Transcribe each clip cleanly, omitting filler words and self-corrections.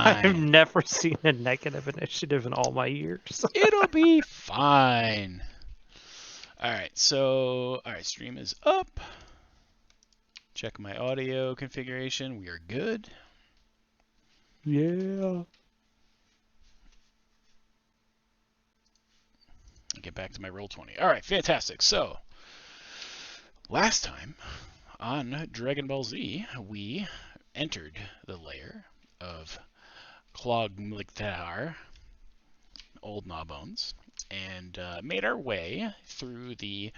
I've fine. never seen a negative initiative in all my years. It'll be fine. Alright, so, alright, stream is up. Check my audio configuration. We are good. Yeah. Get back to my Roll20. Alright, fantastic. So, last time on Dragon Ball Z, we entered the lair of Clogmligthar, Old Gnawbones, and made our way through the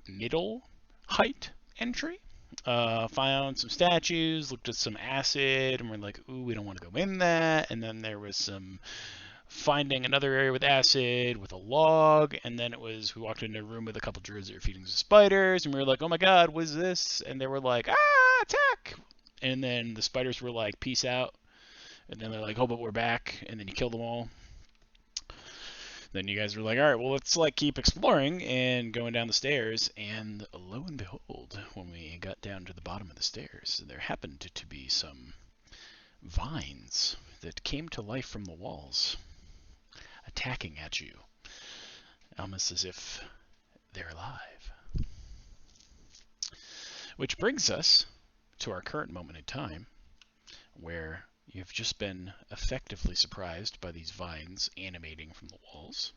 middle height entry. Found some statues, looked at some acid, and we're like, ooh, we don't want to go in that. And then there was some finding another area with acid with a log, and then it was we walked into a room with a couple druids that were feeding some spiders, and we were like, oh my god, what is this? And they were like, ah, attack! And then the spiders were like, peace out. And then they're like, oh, but we're back. And then you kill them all. Then you guys were like, all right, well, let's like keep exploring and going down the stairs. And lo and behold, when we got down to the bottom of the stairs, there happened to be some vines that came to life from the walls, attacking at you, almost as if they're alive. Which brings us to our current moment in time, where you've just been effectively surprised by these vines animating from the walls.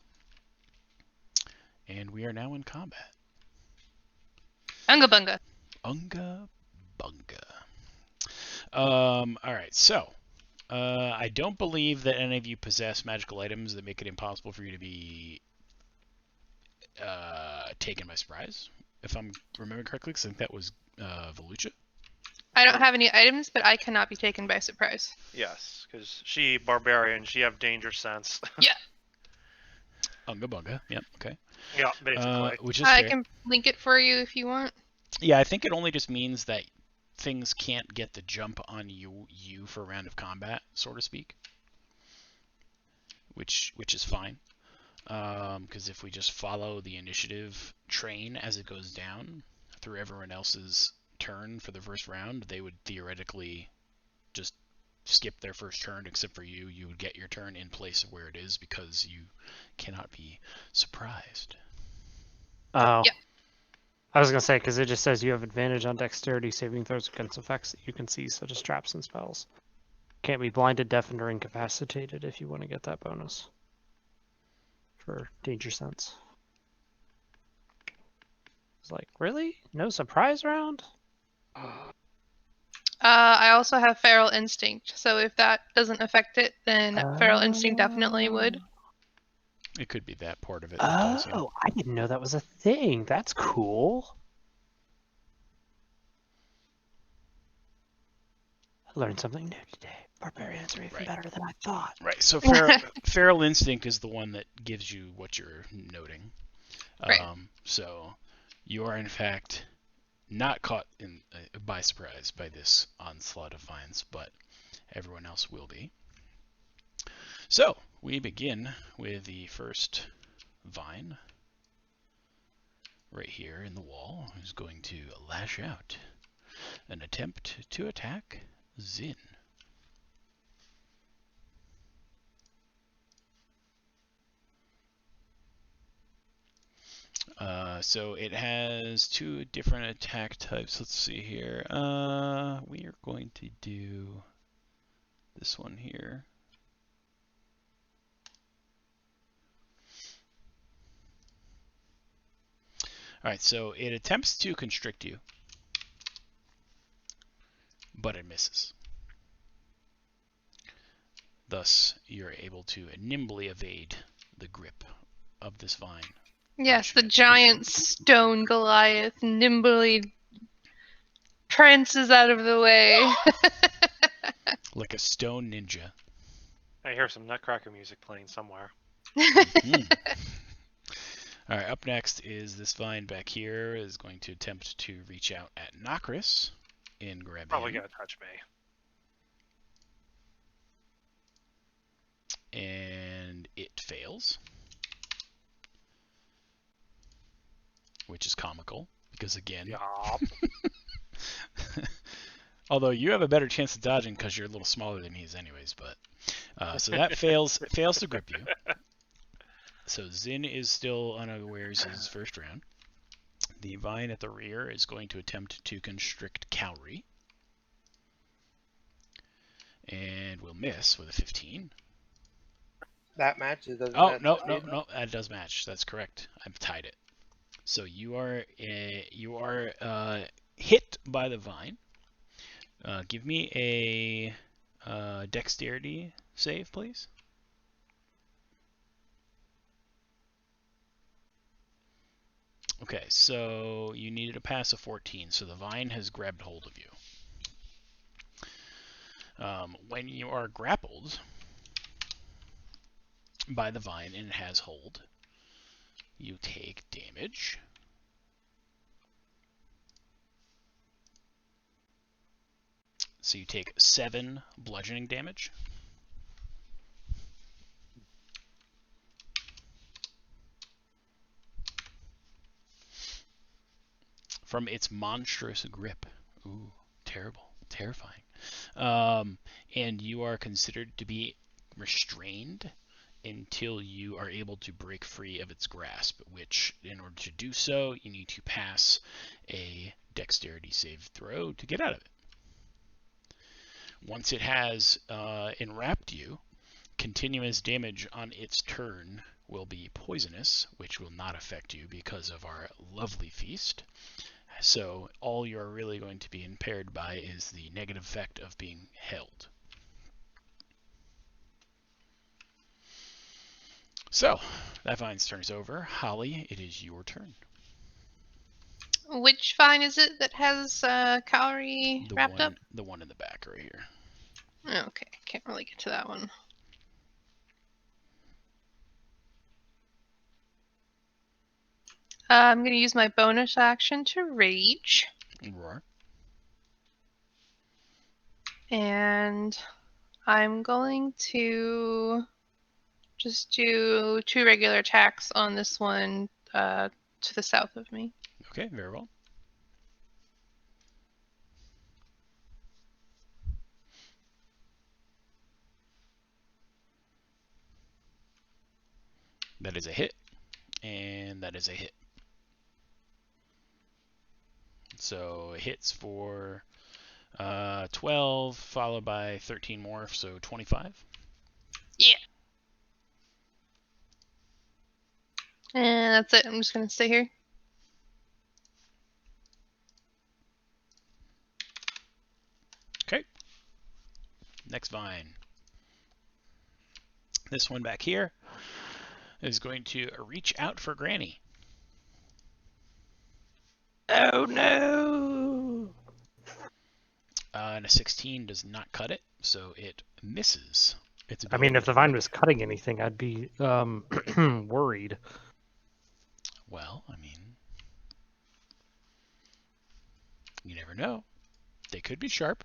And we are now in combat. Unga bunga. Unga bunga. Alright, so I don't believe that any of you possess magical items that make it impossible for you to be taken by surprise, if I'm remembering correctly, because I think that was Volucha. I don't have any items, but I cannot be taken by surprise. Yes, because she barbarian, she have danger sense. Yeah. Unga bunga, yep, okay. Yeah, basically. Which is I fair. can link it for you if you want. Yeah, I think it only just means that things can't get the jump on you for a round of combat, so to speak. Which is fine. Because if we just follow the initiative train as it goes down through everyone else's turn for the first round, they would theoretically just skip their first turn, except for you. You would get your turn in place of where it is because you cannot be surprised. Oh. Yeah. I was going to say, because it just says you have advantage on dexterity saving throws against effects that you can see, such as traps and spells. Can't be blinded, deafened, or incapacitated if you want to get that bonus for danger sense. It's like, really? No surprise round? I also have Feral Instinct, so if that doesn't affect it, then Feral Instinct definitely would. It could be that part of it. That does, yeah. Oh, I didn't know that was a thing. That's cool. I learned something new today. Barbarians are even Right. better than I thought. Right. So feral instinct is the one that gives you what you're noting. Right. So you are in fact not caught by surprise by this onslaught of vines, but everyone else will be. So we begin with the first vine right here in the wall, who's going to lash out and attempt to attack Zin. So it has two different attack types. Let's see here. We are going to do this one here. Alright, so it attempts to constrict you, but it misses. Thus, you're able to nimbly evade the grip of this vine. Yes, the giant stone Goliath nimbly prances out of the way. Like a stone ninja. I hear some Nutcracker music playing somewhere. Alright, up next is this vine back here is going to attempt to reach out at Nokris and grab Probably him. gonna touch me. And it fails. Which is comical, because again... Yup. Although you have a better chance of dodging because you're a little smaller than he is anyways, but so that fails to grip you. So Zin is still unawares his first round. The vine at the rear is going to attempt to constrict Cowrie. And will miss with a 15. That matches. Doesn't Oh, that no, save? that does match. That's correct. I've tied it. So you are hit by the vine. Give me a dexterity save, please. Okay, so you needed to pass a 14, so the vine has grabbed hold of you. When you are grappled by the vine and it has hold, you take damage. So you take 7 bludgeoning damage. From its monstrous grip. Ooh, terrible, terrifying. And you are considered to be restrained until you are able to break free of its grasp, which, in order to do so, you need to pass a dexterity save throw to get out of it. Once it has enwrapped you, continuous damage on its turn will be poisonous, which will not affect you because of our lovely feast. So all you're really going to be impaired by is the negative effect of being held. So, that vine's turn is over. Holly, it is your turn. Which vine is it that has Cowrie wrapped up? The one in the back right here. Okay, can't really get to that one. I'm going to use my bonus action to rage. Roar. And I'm going to just do 2 regular attacks on this one to the south of me. Okay, very well. That is a hit, and that is a hit. So it hits for 12, followed by 13 more, so 25. Yeah. And that's it. I'm just going to stay here. Okay. Next vine. This one back here is going to reach out for Granny. Oh no! And a 16 does not cut it, so it misses. I mean, if the vine was cutting anything, I'd be worried. Well, I mean, you never know. They could be sharp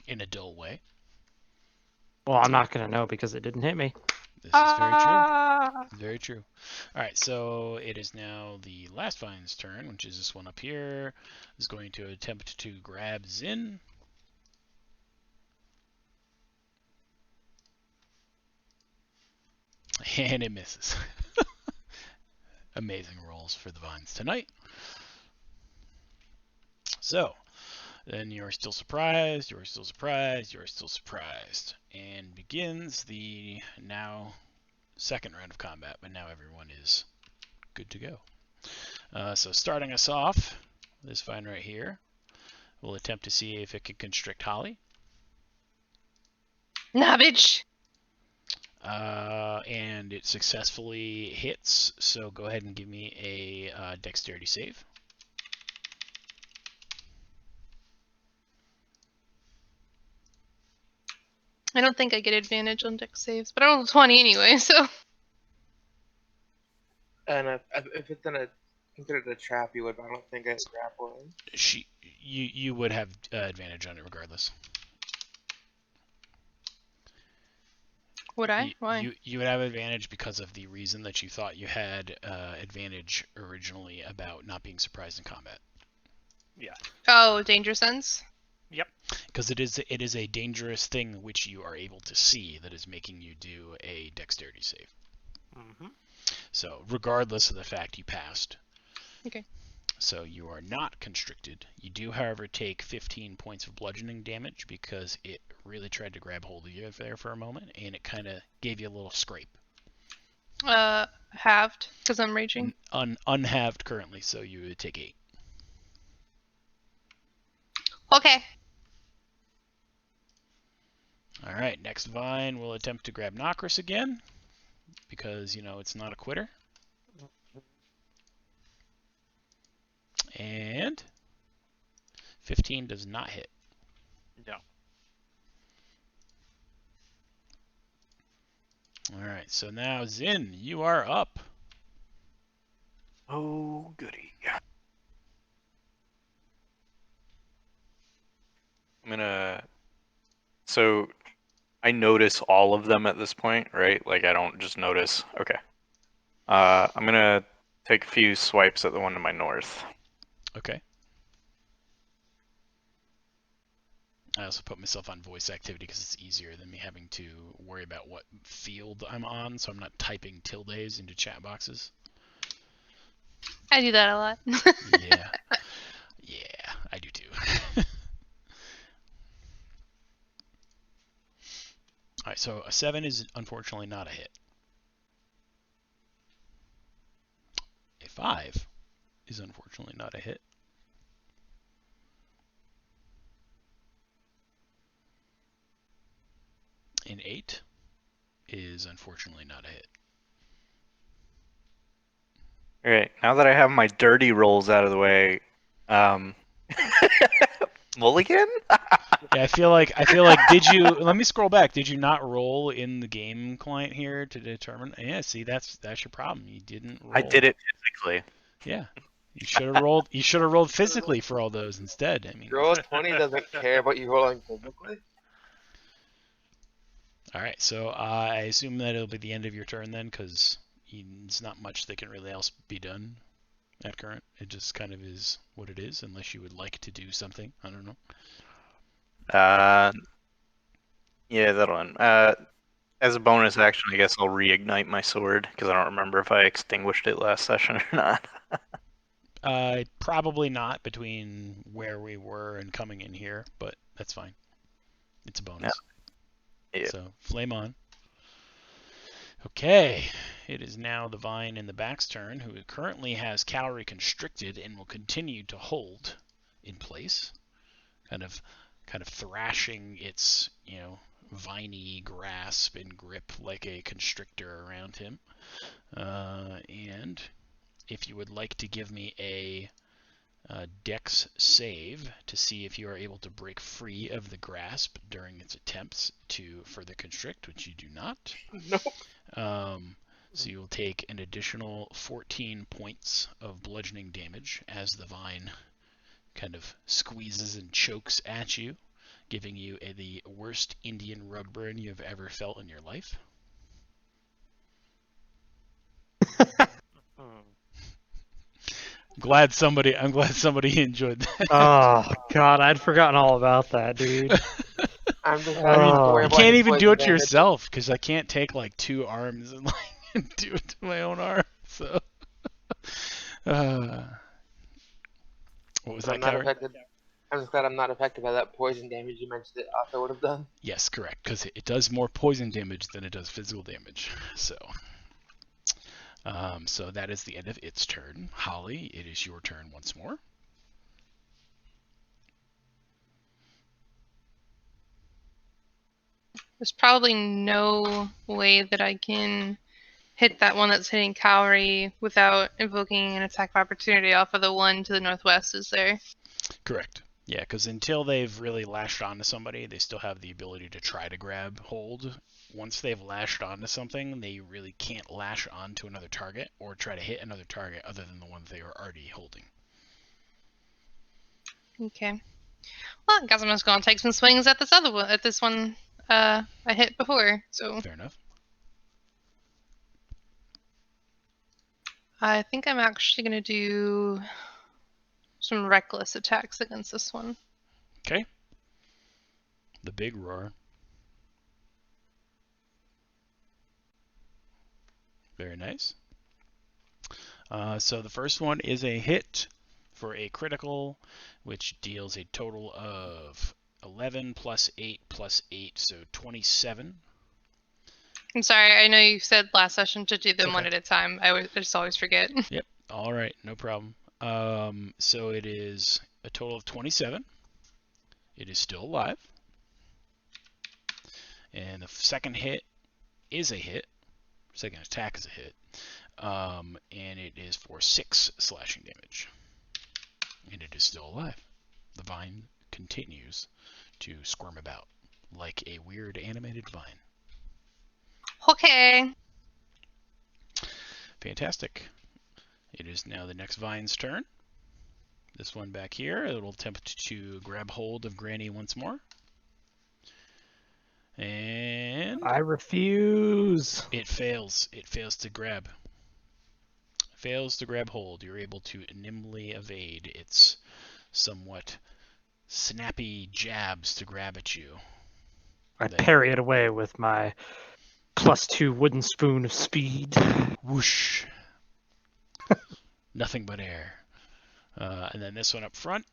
in a dull way. Well, I'm not gonna know because it didn't hit me. This is very true. Very true. All right, so it is now the last vine's turn, which is this one up here. Is going to attempt to grab Zin. And it misses. Amazing rolls for the vines tonight. So, then you're still surprised, you're still surprised, you're still surprised. And begins the now second round of combat, but now everyone is good to go. So starting us off, this vine right here, we'll attempt to see if it can constrict Holly. Nah, bitch! And it successfully hits, so go ahead and give me a dexterity save. I don't think I get advantage on dex saves, but I rolled a 20 anyway, so. And if it's considered a trap, you would. But I don't think it's grappling. You would have advantage on it regardless. Would I? Why? You would have advantage because of the reason that you thought you had advantage originally about not being surprised in combat. Oh, danger sense. Because it is a dangerous thing which you are able to see that is making you do a dexterity save. Mm-hmm. So regardless of the fact you passed. Okay. So you are not constricted. You do, however, take 15 points of bludgeoning damage because it really tried to grab hold of you there for a moment, and it kind of gave you a little scrape. Halved, because I'm raging. Unhalved currently, so you would take 8. Okay. Alright, next Vine will attempt to grab Nokris again, because, it's not a quitter. And 15 does not hit. No. Alright, so now Zin, you are up. Oh, goody. I'm gonna. So, I notice all of them at this point, right? Like, I don't just notice. Okay. I'm gonna take a few swipes at the one to my north. Okay. I also put myself on voice activity because it's easier than me having to worry about what field I'm on, so I'm not typing tildes into chat boxes. I do that a lot. Yeah. Yeah, I do too. Alright, so a 7 is unfortunately not a hit. A 5 is unfortunately not a hit. An 8 is unfortunately not a hit. Alright, now that I have my dirty rolls out of the way, mulligan? Yeah, I feel like did you let me scroll back. Did you not roll in the game client here to determine? Yeah, see that's your problem. You didn't roll. I did it physically. Yeah. You should have rolled physically for all those instead. I mean, Roll 20 doesn't care about you rolling physically. all right. So I assume that it'll be the end of your turn then, because it's not much that can really else be done at current. It just kind of is what it is, unless you would like to do something. I don't know. Yeah, that'll end. As a bonus action, I guess I'll reignite my sword, because I don't remember if I extinguished it last session or not. Probably not between where we were and coming in here, but that's fine. It's a bonus. Yeah. So, flame on. Okay, it is now the Vine in the back's turn, who currently has calorie constricted and will continue to hold in place, kind of thrashing its, viney grasp and grip like a constrictor around him. And if you would like to give me a dex save to see if you are able to break free of the grasp during its attempts to further constrict, which you do not. Nope. So you'll take an additional 14 points of bludgeoning damage as the vine kind of squeezes and chokes at you, giving you the worst Indian rug burn you have ever felt in your life. I'm glad somebody enjoyed that. Oh god, I'd forgotten all about that, dude. I'm just I mean, I can't even do it to yourself because I can't take like 2 arms and like do it to my own arm. So, what was that, Coward? I'm just glad I'm not affected by that poison damage you mentioned it also would have done. Yes, correct, because it does more poison damage than it does physical damage. So, so that is the end of its turn. Holly, it is your turn once more. There's probably no way that I can hit that one that's hitting Cowrie without invoking an attack of opportunity off of the one to the northwest, is there? Correct. Yeah, because until they've really lashed onto somebody, they still have the ability to try to grab hold. Once they've lashed onto something, they really can't lash onto another target or try to hit another target other than the one they are already holding. Okay. Well, I guess I'm just gonna take some swings at this other one. At this one, I hit before. So Fair enough. I think I'm actually gonna do some reckless attacks against this one. Okay. The big roar. Very nice. So the first one is a hit for a critical, which deals a total of 11 plus 8 plus 8, so 27. I'm sorry, I know you said last session to do them one Okay. at a time. I just always forget. Yep. All right, no problem. So it is a total of 27. It is still alive. And the second hit is a hit. Second attack is a hit. And it is for 6 slashing damage. And it is still alive. The vine continues to squirm about like a weird animated vine. Okay. Fantastic. It is now the next vine's turn. This one back here, it will attempt to grab hold of Granny once more. And I refuse. it fails. It fails to grab. Fails to grab hold. You're able to nimbly evade its somewhat snappy jabs to grab at you. I Then- parry it away with my +2 wooden spoon of speed. Whoosh. Nothing but air. And then this one up front.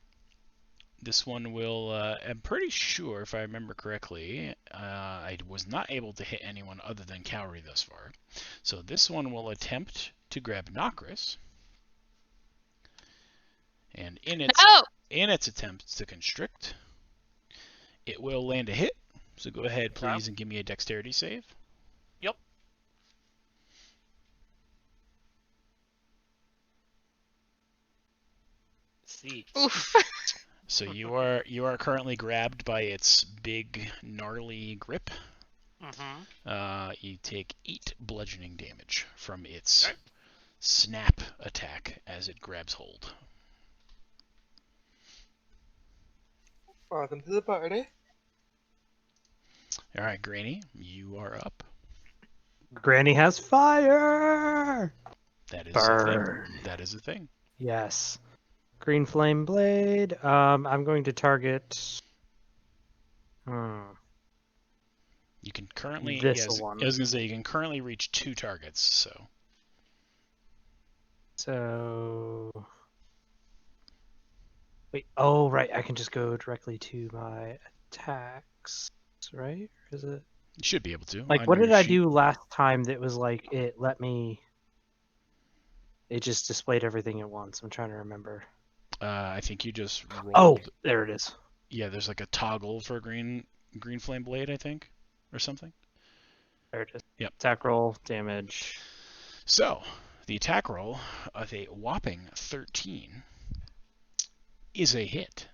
This one will, I'm pretty sure, if I remember correctly, I was not able to hit anyone other than Cowrie thus far. So this one will attempt to grab Nokris. And in its attempt to constrict, it will land a hit. So go ahead, please, and give me a dexterity save. Yep. See. Oof. So you are currently grabbed by its big, gnarly grip. Mm-hmm. You take 8 bludgeoning damage from its Okay. snap attack as it grabs hold. Welcome to the party. All right, Granny, you are up. Granny has fire. That is Burn. a thing. That is a thing. Yes. Green flame blade. I'm going to target. You can currently. This yes, one. I was gonna say you can currently reach 2 targets. So. Wait. Oh, right. I can just go directly to my attacks, right? Or is it? You should be able to. Like, on what your did I sheet. do last time that was like, it let me. It just displayed everything at once. I'm trying to remember. I think you just rolled. Oh, there it is. Yeah, there's like a toggle for green flame blade, I think, or something. There it is. Yep. Attack roll, damage. So, the attack roll of a whopping 13 is a hit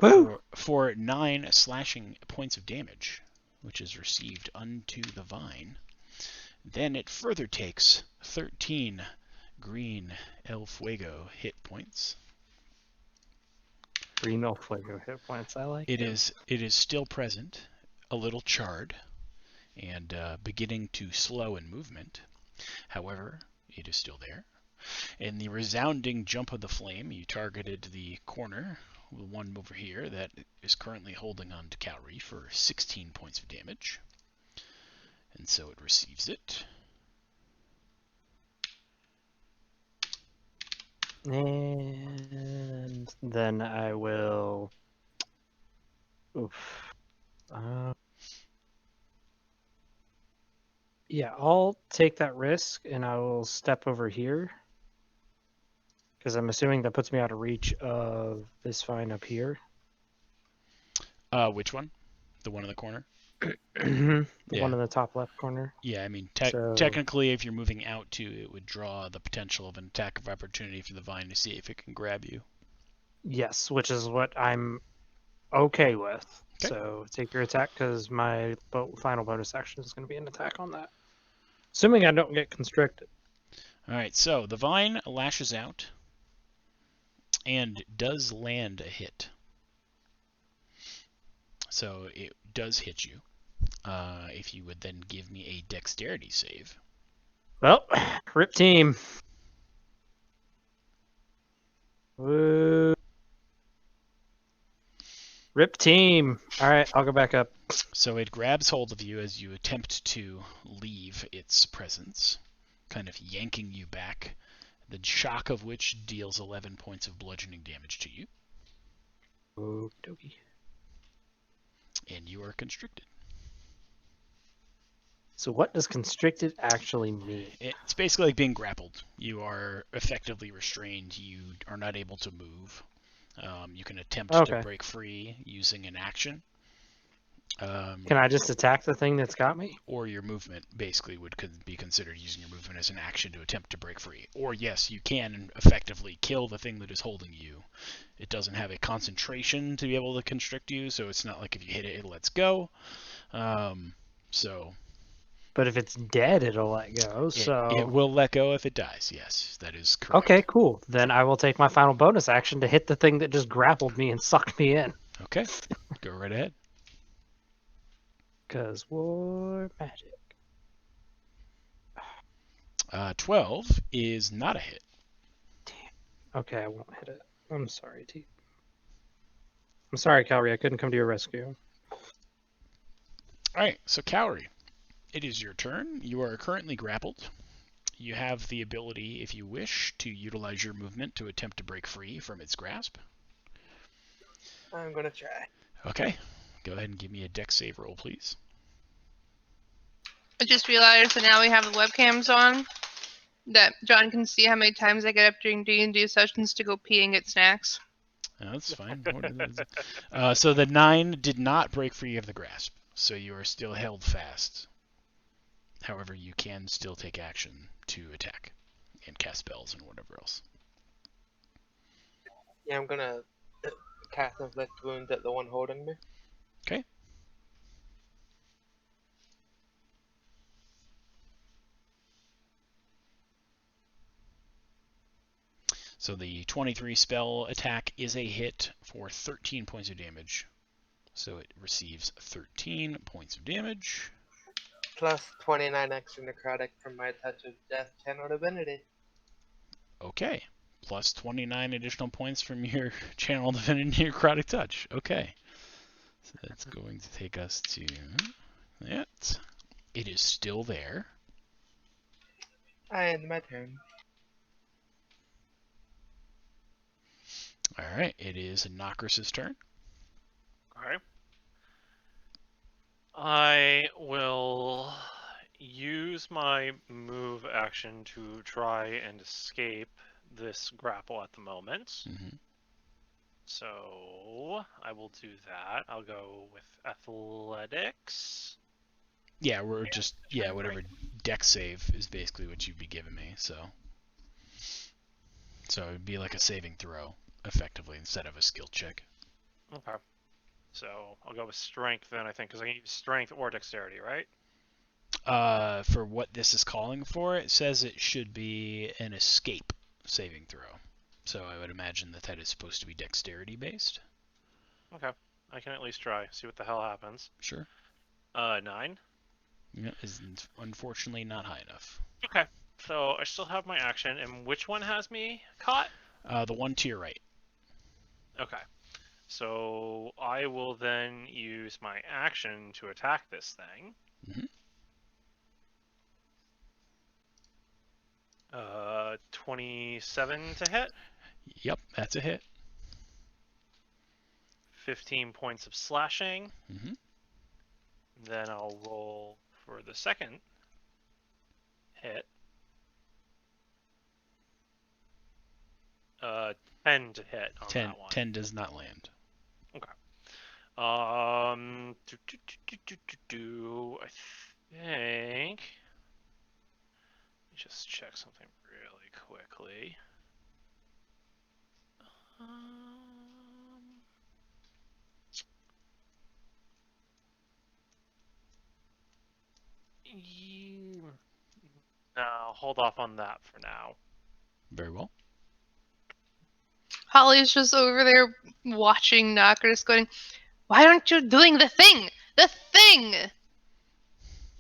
Woo! for 9 slashing points of damage, which is received unto the vine. Then it further takes 13 green El Fuego hit points. Green El Fuego hit points. I like It is still present, a little charred, and beginning to slow in movement. However, it is still there. In the resounding jump of the flame, you targeted the corner, the one over here that is currently holding on to Cowrie for 16 points of damage. And so it receives it. And then I will. Oof. Yeah, I'll take that risk and I will step over here. Because I'm assuming that puts me out of reach of this vine up here. Which one? The one in the corner? The Yeah. one in the top left corner. Yeah, I mean, So- technically, if you're moving out to, it would draw the potential of an attack of opportunity for the vine to see if it can grab you. Yes, which is what I'm okay with. Okay. So take your attack because my final bonus action is going to be an attack on that. Assuming I don't get constricted. All right, so the vine lashes out and does land a hit. So it does hit you. If you would then give me a dexterity save. Well, rip team. Woo. Rip team. All right, I'll go back up. So it grabs hold of you as you attempt to leave its presence, kind of yanking you back, the shock of which deals 11 points of bludgeoning damage to you, Okie dokie. and you are constricted. So what does constricted actually mean? It's basically like being grappled. You are effectively restrained. You are not able to move. You can attempt to Okay. break free using an action. Can I just attack the thing that's got me? Or your movement basically could be considered using your movement as an action to attempt to break free. Or yes, you can effectively kill the thing that is holding you. It doesn't have a concentration to be able to constrict you, so it's not like if you hit it, it lets go. So But if it's dead, it'll let go. it will let go if it dies. Yes, that is correct. Okay, cool. Then I will take my final bonus action to hit the thing that just grappled me and sucked me in. Okay, go right ahead. Because war magic. 12 is not a hit. Okay, I won't hit it. I'm sorry, T. I'm sorry, Calry. I couldn't come to your rescue. Alright, so Cowrie, it is your turn. You are currently grappled. You have the ability, if you wish, to utilize your movement to attempt to break free from its grasp. I'm gonna try. Okay, go ahead and give me a dex save roll, please. I just realized that now we have the webcams on, that John can see how many times I get up during D&D sessions to go pee and get snacks. That's fine. So the 9 did not break free of the grasp, so you are still held fast. However, you can still take action to attack and cast spells and whatever else. Yeah, I'm gonna cast inflict wound at the one holding me. Okay. So the 23 spell attack is a hit for 13 points of damage. So it receives 13 points of damage. Plus 29 extra necrotic from my touch of death channel divinity. Okay. Plus 29 additional points from your channel divinity necrotic touch. Okay. So that's going to take us to that. It is still there. I end my turn. Alright, it is Nokris' turn. Okay. I will use my move action to try and escape this grapple at the moment. Mm-hmm. So I will do that. I'll go with athletics. Yeah, we're just, whatever dex save is basically what you'd be giving me, so. So it would be like a saving throw, effectively, instead of a skill check. Okay. So I'll go with strength then, I think, because I can use strength or dexterity, right? For what this is calling for, it says it should be an escape saving throw. So I would imagine that that is supposed to be dexterity based. Okay. I can at least try. See what the hell happens. Sure. 9. Yeah, is unfortunately not high enough. Okay. So I still have my action, and which one has me caught? The one to your right. Okay. So I will then use my action to attack this thing. Mhm. 27 to hit. Yep, that's a hit. 15 points of slashing. Mm-hmm. Then I'll roll for the second hit. 10 to hit on 10, that one. 10 does not land. I think. Let me just check something really quickly. No, hold off on that for now. Very well. Holly's just over there watching Knockers going, why aren't you doing the thing? The thing!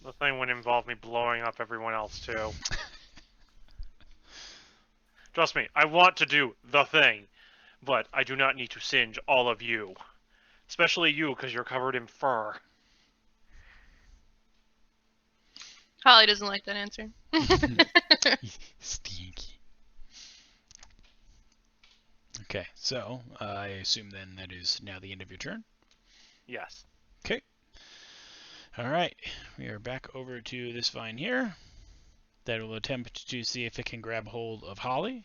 The thing would involve me blowing up everyone else too. Trust me, I want to do the thing. but I do not need to singe all of you. Especially you, because you're covered in fur. Holly doesn't like that answer. Stinky. Okay, so I assume then that is now the end of your turn. Yes. Okay. All right, we are back over to this vine here. That will attempt to see if it can grab hold of Holly.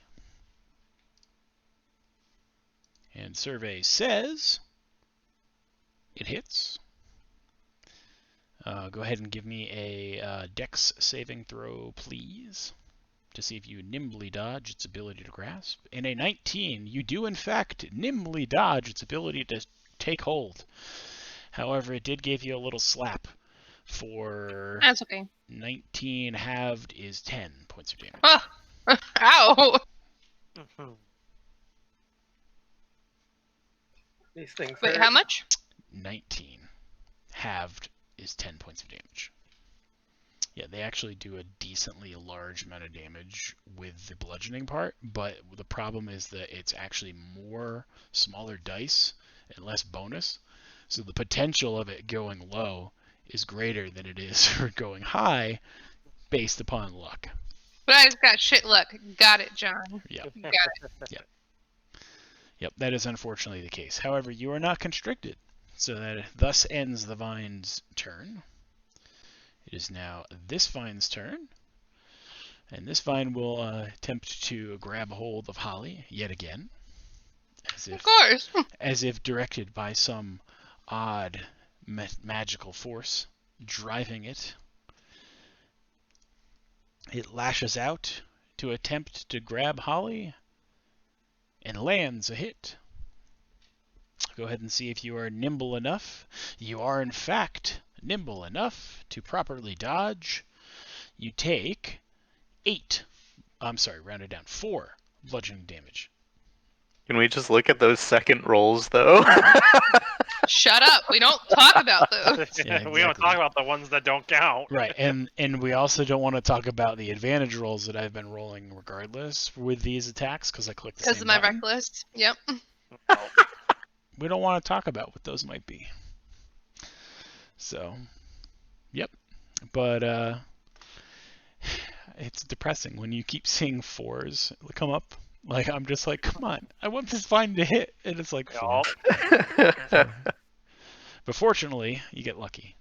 And survey says it hits. Go ahead and give me a dex saving throw, please, to see if you nimbly dodge its ability to grasp. In a 19, you do in fact nimbly dodge its ability to take hold. However, it did give you a little slap for That's okay. 19 halved is 10 points of damage. Oh. Ow! These things Wait, hurt. how much? 19 halved is 10 points of damage. Yeah, they actually do a decently large amount of damage with the bludgeoning part, but the problem is that it's actually more smaller dice and less bonus, so the potential of it going low is greater than it is for going high based upon luck. But I just got shit luck. Got it, John. Yep. Got it. Yep, that is unfortunately the case. However, you are not constricted, so that thus ends the vine's turn. It is now this vine's turn, and this vine will attempt to grab hold of Holly yet again, Of course. as if directed by some odd magical force driving it. It lashes out to attempt to grab Holly and lands a hit. Go ahead and see if you are nimble enough. You are, in fact, nimble enough to properly dodge. You take 4 bludgeoning damage. Can we just look at those second rolls, though? Shut up. We don't talk about those. Yeah, We don't exactly. talk about the ones that don't count. Right, and we also don't want to talk about the advantage rolls that I've been rolling regardless with these attacks because I clicked the Because same of my button. reckless. Yep. Oh, We don't want to talk about what those might be. So, yep. But it's depressing when you keep seeing 4s come up. Like, I'm just like, come on, I want this vine to hit, and it's like 4. yup. But fortunately, you get lucky.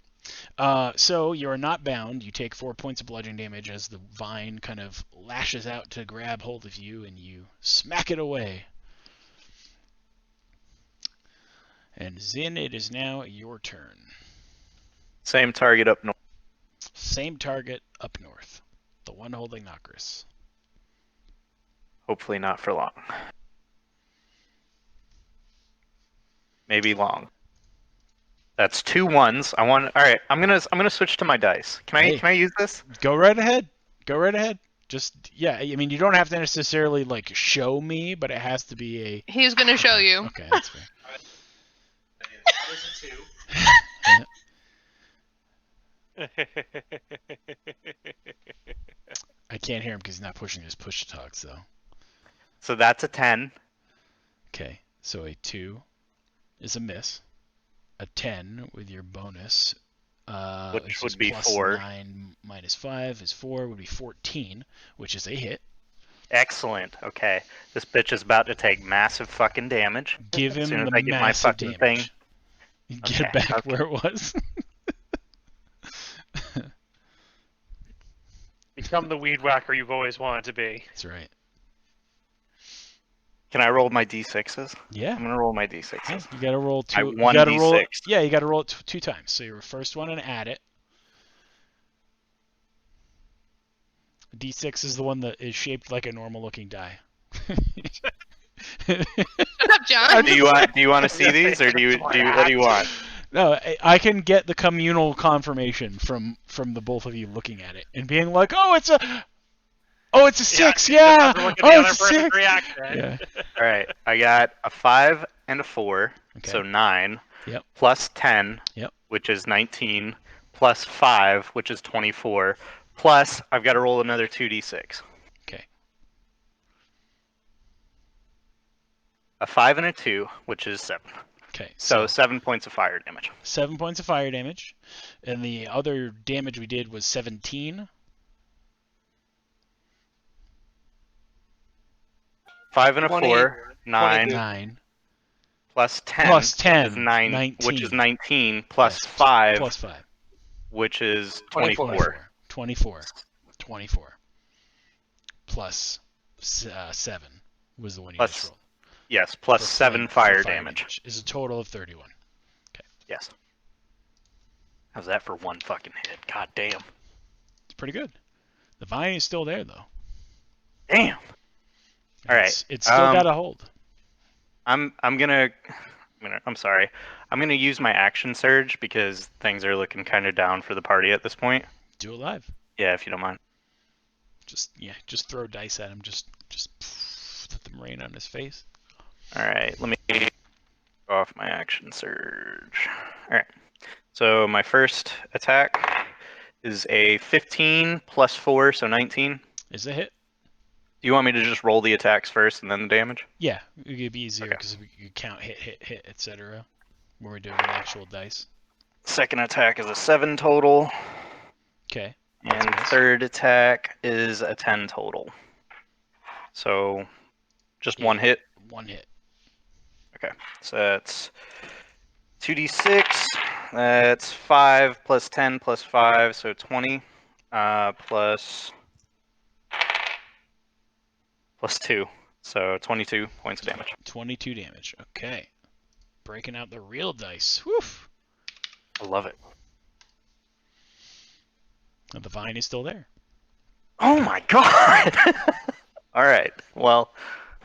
So you are not bound. You take 4 points of bludgeoning damage as the vine kind of lashes out to grab hold of you, and you smack it away. And Zin, it is now your turn. Same target up north. Same target up north. The one holding Nokris. Hopefully not for long. Maybe long. That's 2 1s. I want. All right. I'm gonna switch to my dice. Hey. Can I use this? Go right ahead. Go right ahead. Just, yeah, I mean, you don't have to necessarily, like, show me, but it has to be a... He's going to show you. Okay, that's fair. I can't hear him because he's not pushing his push to talks, though. So that's a 10. Okay, so a 2 is a miss. A 10 with your bonus, Which is would be plus 4. 9 minus 5 is 4, would be 14, which is a hit. Excellent. Okay. This bitch is about to take massive fucking damage. Give him soon as the I get my massive fucking damage. thing. Get it Okay, back okay. where it was. Become the weed whacker you've always wanted to be. That's right. Can I roll my d6s? Yeah. I'm gonna roll my Yeah, d6s. you gotta roll I 2. won You gotta roll. D6. Yeah, you gotta roll it 2 times. So your first one and add it. D6 is the one that is shaped like a normal-looking die. Shut up, John. Do you want to see these, or what do you want? No, I can get the communal confirmation from the both of you looking at it and being like, "Oh, it's a 6, yeah. Look at the Oh, other it's a person's 6." reaction. Yeah. All right. I got a 5 and a 4, Okay. so 9. Yep. Plus 10, Yep. which is 19. Plus 5, which is 24. Plus, I've got to roll another 2d6. Okay. a 5 and a 2, which is 7. Okay, So 7 points of fire damage. 7 points of fire damage, and the other damage we did was 17. 5 and a 20, 4, 9, 9 plus 10, plus 10, is 9, 19. which is 19, plus Yes, 5, plus 5. which is 24. 24. 24. Plus 7 was the one you Plus just rolled. Yes, plus For 7 for fire damage. Is a total of 31. Yes. How's that for one fucking hit? God damn. It's pretty good. The vine is still there, though. Damn. All right, It's still got a hold. I'm sorry. I'm gonna use my action surge because things are looking kind of down for the party at this point. Do it live. Yeah, if you don't mind. Just throw dice at him. Just let them rain on his face. All right, let me go off my action surge. All right. So my first attack is a 15 plus 4, so 19. Is a hit? Do you want me to just roll the attacks first and then the damage? Yeah, it could be easier Okay. because we could count hit, etc. when we're doing the actual dice. Second attack is a 7 total, Okay. and That's nice. third attack is a 10 total. So just one hit. One hit. So that's 2d6. That's 5 plus 10 plus 5, so 20. Plus 2, so 22 points of damage. 22 damage. Okay. Breaking out the real dice. Woof. I love it. And the vine is still there. Oh my god! All right. Well,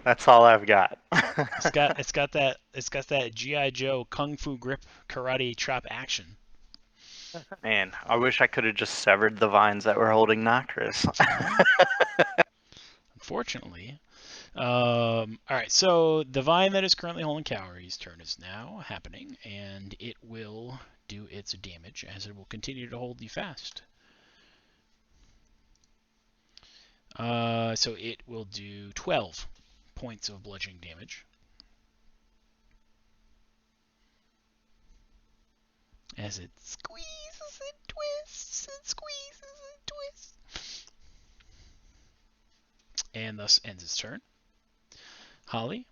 that's all I've got. It's got that G.I. Joe Kung Fu grip karate chop action. Man, I wish I could have just severed the vines that were holding Noctis. Unfortunately. All right, so the vine that is currently holding Cowrie's turn is now happening, and it will do its damage as it will continue to hold you fast. So it will do 12 points of bludgeoning damage. As it squeezes and twists and squeezes and twists. And thus ends its turn. Holly,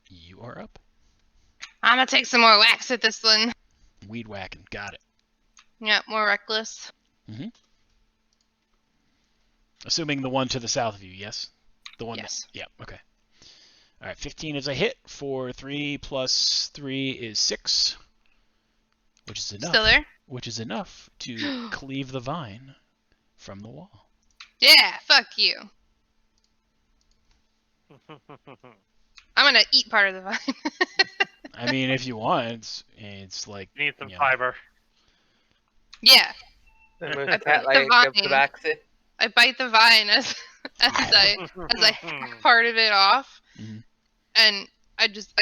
you are up. I'm gonna take some more whacks at this one. Weed whacking. Got it. Yeah, more reckless. Assuming the one to the south of you, yes? The one. Yes. Yeah, okay. All right, 15 is a hit for 3 plus 3 is 6, which is enough. Still there? Which is enough to cleave the vine from the wall. Yeah, fuck you. I'm gonna eat part of the vine. I mean, if you want, it's like Need some you know, fiber. Yeah, Then move I the cat put the like up vine. the back to I bite the vine as I hack part of it off, Mhm. and I just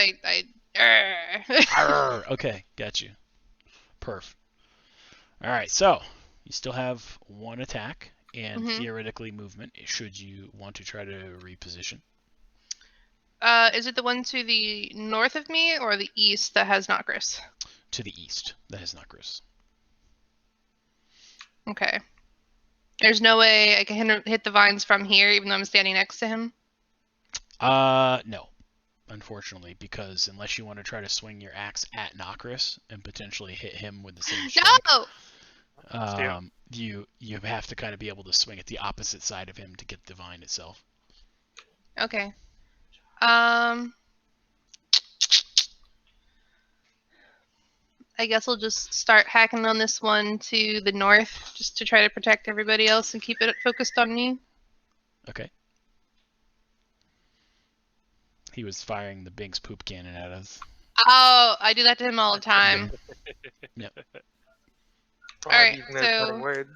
Arr, okay, got you. Perf. All right, so you still have one attack and Mhm. theoretically movement should you want to try to reposition. Is it the one to the north of me or the east that has Nocris? To the east, that is Nocris. Okay. There's no way I can hit the vines from here, even though I'm standing next to him. No, unfortunately, because unless you want to try to swing your axe at Nocris and potentially hit him with the same strike, No. you have to kind of be able to swing at the opposite side of him to get the vine itself. Okay. I guess we'll just start hacking on this one to the north, just to try to protect everybody else and keep it focused on me. Okay. He was firing the Binks poop cannon at us. Oh, I do that to him all the time. Alright, using those kind of so- words.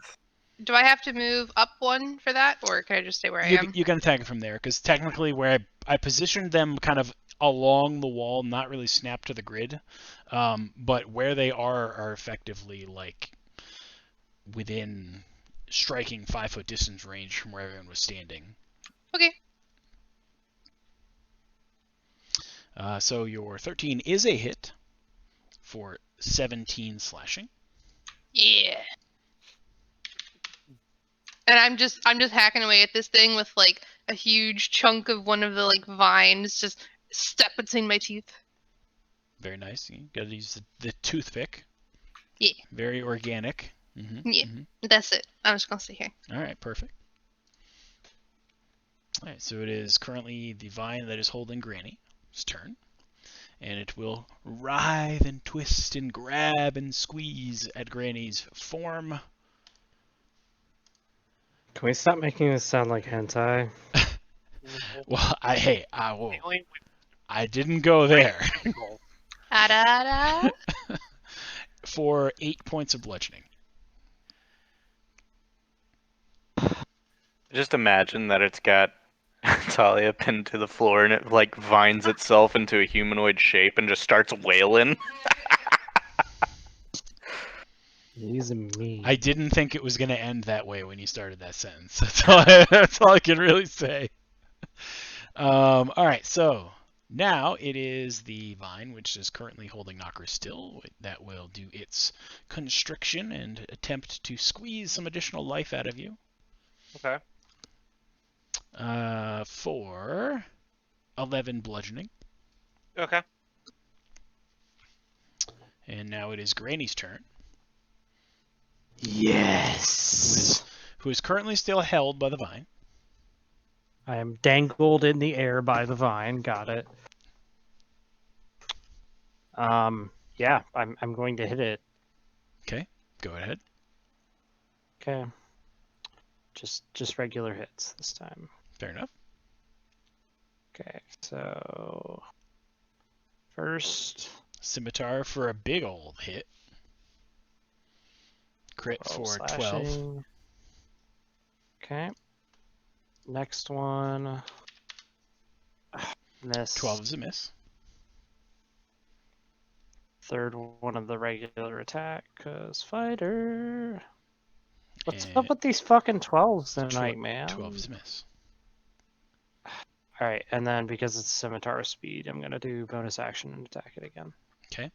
Do I have to move up one for that, or can I just stay where I am? You can attack it from there, because technically where I positioned them kind of along the wall, not really snapped to the grid, but where they are effectively like within striking 5-foot distance range from where everyone was standing. Okay. So your 13 is a hit for 17 slashing. Yeah. And I'm just hacking away at this thing with like a huge chunk of one of the like vines just stuck between my teeth. Very nice. You got to use the toothpick. Yeah. Very organic. Yeah. That's it. I'm just gonna sit here. All right, perfect. All right, so it is currently the vine that is holding Granny's turn, and it will writhe and twist and grab and squeeze at Granny's form. Can we stop making this sound like hentai? Well, I The only I didn't go there. goal. Da-da-da. For 8 points of bludgeoning. Just imagine that it's got Talia pinned to the floor and it like vines itself into a humanoid shape and just starts wailing. Using me. I didn't think it was going to end that way when you started that sentence. That's all I can really say. All right, so now it is the vine, which is currently holding Knocker still, that will do its constriction and attempt to squeeze some additional life out of you. Okay. For 11 bludgeoning. Okay. And now it is Granny's turn, Yes. who is currently still held by the vine. I am dangled in the air by the vine. Got it. Yeah, I'm going to hit it. Okay, go ahead. Okay. Just regular hits this time. Fair enough. Okay, so first Scimitar for a big old hit. Crit 12 for 12. slashing. Okay. Next one. Miss. 12 is a miss. Third one of the regular attack, cause fighter. What's And up with these fucking 12s tonight, man? 12 is a miss. Alright, and then because it's scimitar speed, I'm gonna do bonus action and attack it again. Okay.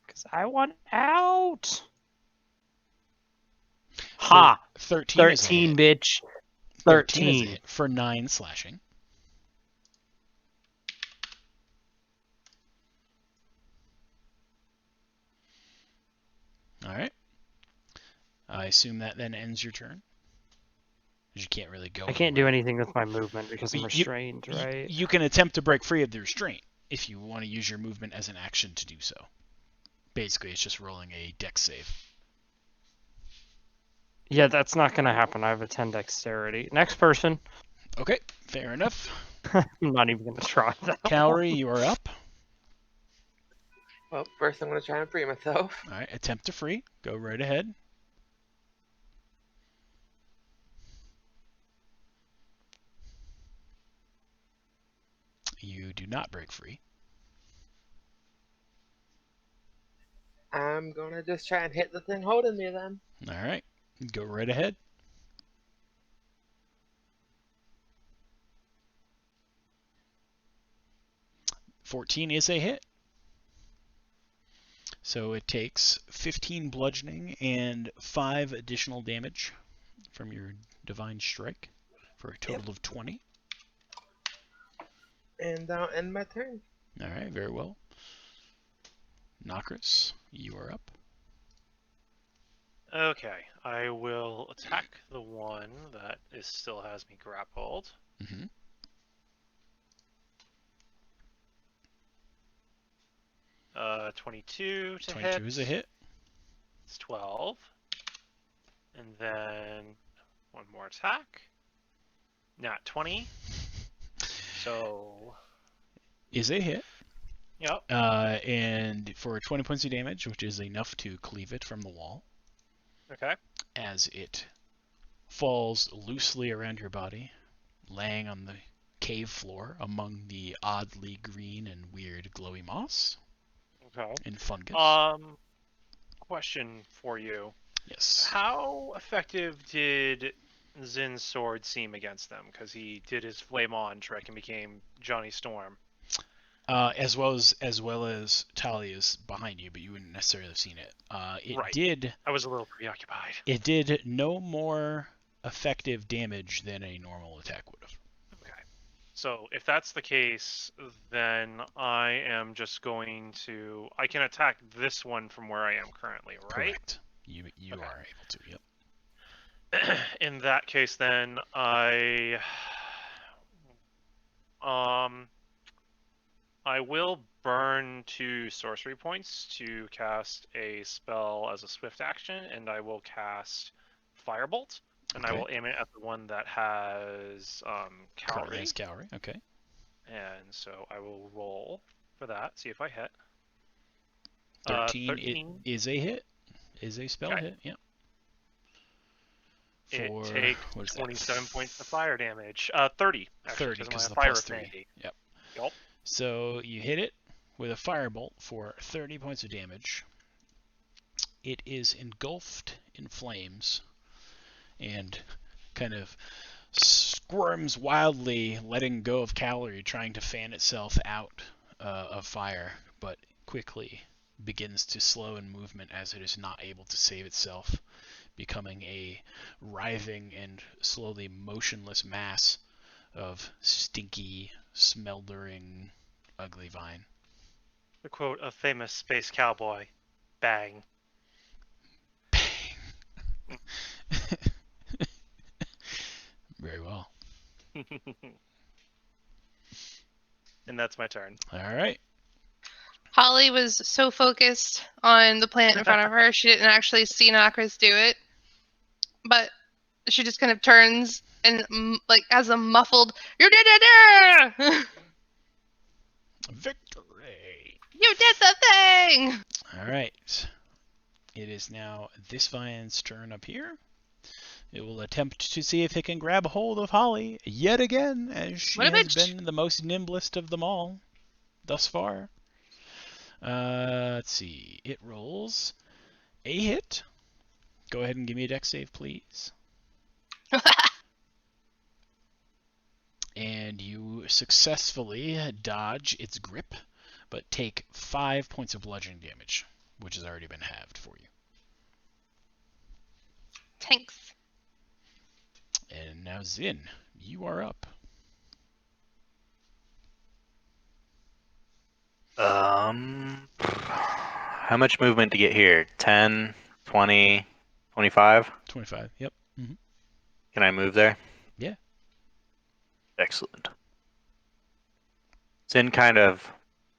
Cause I want out! Ha! 13 is a 13, hit. bitch. 13 is a 13. hit for 9 slashing. Alright. I assume that then ends your turn. 'Cause you can't really go. I can't do anywhere. anything with my movement because I'm You- restrained, right? You can attempt to break free of the restraint if you want to use your movement as an action to do so. Basically, it's just rolling a dex save. Yeah, that's not gonna happen. I have a 10 dexterity. Next person. Okay, fair enough. I'm not even gonna try that. Calorie, you are up. Well, first I'm gonna try and free myself. All right, attempt to free. Go right ahead. You do not break free. I'm gonna just try and hit the thing holding me then. All right, go right ahead. $14 is a hit. So it takes 15 bludgeoning and 5 additional damage from your divine strike for a total of 20. And that'll end my turn. All right, very well. Nokris, you are up. Okay, I will attack the one that still has me grappled. Mm-hmm. Uh, 22 to 22 hit. is a hit. It's 12. And then one more attack. Not 20. So, Is a hit. yep. And for 20 points of damage, which is enough to cleave it from the wall, Okay. as it falls loosely around your body, laying on the cave floor among the oddly green and weird glowy moss Okay. and fungus. Question for you. Yes. How effective did Zin's sword seem against them? Because he did his flame on trick and became Johnny Storm. As well as Talia's behind you, but you wouldn't necessarily have seen it. Right. I was a little preoccupied. It did no more effective damage than a normal attack would have. Okay. So if that's the case, then I am just going to. I can attack this one from where I am currently, right? Correct. You Okay. are able to. Yep. In that case, then I will burn 2 sorcery points to cast a spell as a swift action, and I will cast Firebolt, and I Okay. will aim it at the one that has Currently Calorie. has Calorie. Okay. And so I will roll for that, see if I hit. 13 is a hit. Is a spell Okay. hit. Yep. It For takes what is that? 27 points of fire damage. 30, actually, 30 because because of of my the fire plus 3. affinity. Yep. Yup. So you hit it with a firebolt for 30 points of damage. It is engulfed in flames and kind of squirms wildly, letting go of Calorie, trying to fan itself out of fire, but quickly begins to slow in movement as it is not able to save itself, becoming a writhing and slowly motionless mass of stinky, smoldering, ugly vine. To quote a famous space cowboy, bang. Bang. Very well. And that's my turn. All right. Holly was so focused on the plant in front of her, she didn't actually see Nokris do it. But she just kind of turns and, like, has a muffled, "You did it! Victory. You did the thing!" All right. It is now this vine's turn up here. It will attempt to see if it can grab hold of Holly yet again, as she What a has bitch. been the most nimblest of them all thus far. Let's see. It rolls a hit. Go ahead and give me a dex save, please. And you successfully dodge its grip, but take 5 points of bludgeoning damage, which has already been halved for you. Thanks. And now, Zin, you are up. How much movement to get here? 10, 20, 25? 25, yep. Mm-hmm. Can I move there? Yeah. Excellent. Zin kind of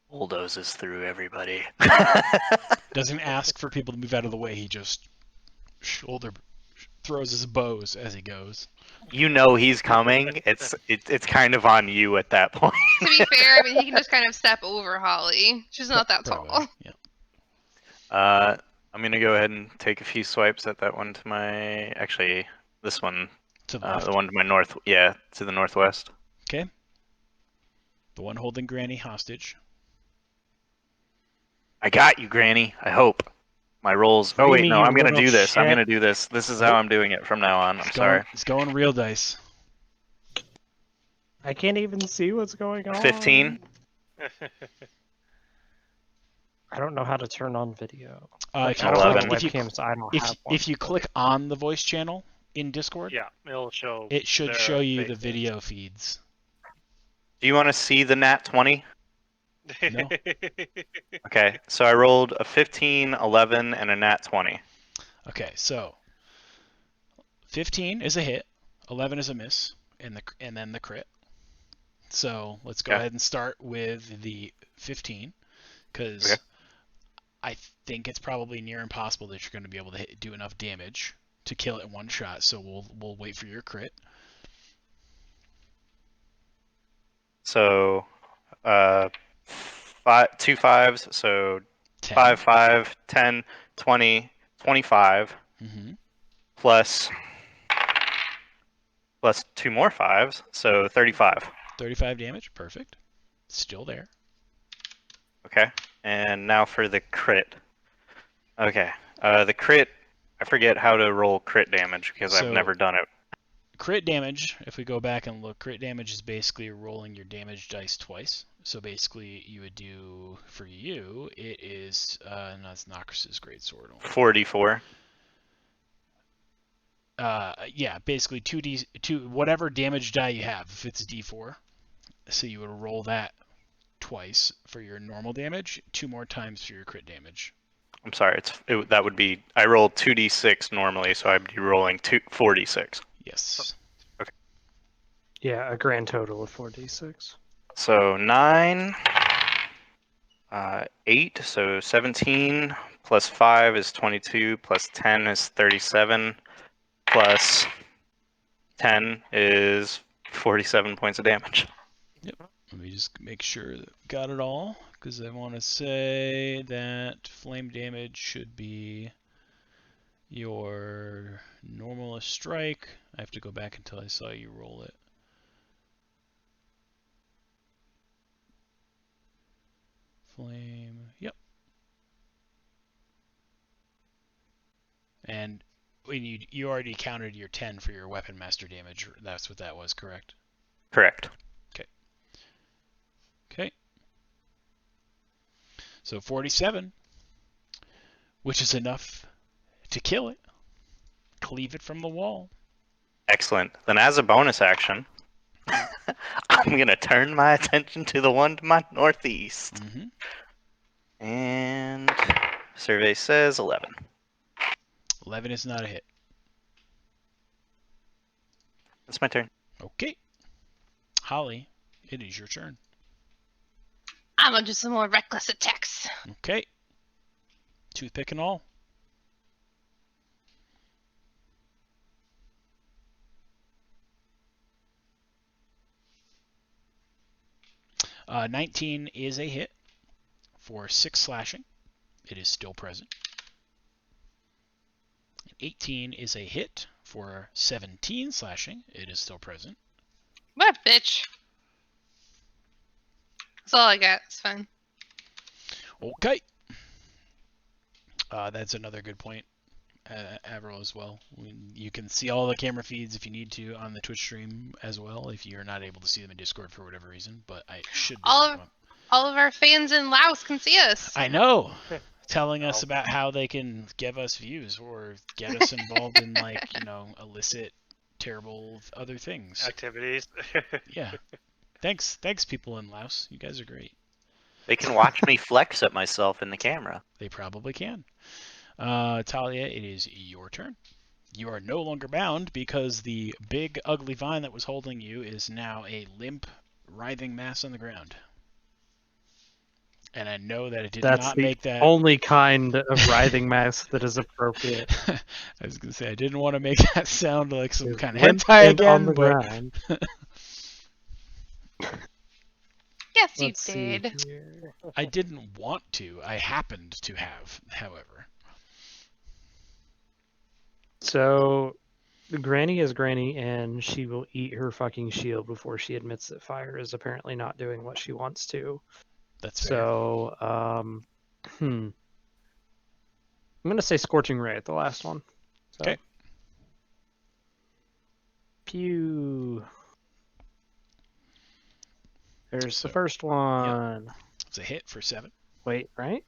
bulldozes through everybody. Doesn't ask for people to move out of the way, he just throws his bows as he goes. You know he's coming. It's kind of on you at that point. To be fair, I mean, he can just kind of step over Holly. She's not that tall. Probably, yeah. I'm gonna go ahead and take a few swipes at that one to my. Actually, this one, To the left. the one to my north. Yeah, to the northwest. Okay. The one holding Granny hostage. I got you, Granny. I hope. My rolls. Oh wait, Granny, no. you I'm gonna little do this. I'm shit. gonna do this. This is how I'm doing it from now on. I'm sorry. It's going real dice. I can't even see what's going on. 15. I don't know how to turn on video. If you I don't click, have a if you, webcam, so I don't have one. if you click on the voice channel in Discord, Yeah, it'll show. it should their show you the faces. video feeds. Do you want to see the nat 20? No. Okay, so I rolled a 15, 11, and a nat 20. Okay, so 15 is a hit, 11 is a miss, and then the crit. So let's go Okay. ahead and start with the 15, because Okay. I think it's probably near impossible that you're going to be able to do enough damage to kill it in one shot. So we'll wait for your crit. So, 2 5s, so 10. 5, 5, 10, 20, 25, Mm-hmm. plus 2 more 5s, so 35. 35 damage. Perfect. Still there. Okay, and now for the crit. Okay, the crit, I forget how to roll crit damage because So- I've never done it. Crit damage, if we go back and look, crit damage is basically rolling your damage dice twice. So basically, you would do for you. It is no, that's Nokris's greatsword. 44. Yeah, basically 2 whatever damage die you have. If it's a D4, so you would roll that twice for your normal damage, 2 more times for your crit damage. I'm sorry. That would be. I roll 2d6 normally, so I'd be rolling 4d6. Yes. Yeah, a grand total of 4d6. So 9, 8, so 17 plus 5 is 22, plus 10 is 37, plus 10 is 47 points of damage. Let me just make sure that we got it all, because I want to say that flame damage should be your normal strike. I have to go back until I saw you roll it. Flame, yep. And when you already counted your 10 for your weapon master damage. That's what that was, correct? Correct. Okay. So 47, which is enough to kill it. Cleave it from the wall. Excellent. Then as a bonus action, I'm going to turn my attention to the one to my northeast. Mm-hmm. And survey says 11. 11 is not a hit. That's my turn. Okay. Holly, it is your turn. I'm gonna do some more reckless attacks. Okay. Toothpick and all. Uh, 19 is a hit for 6 slashing. It is still present. 18 is a hit for 17 slashing. It is still present. What a bitch. That's all I got. It's fine. Okay. That's another good point, Avril, as well. You can see all the camera feeds if you need to on the Twitch stream as well, if you're not able to see them in Discord for whatever reason, but I should be All able to of- come up. All of our fans in Laos can see us. I know. Telling us about how they can give us views or get us involved in, like, illicit, terrible other things. Activities. Yeah. Thanks, people in Laos. You guys are great. They can watch me flex at myself in the camera. They probably can. Talia, it is your turn. You are no longer bound because the big, ugly vine that was holding you is now a limp, writhing mass on the ground. And I know that it did That's not the make that. only kind of writhing mass that is appropriate. I was going to say, I didn't want to make that sound like some Is kind of limp hentai and on again, the but ground. Yes, Let's you see did. here. I didn't want to. I happened to have, however. So, Granny is Granny, and she will eat her fucking shield before she admits that fire is apparently not doing what she wants to. That's fair. So, I'm gonna say Scorching Ray at the last one. So. Okay. Pew. There's So, the first one. It's a hit for 7. Wait, right?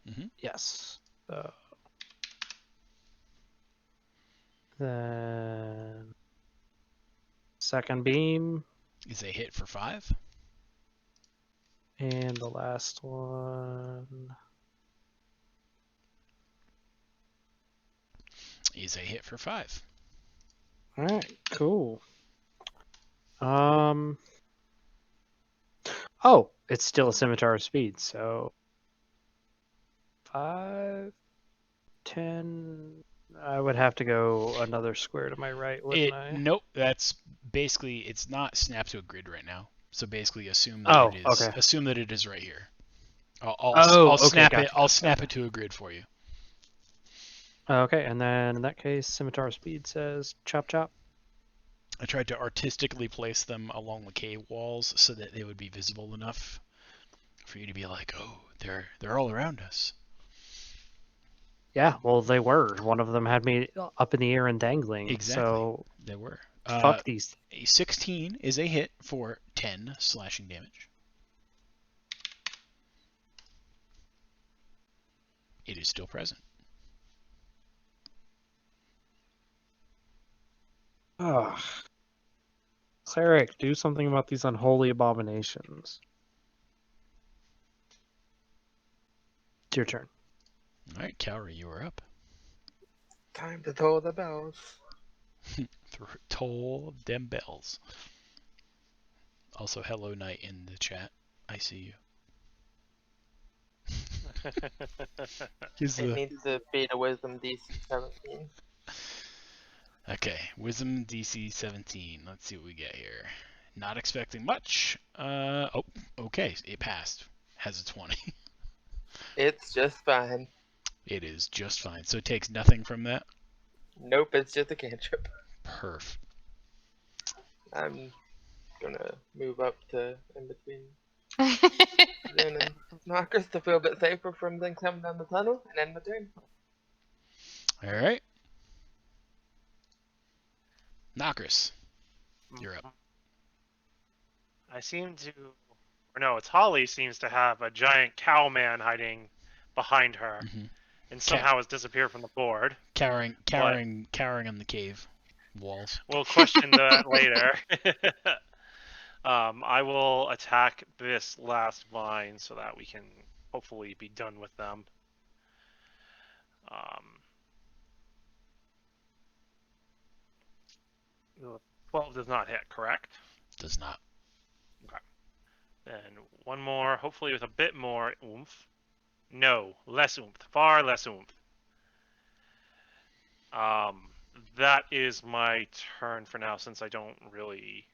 Mhm. Yes. So. Then second beam, Is a hit for 5. and the last one. Is a hit for 5. All right, cool. Oh, it's still a scimitar of speed, so 5, 10. I would have to go another square to my right, wouldn't I? Nope, that's basically, it's not snapped to a grid right now. So basically assume that it is. Okay. Assume that it is right here. I'll okay, snap gotcha, it. I'll gotcha, snap it to a grid for you. Okay, and then in that case, scimitar of speed says chop chop. I tried to artistically place them along the cave walls so that they would be visible enough for you to be like, oh, they're all around us. Yeah, well, they were. One of them had me up in the air and dangling. Exactly. So They were. fuck these. A 16 is a hit for 10 slashing damage. It is still present. Ugh. Cleric, do something about these unholy abominations. It's your turn. All right, Cowrie, you are up. Time to toll the bells. Toll them bells. Also, hello, Knight, in the chat. I see you. Here's It the... needs to beat a wisdom DC 17. Okay, Wisdom DC 17. Let's see what we get here. Not expecting much. Oh, okay, it passed. Has a 20. It's just fine. It is just fine. So it takes nothing from that. Nope, it's just a cantrip. Perf. I'm gonna move up to in between Zin and Knockers to feel a bit safer from them coming down the tunnel and end my turn. All right. Knockers, you're up. I seem to, or no, it's Holly seems to have a giant cow man hiding behind her, and somehow has disappeared from the board. Cowering on the cave walls. We'll question that later. I will attack this last vine so that we can hopefully be done with them. 12 does not hit, correct? Does not. Okay. Then one more, hopefully with a bit more oomph. No, less oomph. Far less oomph. That is my turn for now, since I don't really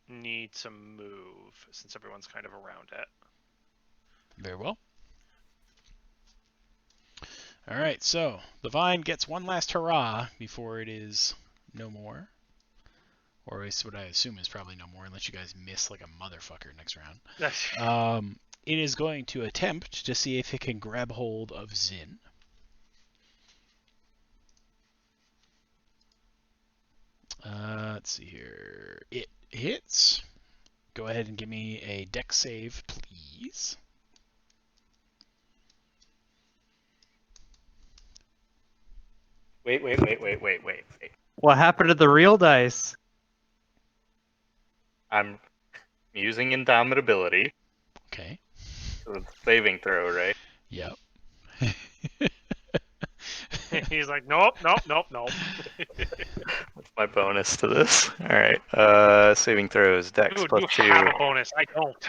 need to move, since everyone's kind of around it. Very well. All right, so the vine gets one last hurrah before it is no more. Or at least what I assume is probably no more, unless you guys miss like a motherfucker next round. It is going to attempt to see if it can grab hold of Zin. Let's see here. It hits. Go ahead and give me a dex save, please. Wait. What happened to the real dice? I'm using indomitability. Okay. So it's a saving throw, right? Yep. He's like, nope. What's my bonus to this? Alright, saving throw is dex Dude, plus you 2. have a bonus. I don't.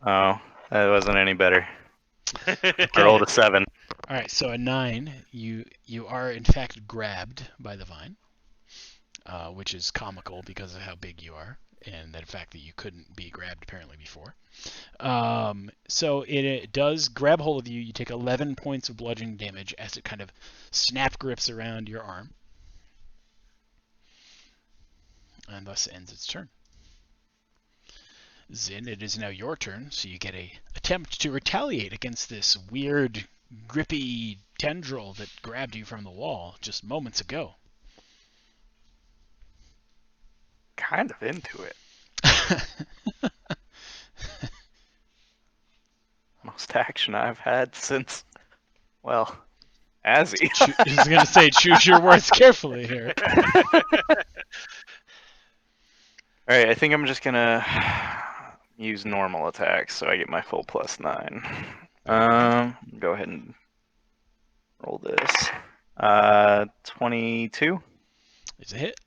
Oh, that wasn't any better. I Okay. rolled a 7. All right, so a 9, you are in fact grabbed by the vine, which is comical because of how big you are, and the fact that you couldn't be grabbed apparently before. So it does grab hold of you. You take 11 points of bludgeoning damage as it kind of snap grips around your arm, and thus ends its turn. Zin, it is now your turn, so you get a attempt to retaliate against this weird, grippy tendril that grabbed you from the wall just moments ago. Kind of into it. Most action I've had since, well, Azzy. I was going to say, choose your words carefully here. Alright, I think I'm just gonna use normal attacks so I get my full +9. Go ahead and roll this. 22. Is a hit.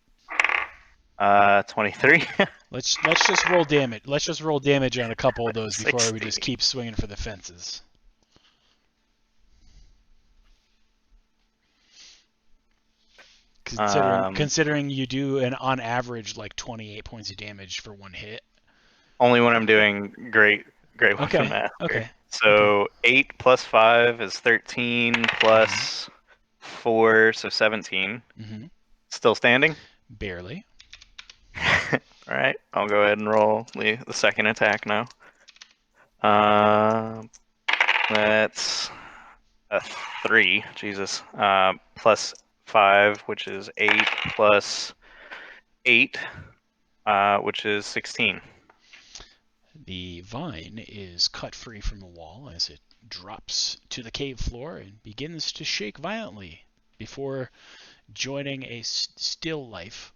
23. Let's just roll damage. Let's just roll damage on a couple of those before we 16. just keep swinging for the fences. Considering you do on average like 28 points of damage for one hit. Only when I'm doing great weapon math. Okay. So 8 plus 5 is 13 plus 4, so 17. Mm-hmm. Still standing? Barely. Alright, I'll go ahead and roll the second attack now. That's a 3, Jesus. Plus 5, which is 8, plus 8, which is 16. The vine is cut free from the wall as it drops to the cave floor and begins to shake violently before joining a still life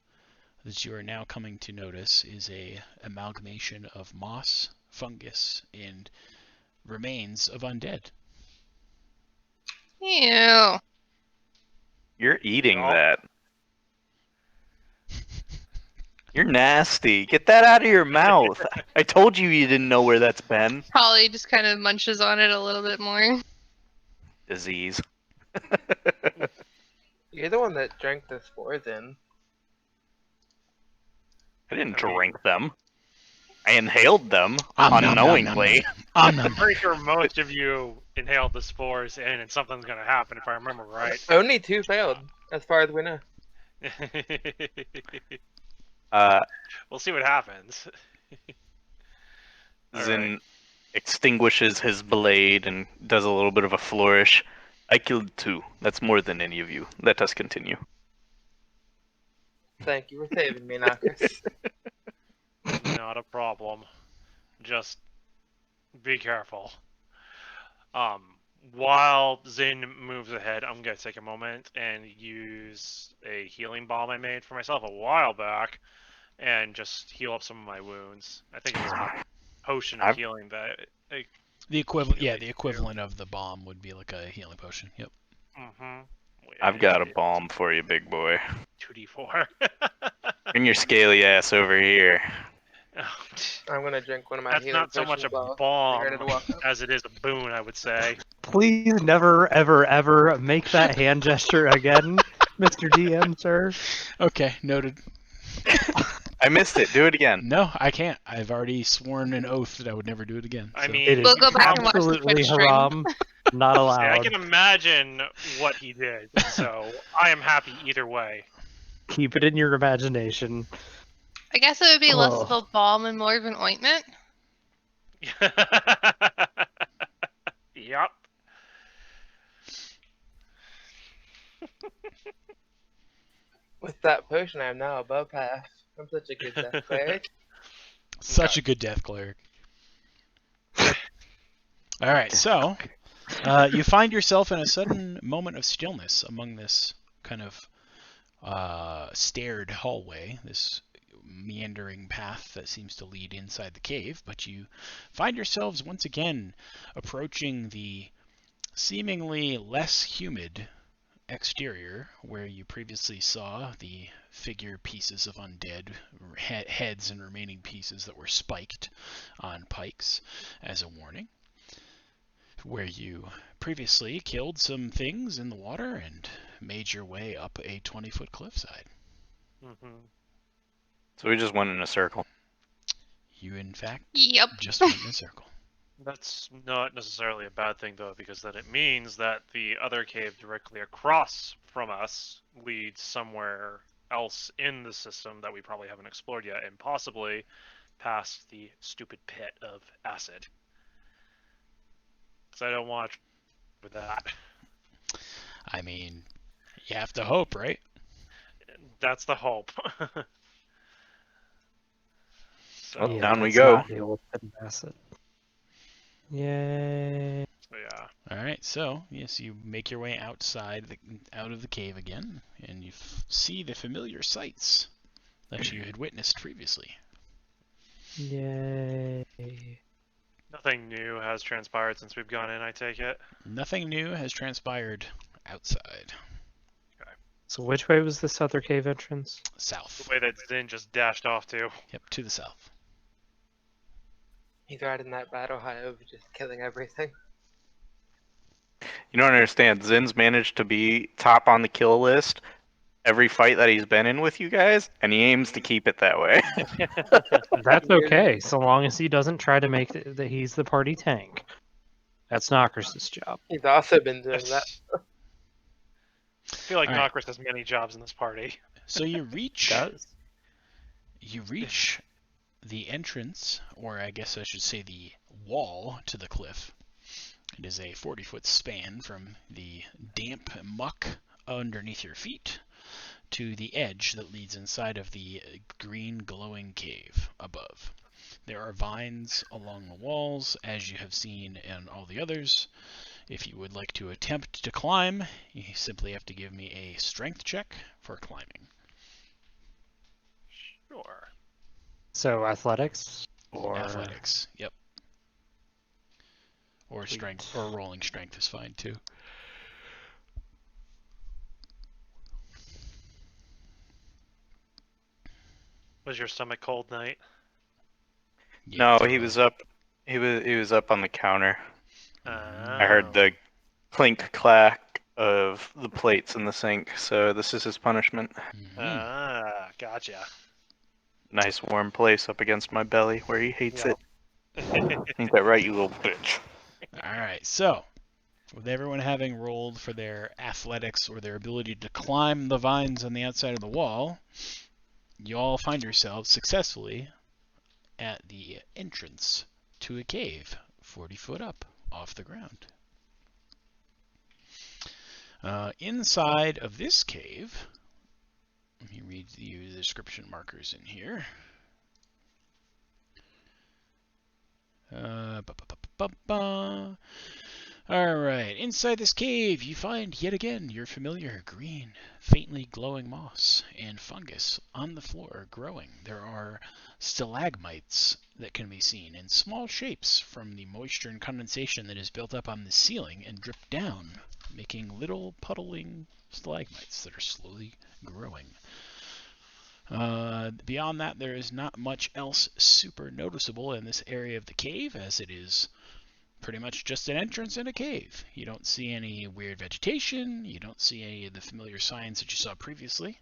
that you are now coming to notice is a amalgamation of moss, fungus, and remains of undead. Ew. You're eating No. that. You're nasty. Get that out of your mouth. I told you didn't know where that's been. Holly just kind of munches on it a little bit more. Disease. You're the one that drank the spores in. I didn't I mean- drink them. I inhaled them Nom, nom, nom, unknowingly. nom, nom. I'm pretty sure most of you inhaled the spores in, and something's gonna happen if I remember right. Only 2 failed, as far as we know. We'll see what happens. Zin extinguishes his blade and does a little bit of a flourish. I killed 2. That's more than any of you. Let us continue. Thank you for saving me, Narcus. Not a problem. Just be careful. While Zin moves ahead, I'm gonna take a moment and use a healing balm I made for myself a while back, and just heal up some of my wounds. I think it's a potion of I've- healing that. The equivalent, yeah, Healing the equivalent of the bomb would be like a healing potion. Yep. I've got a balm for you, big boy. 2d4. Bring your scaly ass over here. I'm gonna drink one of my That's healing not so much a potions while bomb getting ready to walk up. as it is a boon, I would say. Please never, ever, ever make that hand gesture again, Mr. DM, sir. Okay, noted. I missed it. Do it again. No, I can't. I've already sworn an oath that I would never do it again. I so. mean, It is We'll go back and watch the absolutely Twitch stream. haram. Not I allowed. can imagine what he did, so I am happy either way. Keep it in your imagination. I guess it would be less of Oh. a balm and more of an ointment. Yup. With that potion, I am now above half. I'm such a good death cleric. Such a good death cleric. All right, so you find yourself in a sudden moment of stillness among this kind of staired hallway, this meandering path that seems to lead inside the cave, but you find yourselves once again approaching the seemingly less humid exterior where you previously saw the figure pieces of undead, heads and remaining pieces that were spiked on pikes as a warning, where you previously killed some things in the water and made your way up a 20-foot cliffside. Mm-hmm. So we just went in a circle. You, in fact, Yep. just went in a circle. That's not necessarily a bad thing, though, because then it means that the other cave directly across from us leads somewhere else in the system that we probably haven't explored yet, and possibly past the stupid pit of acid. So I don't want to with that. I mean, you have to hope, right? That's the hope. So, Oh, down we let's go. not deal with it and pass it. Yay. so yeah. All right, so yes, you make your way outside, out of the cave again, and you see the familiar sights that you had witnessed previously. Yay. Nothing new has transpired since we've gone in, I take it. Nothing new has transpired outside. So which way was this other cave entrance? South. The way that Zin just dashed off to. Yep, to the south. He's riding that battle high over just killing everything. You don't understand. Zin's managed to be top on the kill list every fight that he's been in with you guys, and he aims to keep it that way. That's okay, so long as he doesn't try to make that he's the party tank. That's Knocker's job. He's also been doing that. I feel like All right. Knockers has many jobs in this party. So you reach Does. the entrance, or I guess I should say the wall to the cliff. It is a 40-foot span from the damp muck underneath your feet to the edge that leads inside of the green glowing cave above. There are vines along the walls, as you have seen in all the others. If you would like to attempt to climb, you simply have to give me a strength check for climbing. Sure. So athletics or Athletics, yep. Or Sweet. strength, or rolling strength is fine too. Was your stomach cold, Knight? Yeah, No, throw he a- was up. He was up on the counter. I Oh. heard the clink clack of the plates in the sink, so this is his punishment. Mhm. Gotcha. Nice warm place up against my belly where he hates it. Ain't that right, you little bitch? Alright, so, with everyone having rolled for their athletics or their ability to climb the vines on the outside of the wall, you all find yourselves successfully at the entrance to a cave 40 foot up off the ground. Inside of this cave, let me read you the description markers in here. Alright, inside this cave you find yet again your familiar green, faintly glowing moss and fungus on the floor growing. There are stalagmites that can be seen in small shapes from the moisture and condensation that is built up on the ceiling and dripped down, making little puddling stalagmites that are slowly growing. Beyond that, there is not much else super noticeable in this area of the cave, as it is pretty much just an entrance in a cave. You don't see any weird vegetation, you don't see any of the familiar signs that you saw previously,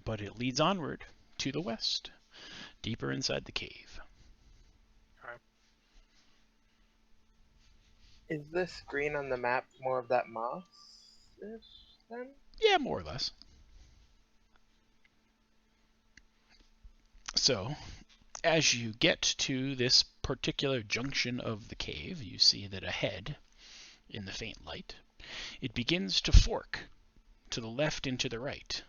but it leads onward to the west, deeper inside the cave. Is this green on the map more of that moss-ish then? Yeah, more or less. So, as you get to this particular junction of the cave, you see that ahead, in the faint light, it begins to fork to the left and to the right.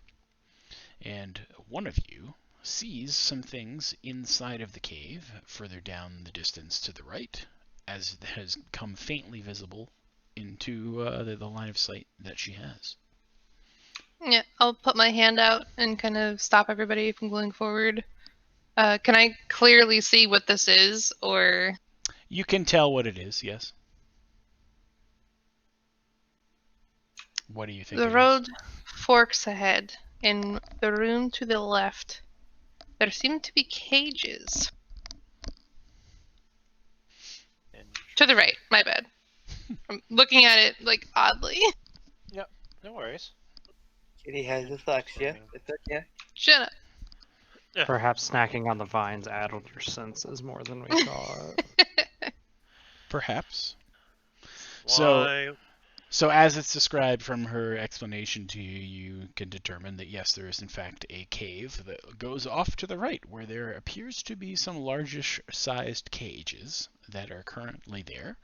And one of you sees some things inside of the cave further down the distance to the right, as it has come faintly visible into the line of sight that she has. Yeah, I'll put my hand out and kind of stop everybody from going forward. Can I clearly see what this is, or You can tell what it is, yes. What do you think the it is? road forks ahead? In the room to the left, there seem to be cages. To the right, my bad. I'm looking at it like oddly. No worries. Kitty has dyslexia. It's okay. Shut up. perhaps snacking on the vines addled your senses more than we thought. Perhaps. Why? So as it's described from her explanation to you, you can determine that yes, there is in fact a cave that goes off to the right, where there appears to be some largish-sized cages that are currently there.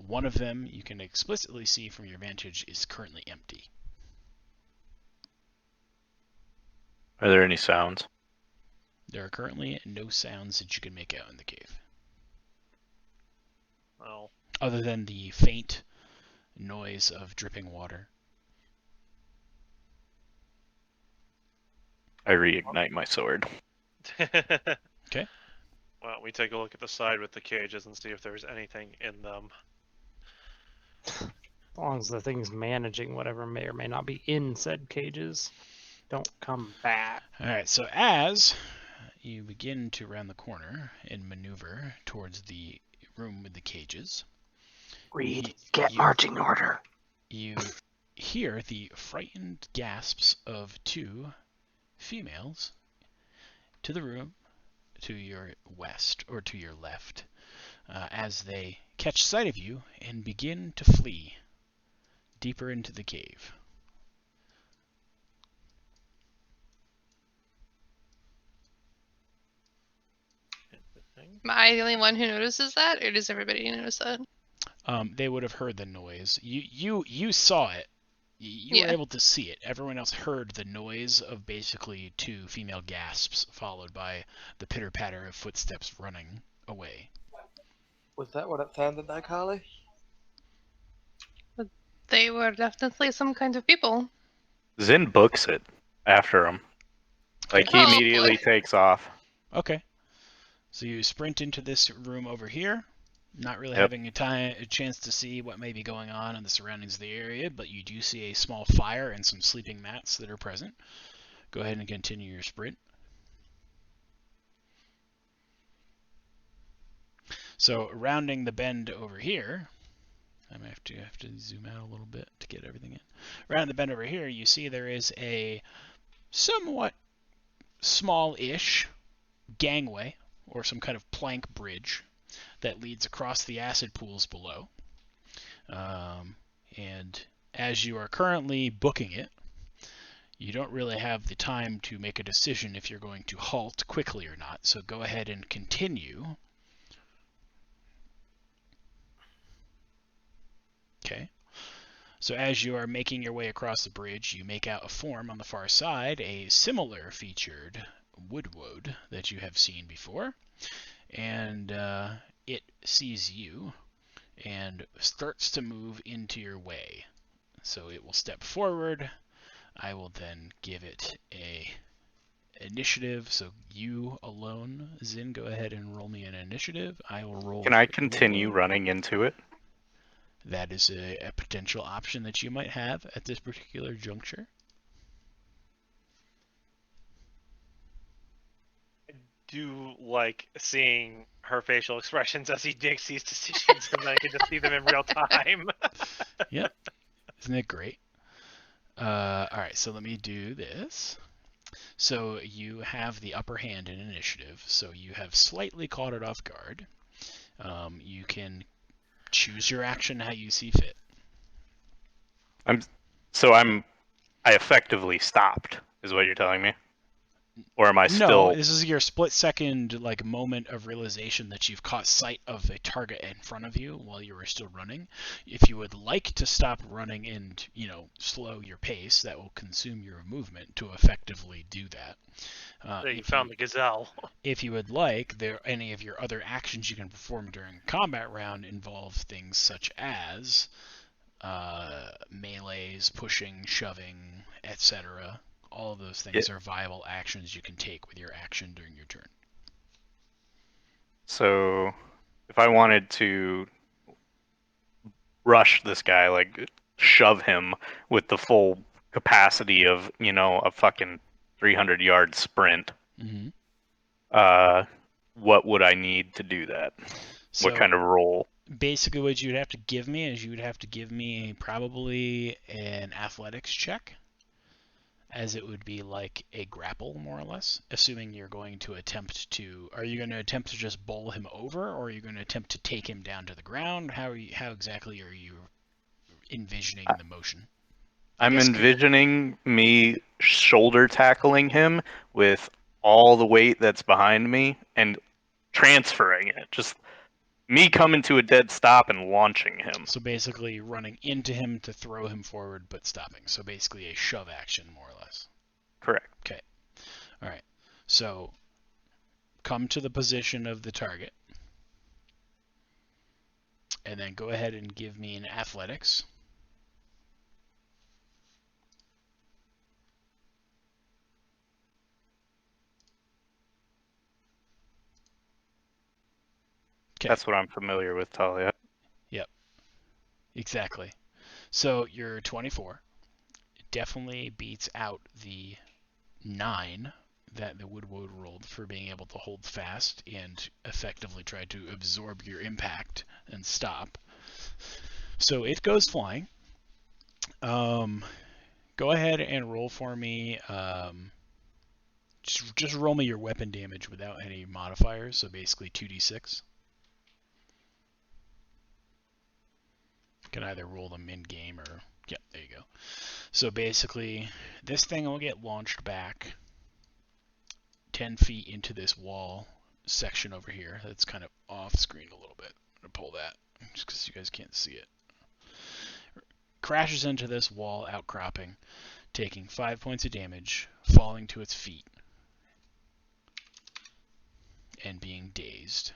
One of them, you can explicitly see from your vantage, is currently empty. Are there any sounds? There are currently no sounds that you can make out in the cave, Well, other than the faint noise of dripping water. I reignite my sword. Okay. Why don't we take a look at the side with the cages and see if there's anything in them? As long as the thing's managing whatever may or may not be in said cages, don't come back. Alright, so as you begin to round the corner and maneuver towards the room with the cages, Reed, get marching order. you hear the frightened gasps of two females to the room to your west, or to your left, as they catch sight of you and begin to flee deeper into the cave. Am I the only one who notices that, or does everybody notice that? They would have heard the noise. You saw it. You were Yeah. able to see it. Everyone else heard the noise of basically 2 female gasps, followed by the pitter-patter of footsteps running away. Was that what it sounded like, Holly? They were definitely some kind of people. Zin books it after him. Like he Oh, immediately boy. takes off. Okay. So you sprint into this room over here, not really Yep. having a chance to see what may be going on in the surroundings of the area, but you do see a small fire and some sleeping mats that are present. Go ahead and continue your sprint. So rounding the bend over here, I might have to zoom out a little bit to get everything in. Around the bend over here, you see there is a somewhat small-ish gangway or some kind of plank bridge that leads across the acid pools below. And as you are currently booking it, you don't really have the time to make a decision if you're going to halt quickly or not. So go ahead and continue. Okay. So as you are making your way across the bridge, you make out a form on the far side, a similar featured Woodwode that you have seen before. And it sees you and starts to move into your way. So it will step forward. I will then give it a initiative. So you alone, Zin, go ahead and roll me an initiative. I will roll. Can I for continue Woodwode. running into it? That is a potential option that you might have at this particular juncture. Do like seeing her facial expressions as he makes these decisions, and I can just see them in real time. Yep. Isn't it great? All right, so let me do this. So you have the upper hand in initiative, so you have slightly caught it off guard. You can choose your action how you see fit. I effectively stopped, is what you're telling me? Or am I No, still... this is your split second like moment of realization that you've caught sight of a target in front of you while you were still running. If you would like to stop running and, slow your pace, that will consume your movement to effectively do that. So you found the gazelle. If you would like, any of your other actions you can perform during a combat round involve things such as melees, pushing, shoving, etc. All of those things are viable actions you can take with your action during your turn. So, if I wanted to rush this guy, like shove him with the full capacity of, a fucking 300-yard sprint, Mm-hmm. what would I need to do that? So What kind of roll? basically what you'd have to give me is you would have to give me probably an athletics check, as it would be like a grapple, more or less, assuming you're going to attempt to... Are you going to attempt to just bowl him over, or are you going to attempt to take him down to the ground? How exactly are you envisioning the motion? I'm envisioning me shoulder tackling him with all the weight that's behind me and transferring it. Just me coming to a dead stop and launching him. So basically running into him to throw him forward, but stopping. So basically a shove action, more or less. Correct. Okay. All right. So come to the position of the target. And then go ahead and give me an athletics. Okay. That's what I'm familiar with, Talia. Yep. Exactly. So you're 24. It definitely beats out the 9 that the Woodwode rolled for being able to hold fast and effectively try to absorb your impact and stop. So it goes flying. Go ahead and roll for me. Just roll me your weapon damage without any modifiers, so basically 2d6. You can either roll them in-game or... Yep, there you go. So basically, this thing will get launched back 10 feet into this wall section over here. That's kind of off screen a little bit. I'm going to pull that just because you guys can't see it. crashes into this wall outcropping, taking 5 points of damage, falling to its feet, and being dazed.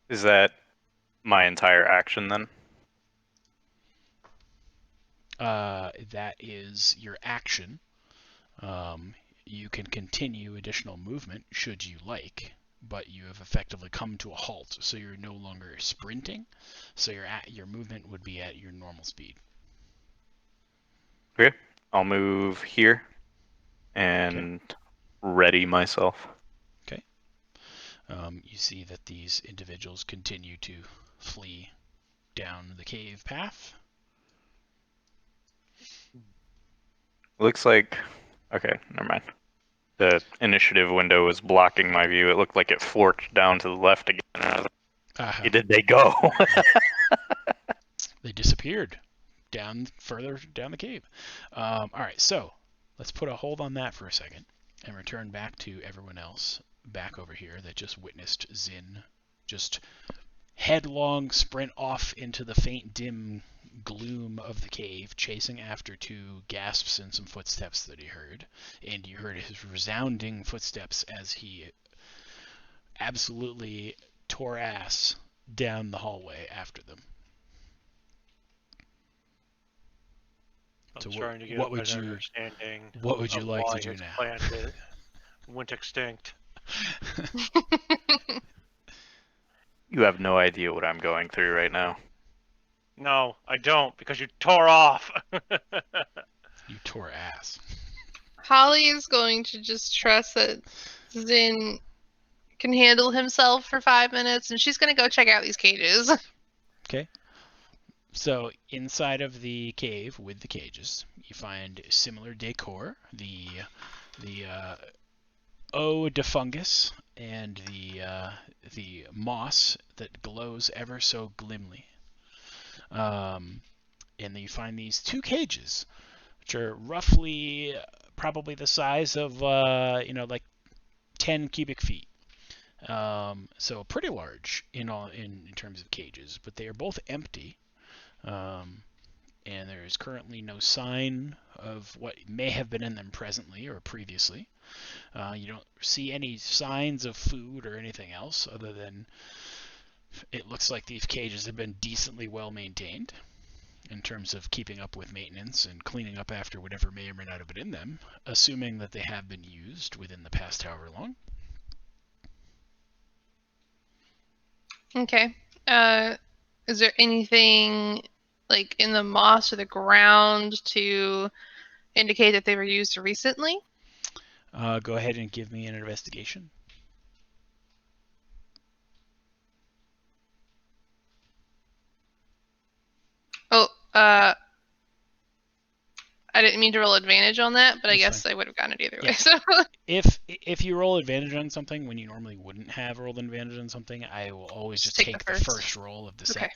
Is that my entire action then? That is your action. You can continue additional movement should you like, but you have effectively come to a halt, so you're no longer sprinting. So your movement would be at your normal speed. Okay. I'll move here and ready myself. You see that these individuals continue to flee down the cave path. Looks like... Okay, never mind. The initiative window was blocking my view. It looked like it forked down to the left again. And I was like, where did they go? They disappeared further down the cave. All right, so let's put a hold on that for a second and return back to everyone else back over here that just witnessed Zin just headlong sprint off into the faint, dim gloom of the cave, chasing after 2 gasps and some footsteps that he heard. And you heard his resounding footsteps as he absolutely tore ass down the hallway after them. I'm So trying to get what a would better you- understanding what would you of like to why do his now? planet went extinct. You have no idea what I'm going through right now. No, I don't, because you tore off. You tore ass. Holly is going to just trust that Zin can handle himself for 5 minutes, and she's going to go check out these cages. Okay. So inside of the cave with the cages, you find similar decor. The eau de fungus and the moss that glows ever so glimly. And then you find these 2 cages, which are roughly probably the size of like 10 cubic feet. So pretty large in terms of cages, but they are both empty. And there is currently no sign of what may have been in them presently or previously. You don't see any signs of food or anything else other than it looks like these cages have been decently well maintained in terms of keeping up with maintenance and cleaning up after whatever may or may not have been in them, assuming that they have been used within the past however long. Okay. Is there anything like in the moss or the ground to indicate that they were used recently? Go ahead and give me an investigation. Oh, I didn't mean to roll advantage on that, but I That's guess fine. I would have gotten it either Yeah. way. So If you roll advantage on something when you normally wouldn't have rolled advantage on something, I will always just take the first roll of the set.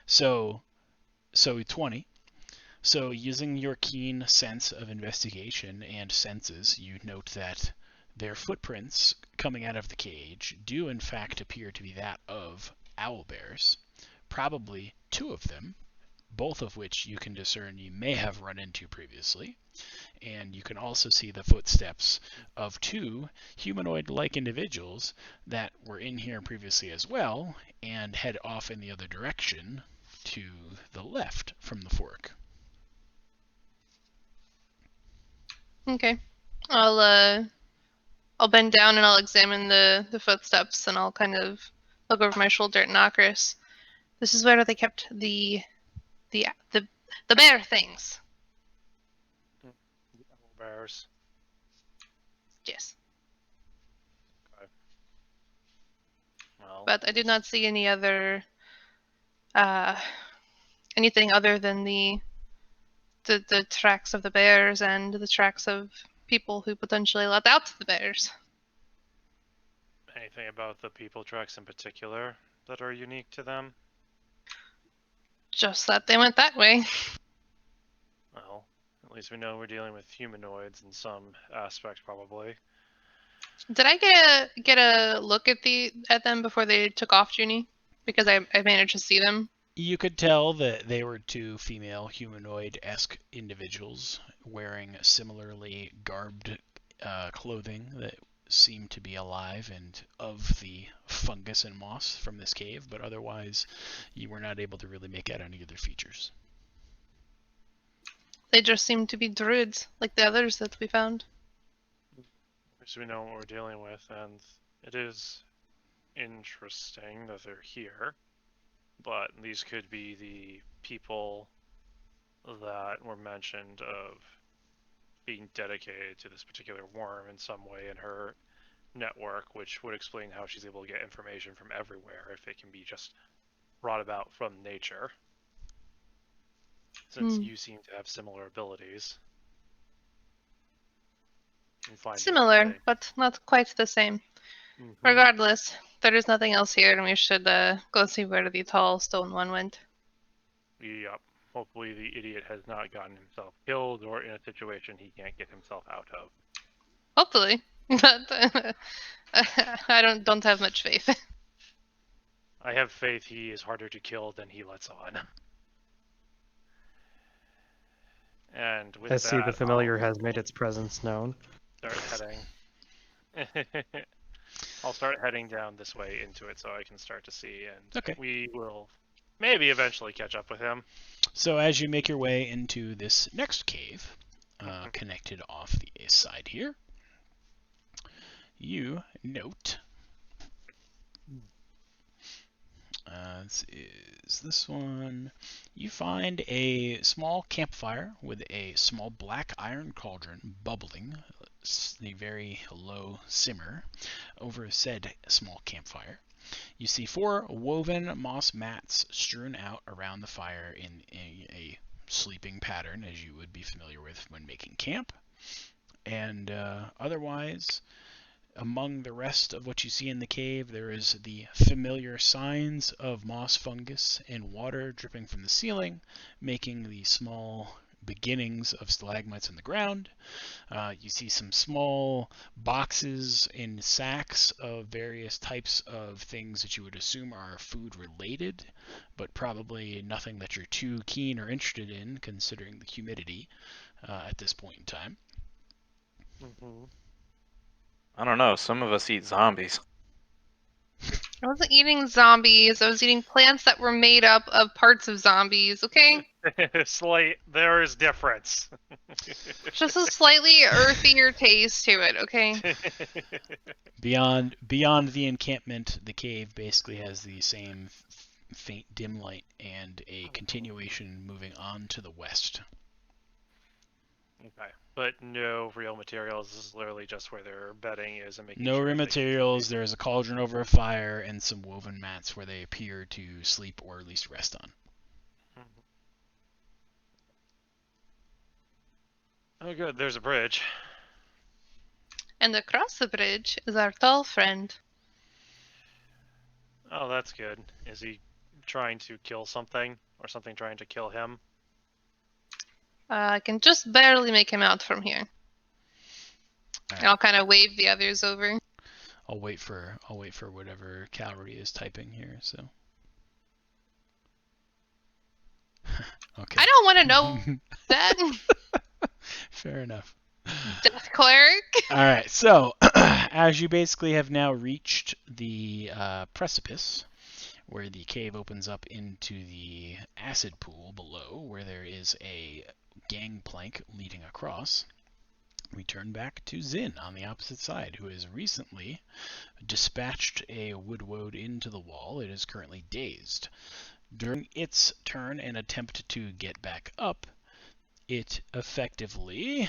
So 20. So using your keen sense of investigation and senses, you note that their footprints coming out of the cage do in fact appear to be that of owlbears, probably 2 of them, both of which you can discern you may have run into previously. And you can also see the footsteps of 2 humanoid-like individuals that were in here previously as well and head off in the other direction to the left from the fork. okay, I'll bend down and I'll examine the footsteps, and I'll kind of look over my shoulder at Nokris. This is where they kept the bear things. Bears. Yes. Well, But I did not see any other anything other than the tracks of the bears and the tracks of people who potentially let out the bears. anything about the people tracks in particular that are unique to them? Just that they went that way. Well, at least we know we're dealing with humanoids in some aspect, probably. Did I get a look at them before they took off, Junie? because I managed to see them. You could tell that they were two female humanoid-esque individuals wearing similarly garbed clothing that seemed to be alive and of the fungus and moss from this cave, but otherwise you were not able to really make out any of their features. They just seem to be druids, like the others that we found. So we know what we're dealing with, and it is interesting that they're here. But these could be the people that were mentioned of being dedicated to this particular worm in some way in her network, which would explain how she's able to get information from everywhere if it can be just brought about from nature. Since you seem to have similar abilities. in finding Similar, things. but not quite the same. Mhm. Regardless, there is nothing else here, and we should go see where the tall stone one went. Yep. Hopefully the idiot has not gotten himself killed or in a situation he can't get himself out of. Hopefully, but I don't have much faith. I have faith he is harder to kill than he lets on. And with I see that, the familiar has made its presence known. I'll start heading. I'll start heading down this way into it so I can start to see, and Okay. we will maybe eventually catch up with him. So as you make your way into this next cave, connected off the east side here, you note, this is this one, you find a small campfire with a small black iron cauldron bubbling, a very low simmer, over said small campfire. You see 4 woven moss mats strewn out around the fire in a sleeping pattern, as you would be familiar with when making camp. And otherwise, among the rest of what you see in the cave, there is the familiar signs of moss fungus and water dripping from the ceiling, making the small beginnings of stalagmites in the ground. You see some small boxes in sacks of various types of things that you would assume are food related, but probably nothing that you're too keen or interested in considering the humidity at this point in time. Mm-hmm. I don't know. Some of us eat zombies. I wasn't eating zombies. I was eating plants that were made up of parts of zombies. Okay, There is difference. just a slightly earthier taste to it. Okay. Beyond the encampment, the cave basically has the same faint dim light and a continuation moving on to the west. Okay, but no real materials. This is literally just where their bedding is and making No sure real they- materials. There is a cauldron over a fire and some woven mats where they appear to sleep or at least rest on. Oh, good. There's a bridge. And across the bridge is our tall friend. Oh, that's good. Is he trying to kill something or something trying to kill him? I can just barely make him out from here. And I'll kind of wave the others over. I'll wait for whatever Calvary is typing here. So. Okay. I don't want to know that. Fair enough. Death cleric. All right, so as you basically have now reached the precipice where the cave opens up into the acid pool below, where there is a gangplank leading across, we turn back to Zin on the opposite side, who has recently dispatched a woodwode into the wall. It is currently dazed. During its turn and attempt to get back up, it effectively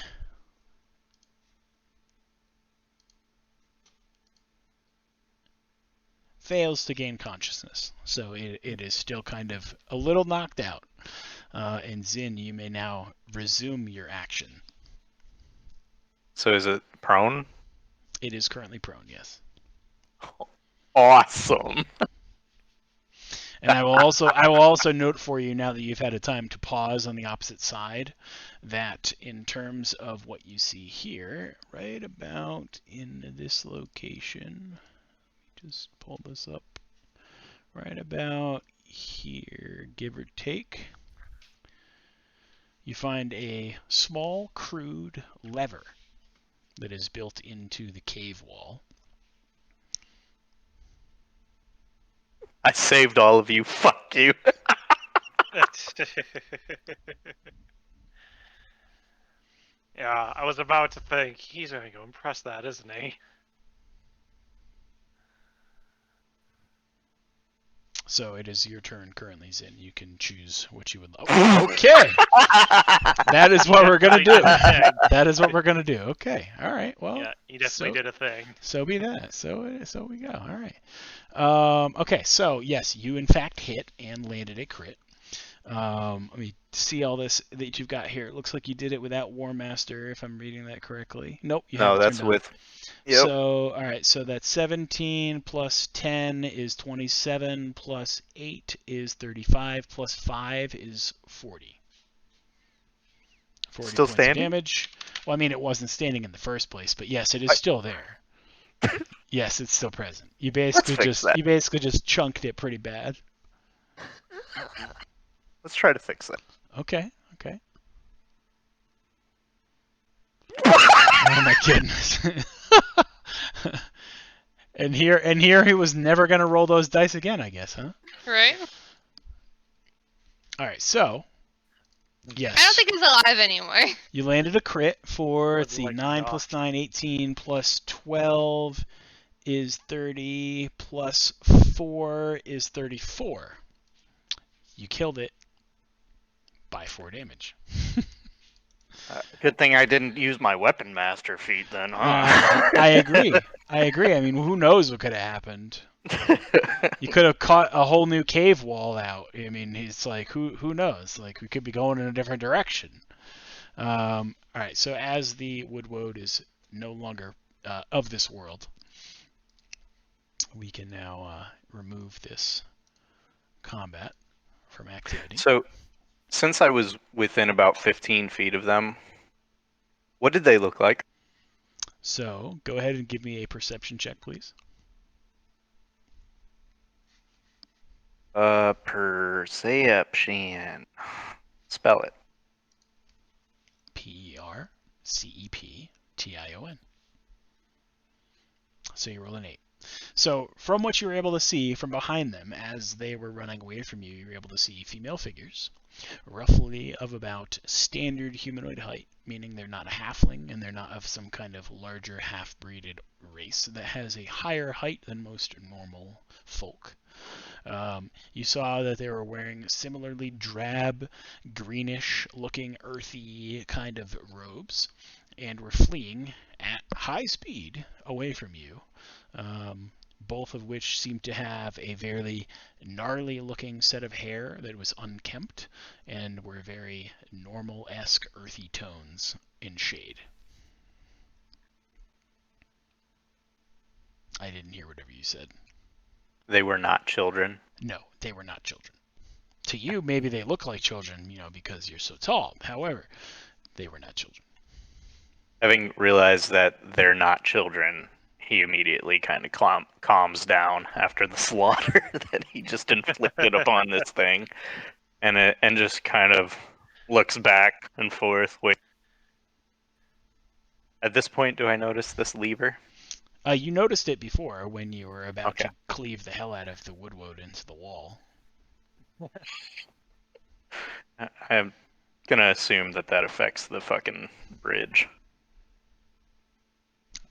fails to gain consciousness. So it is still kind of a little knocked out. And Zin, you may now resume your action. So is it prone? It is currently prone, yes. Awesome. And I will also note for you, now that you've had a time to pause on the opposite side, that in terms of what you see here, right about in this location, just pull this up right about here, give or take, you find a small, crude lever that is built into the cave wall. I saved all of you. Fuck you. Yeah, I was about to think he's going to go and press that, isn't he? So it is your turn currently, Zin. You can choose what you would. Oh, okay. That is what we're gonna do. That is what we're gonna do. Okay. All right. Well. Yeah, he definitely did a thing. So be that. So we go. All right. Okay. So yes, you in fact hit and landed a crit. Let me see all this that you've got here. It looks like you did it without War Master, if I'm reading that correctly. Nope. You No, have it that's turned on. with. Yep. So, all right, so that's 17 plus 10 is 27 plus 8 is 35 plus 5 is 40. 40 Still points standing? of damage. Well, I mean, it wasn't standing in the first place, but yes, it is still there. Yes, it's still present. You basically just chunked it pretty bad. Let's try to fix that. Okay. Oh my goodness. And here he was never gonna roll those dice again, I guess, huh? Right? All right, so yes. I don't think he's alive anymore. You landed a crit for, let's see, Like 9 not. plus 9, 18 plus 12 is 30 plus 4 is 34. You killed it by 4 damage. Good thing I didn't use my weapon master feat then, huh? I agree. I mean, who knows what could have happened? You could have caught a whole new cave wall out. I mean, it's like, who knows? Like, we could be going in a different direction. All right, so as the Woodwode is no longer of this world, we can now remove this combat from activity. So, since I was within about 15 feet of them, what did they look like? So go ahead and give me a perception check, please. Perception. Spell it. Perception. So you roll an 8. So from what you were able to see from behind them as they were running away from you, you were able to see female figures, roughly of about standard humanoid height, meaning they're not a halfling and they're not of some kind of larger half-breeded race that has a higher height than most normal folk. You saw that they were wearing similarly drab, greenish-looking, earthy kind of robes and were fleeing at high speed away from you. Both of which seemed to have a very gnarly looking set of hair that was unkempt and were very normal-esque earthy tones in shade. I didn't hear whatever you said. They were not children. No, they were not children. To you, maybe they look like children, because you're so tall. However, they were not children. Having realized that they're not children, he immediately kind of calms down after the slaughter that he just inflicted upon this thing, and just kind of looks back and forth. Wait. At this point, do I notice this lever? You noticed it before when you were about to cleave the hell out of the Woodwode into the wall. I'm gonna assume that affects the fucking bridge.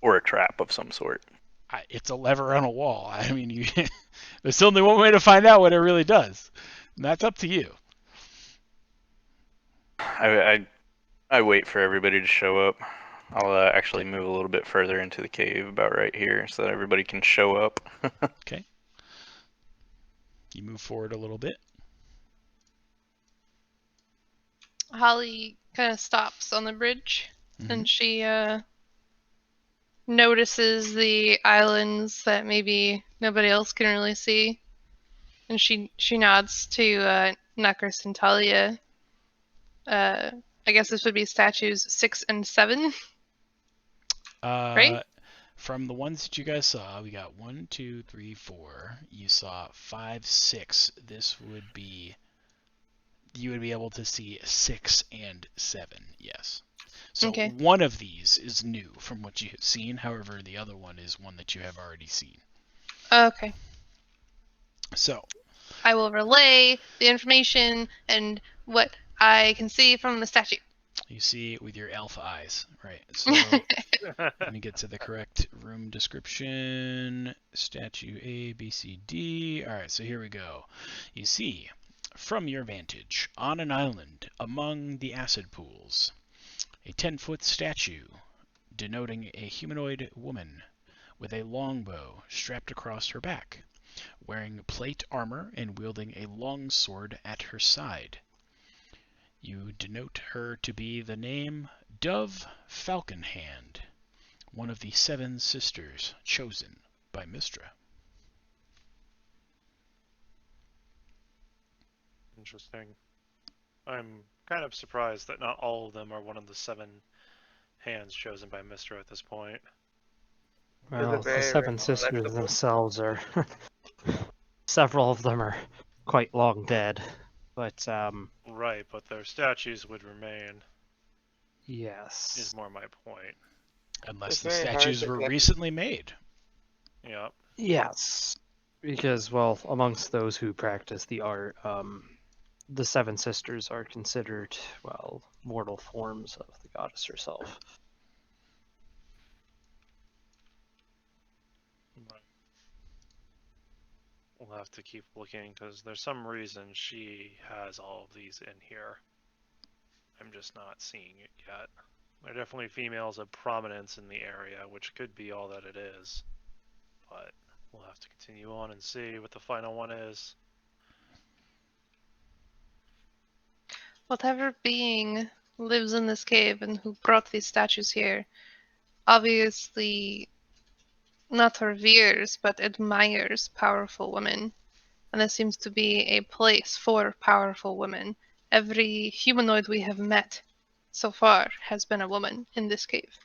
Or a trap of some sort. It's a lever on a wall. I mean, there's only one way to find out what it really does. And that's up to you. I wait for everybody to show up. I'll actually move a little bit further into the cave, about right here, so that everybody can show up. Okay. You move forward a little bit. Holly kind of stops on the bridge, and she notices the islands that maybe nobody else can really see, and she nods to Nukris and Talia. I guess this would be statues 6 and 7. Right? from the ones that you guys saw, we got 1, 2, 3, 4. You saw 5, 6. This would be, you would be able to see 6 and 7. Yes. So Okay. one of these is new from what you have seen. However, the other one is one that you have already seen. Okay. So I will relay the information and what I can see from the statue. you see with your elf eyes, right? So let me get to the correct room description. Statue A, B, C, D. All right, so here we go. You see, from your vantage, on an island among the acid pools, a 10-foot statue denoting a humanoid woman with a longbow strapped across her back, wearing plate armor and wielding a long sword at her side. You denote her to be the name Dove Falconhand, one of the 7 sisters chosen by Mystra. Interesting. I'm kind of surprised that not all of them are one of the 7 hands chosen by Mystra at this point. There's a Well, the very Seven remote Sisters electable. themselves are. Several of them are quite long dead. But, Right, but their statues would remain, yes. is more my point. Unless It's the very hard statues to were collect- recently made. Yeah. Yes. Because, well, amongst those who practice the art, the Seven Sisters are considered, well, mortal forms of the goddess herself. Right. We'll have to keep looking because there's some reason she has all of these in here. I'm just not seeing it yet. They're definitely females of prominence in the area, which could be all that it is. But we'll have to continue on and see what the final one is. Whatever being lives in this cave and who brought these statues here obviously not reveres but admires powerful women. And this seems to be a place for powerful women. Every humanoid we have met so far has been a woman in this cave.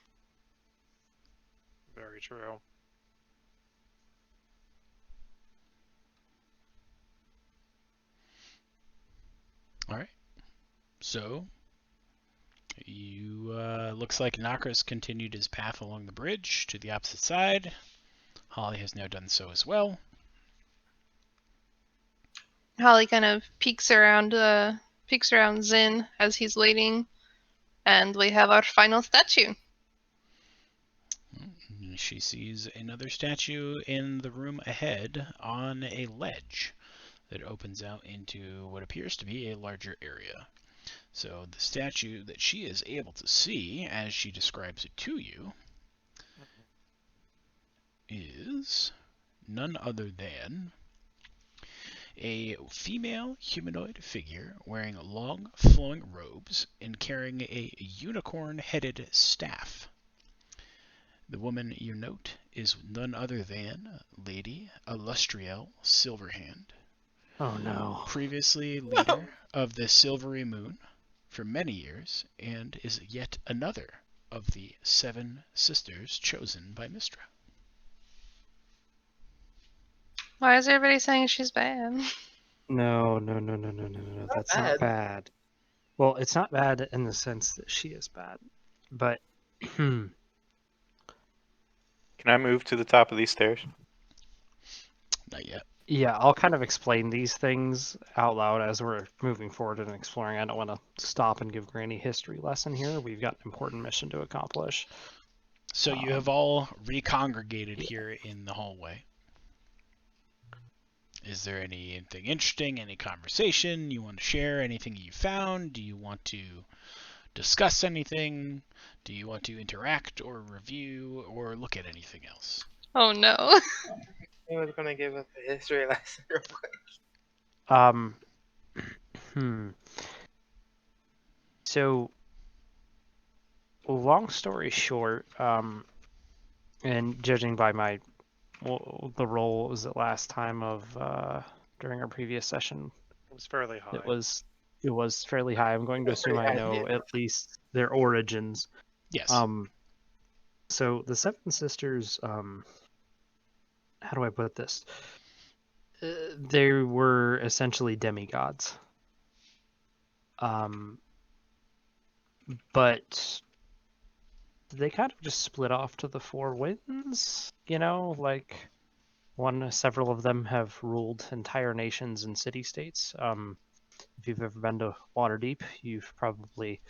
Very true. So, you looks like Nakras continued his path along the bridge to the opposite side. Holly has now done so as well. Holly kind of peeks around Zin as he's waiting, and we have our final statue. She sees another statue in the room ahead on a ledge that opens out into what appears to be a larger area. So the statue that she is able to see, as she describes it to you, is none other than a female humanoid figure wearing long flowing robes and carrying a unicorn-headed staff. The woman you note is none other than Lady Illustriel Silverhand, Oh no. previously leader of the Silvery Moon for many years, and is yet another of the 7 sisters chosen by Mystra. Why is everybody saying she's bad? No. That's not bad. Well, it's not bad in the sense that she is bad. But, Can I move to the top of these stairs? Not yet. yeah, I'll kind of explain these things out loud as we're moving forward and exploring. I don't want to stop and give Granny a history lesson here. We've got an important mission to accomplish. So you have all recongregated here in the hallway. Is there anything interesting, any conversation you want to share, anything you found? Do you want to discuss anything? Do you want to interact or review or look at anything else? Oh no. He was gonna give us a history lesson real quick. So, long story short, and judging by my the roll was it last time of during our previous session, It was fairly high. it was fairly high. I'm going to assume I know at least their origins. Yes. So the Seven Sisters, how do I put this? They were essentially demigods. But they kind of just split off to the four winds, you know, like several of them have ruled entire nations and city-states. If you've ever been to Waterdeep, you've probably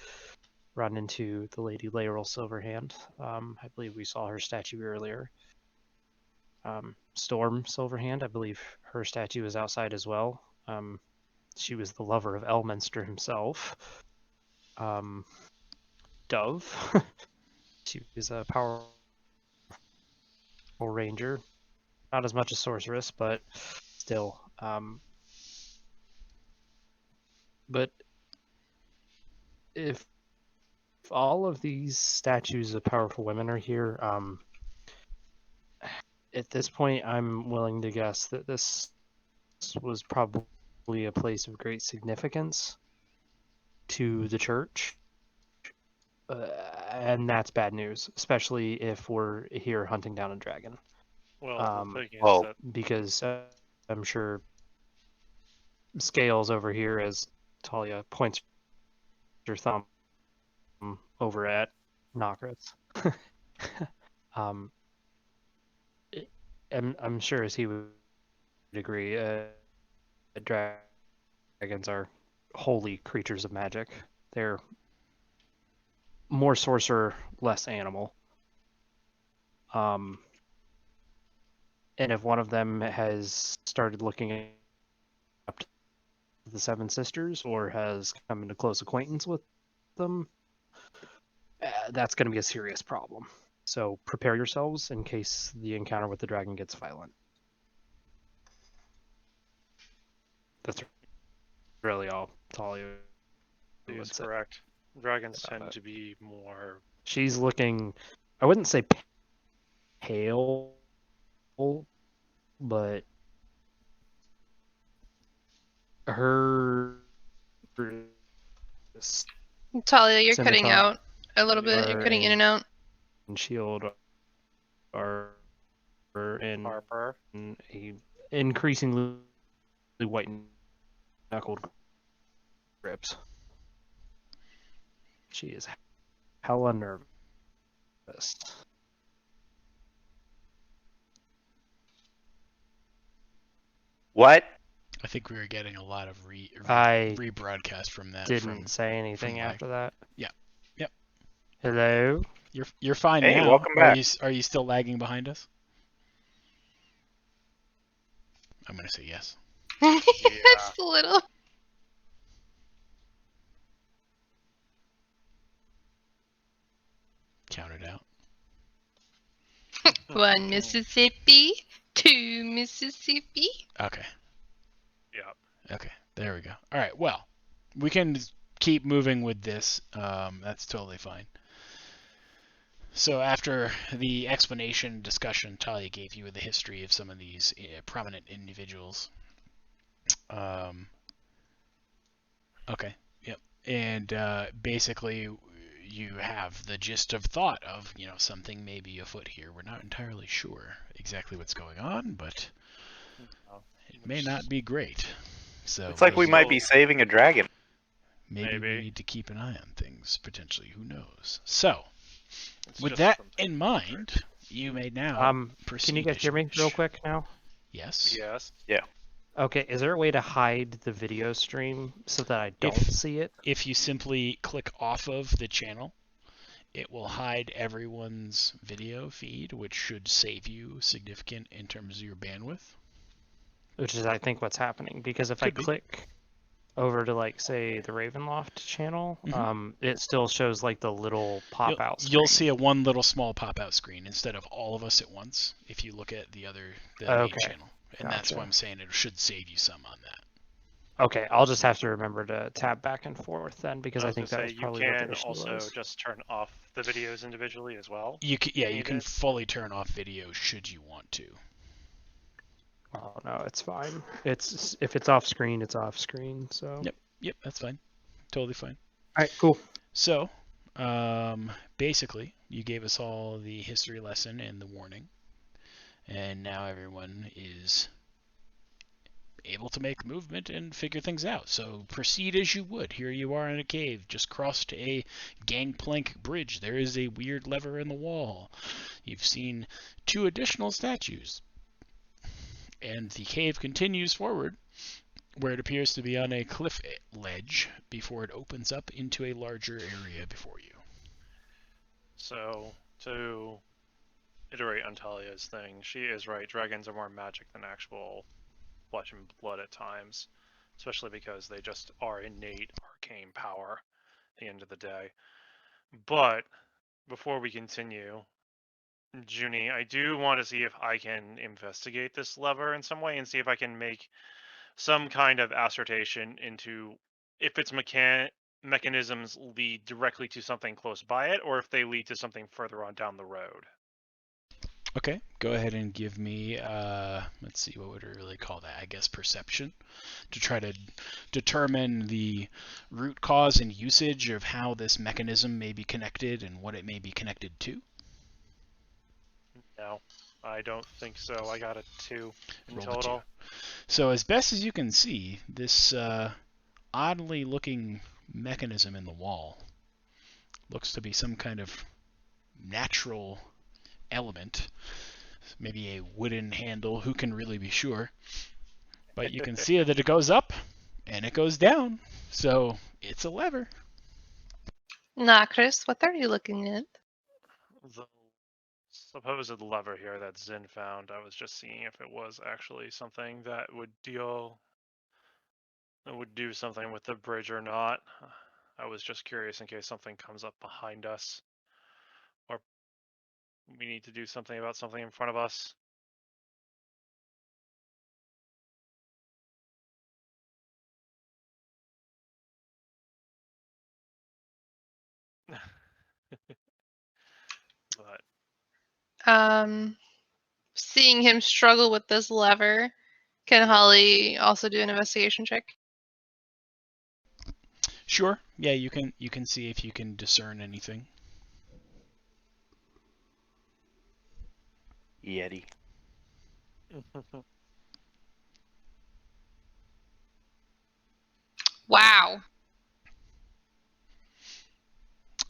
run into the Lady Laeral Silverhand. I believe we saw her statue earlier. Storm Silverhand, I believe her statue is outside as well. She was the lover of Elminster himself. Dove, she was a powerful ranger. Not as much a sorceress, but still. But if all of these statues of powerful women are here, at this point, I'm willing to guess that this was probably a place of great significance to the church. And that's bad news, especially if we're here hunting down a dragon. Well, the thing is well, that Because I'm sure Scales over here, as Talia points her thumb over at Nokrith. I'm sure as he would agree, dragons are holy creatures of magic. They're more sorcerer, less animal. And if one of them has started looking up to the Seven Sisters or has come into close acquaintance with them, that's going to be a serious problem. So prepare yourselves in case the encounter with the dragon gets violent. That's really all Talia would is say. correct. Dragons about tend that. to be more. She's looking, I wouldn't say pale, but her Talia, you're cutting Scimitar out a little bit. You're cutting in and out. and shield are in Harper. a increasingly white knuckled grips. She is hella nervous. What? I think we were getting a lot of I rebroadcast from that. Didn't say anything from after that. Yeah. Yep. Hello? You're fine Hey, now. welcome back. Are you still lagging behind us? I'm gonna say yes. It's a little. Count it out. 1 Mississippi, 2 Mississippi. Okay. Yeah. Okay. There we go. All right. Well, we can keep moving with this. That's totally fine. So after the explanation discussion Talia gave you with the history of some of these prominent individuals. Okay. Yep. And basically you have the gist of thought of, something may be afoot here. We're not entirely sure exactly what's going on, but it may not be great. So It's like we might be saving a dragon. maybe we Maybe. need to keep an eye on things, potentially. Who knows? So, It's with just that something in mind, you may now proceed. Can you guys hear me real quick now? Yes. Yes. Okay, is there a way to hide the video stream so that I don't If- see it? If you simply click off of the channel, it will hide everyone's video feed, which should save you significant in terms of your bandwidth. Which is, I think, what's happening. Because if I Could be. click over to, like, say, the Ravenloft channel, Mhm. it still shows, like, the little pop-out You'll screen. see one little small pop-out screen instead of all of us at once if you look at the main Okay. channel. And that's why Gotcha. I'm saying it should save you some on that. Okay, I'll just have to remember to tab back and forth then, because I was think gonna that was say, probably you what the can issue also was. just turn off the videos individually as well. You can Needed. fully turn off video should you want to. Oh, no, it's fine. If it's off screen, it's off screen, so... Yep, that's fine. Totally fine. Alright, cool. So, basically, You gave us all the history lesson and the warning, and now everyone is able to make movement and figure things out. So proceed as you would. Here you are in a cave, just crossed a gangplank bridge. There is a weird lever in the wall. You've seen 2 additional statues. And the cave continues forward, where it appears to be on a cliff ledge before it opens up into a larger area before you. So, to iterate on Talia's thing, she is right. Dragons are more magic than actual flesh and blood at times, especially because they just are innate arcane power at the end of the day. But before we continue, Junie, I do want to see if I can investigate this lever in some way and see if I can make some kind of assertion into if its mechanisms lead directly to something close by it, or if they lead to something further on down the road. Okay, go ahead and give me, let's see, what would we really call that? I guess perception, to try to determine the root cause and usage of how this mechanism may be connected and what it may be connected to. No, I don't think so. I got a 2 in Roll the total. 2. So as best as you can see, this oddly looking mechanism in the wall looks to be some kind of natural element, maybe a wooden handle, who can really be sure, but you can see that it goes up and it goes down, so it's a lever. Nokris, what are you looking at? The supposed lever here that Zin found, I was just seeing if it was actually something that would do something with the bridge or not. I was just curious in case something comes up behind us, or we need to do something about something in front of us. But Seeing him struggle with this lever, can Holly also do an investigation check? Sure, yeah, you can see if you can discern anything. Yeti. Wow.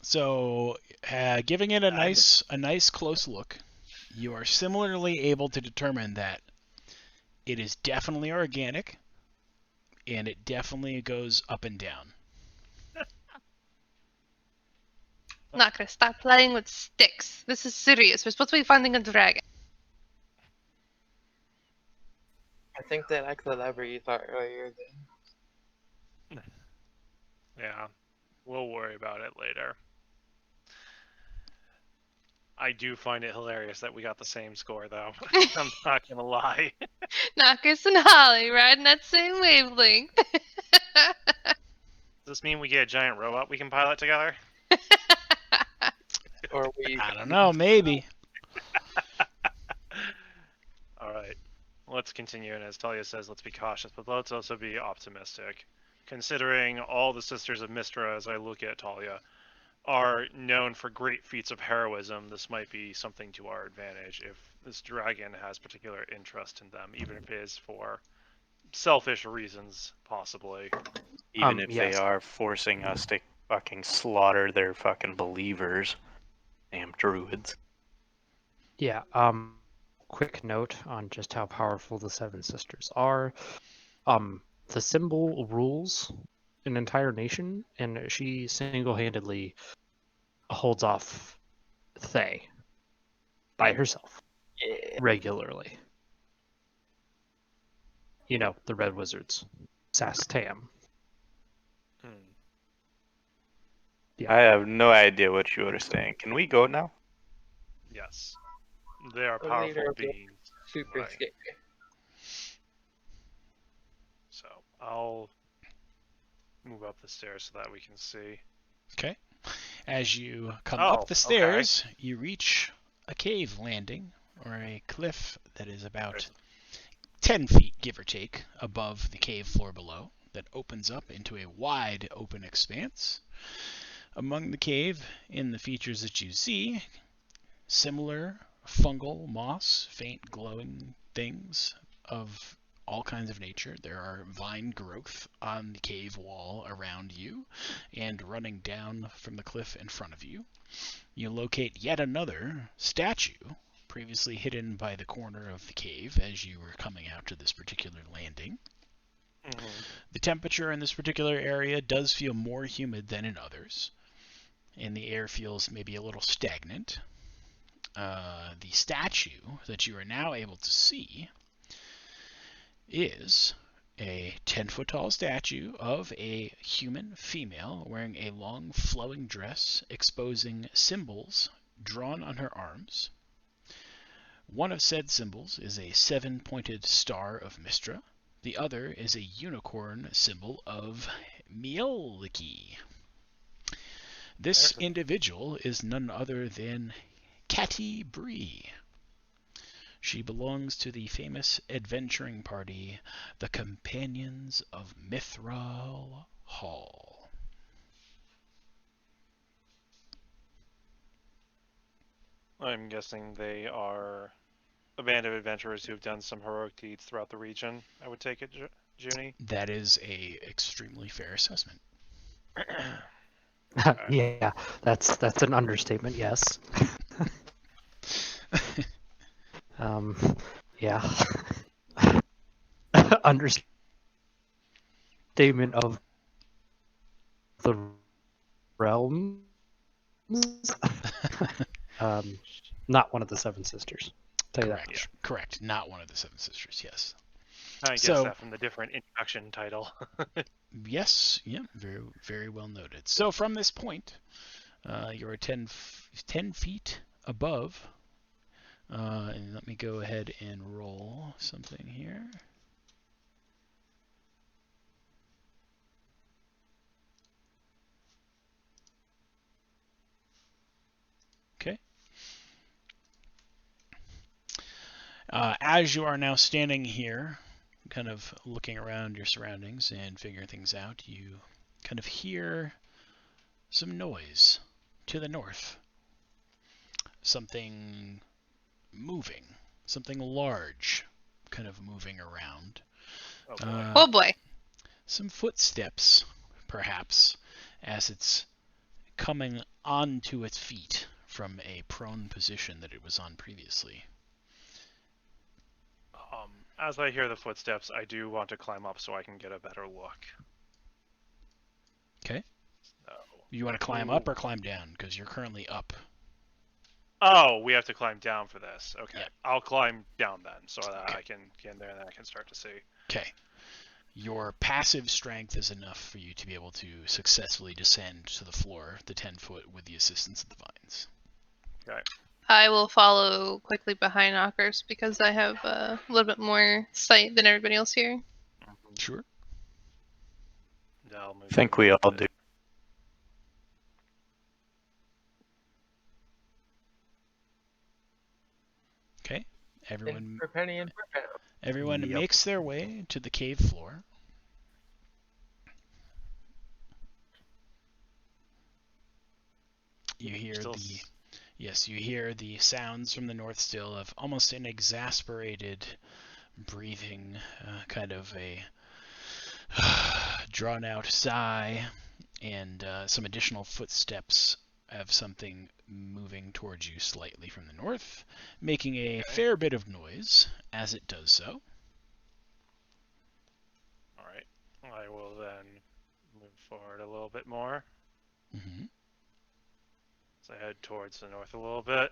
So, giving it a nice close look, you are similarly able to determine that it is definitely organic, and it definitely goes up and down. Not gonna stop playing with sticks. This is serious. We're supposed to be finding a dragon. I think they like the lever you thought earlier. Then. yeah, we'll worry about it later. I do find it hilarious that we got the same score, though. I'm not gonna lie. Nokris and Holly riding that same wavelength. Does this mean we get a giant robot we can pilot together? Or we. I don't know, maybe. All right, let's continue. And as Talia says, let's be cautious, but let's also be optimistic. Considering all the Sisters of Mystra, as I look at Talia, are known for great feats of heroism, this might be something to our advantage if this dragon has particular interest in them, even if it is for selfish reasons, possibly. Even if yes. they are forcing us to fucking slaughter their fucking believers. Damn druids. Yeah, quick note on just how powerful the Seven Sisters are. The symbol rules an entire nation, and she single-handedly holds off Thay by herself Yeah. regularly. You know, the Red Wizards. Sastam. Yeah. I have no idea what you were saying. Can we go now? Yes. They are The powerful leader of the beings. Super Right. scary. So I'll move up the stairs so that we can see. Okay. As you come Oh, up the stairs, you reach a cave landing, or a cliff that is about 10 feet, give or take, above the cave floor below, that opens up into a wide open expanse. Among the cave, in the features that you see, similar fungal moss, faint glowing things of all kinds of nature. There are vine growth on the cave wall around you and running down from the cliff in front of you. You locate yet another statue, previously hidden by the corner of the cave as you were coming out to this particular landing. The temperature in this particular area does feel more humid than in others, and the air feels maybe a little stagnant. The statue that you are now able to see is a 10-foot tall statue of a human female wearing a long flowing dress exposing symbols drawn on her arms. One of said symbols is a 7-pointed star of Mystra. The other is a unicorn symbol of Mieliki. This individual is none other than Catti Bree. She belongs to the famous adventuring party, the Companions of Mithral Hall. I'm guessing they are a band of adventurers who've done some heroic deeds throughout the region. I would take it, Junie. That is a extremely fair assessment. Yeah, that's an understatement. Yes. Yeah. Understatement of the realms. Not one of the Seven Sisters. Tell you that Correct. much. Correct. Not one of the Seven Sisters. Yes. I guess So- that from the different introduction title. Yes. Yeah. Very, very well noted. So from this point, you're 10 feet above. And let me go ahead and roll something here. Okay. As you are now standing here, kind of looking around your surroundings and figuring things out, you kind of hear some noise to the north. Something moving, something large, kind of moving around. Oh, boy. Oh boy. Some footsteps, perhaps, as it's coming onto its feet from a prone position that it was on previously. As I hear the footsteps, I do want to climb up so I can get a better look. Okay. So... You want to climb up or climb down? Because you're currently up. Oh, we have to climb down for this. Okay. Yeah. I'll climb down then so that Okay. I can get in there and then I can start to see. Okay. Your passive strength is enough for you to be able to successfully descend to the floor, the 10-foot, with the assistance of the vines. Okay. I will follow quickly behind Knockers because I have a little bit more sight than everybody else here. Sure. I'll move I think you we a all bit. do. Okay. And for penny and for pound. Everyone Yep. makes their way to the cave floor. You hear Still the you hear the sounds from the north still of almost an exasperated breathing, kind of a drawn out sigh, and some additional footsteps of something moving towards you slightly from the north, making a fair bit of noise as it does so. Alright. I will then move forward a little bit more. Mm-hmm. So I head towards the north a little bit.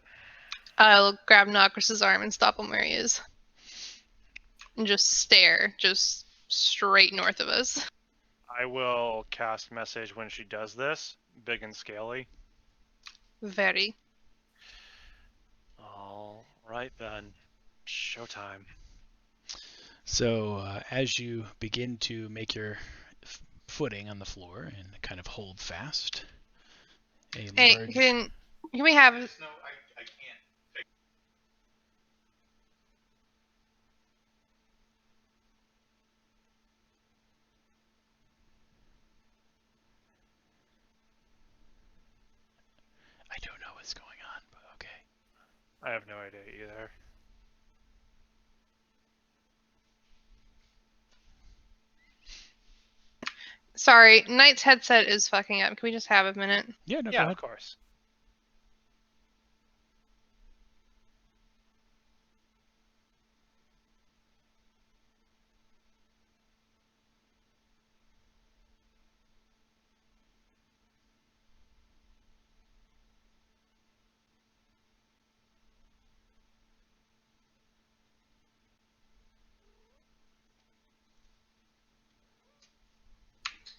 I'll grab Knockers' arm and stop him where he is. And just stare, just straight north of us. I will cast message when she does this. Big and scaly. Very. Alright then. Showtime. So as you begin to make your footing on the floor and kind of hold fast, a Hey, large... can we have I have no idea either. Sorry, Knight's headset is fucking up. Can we just have a minute? Yeah, no, go Yeah, ahead. of course.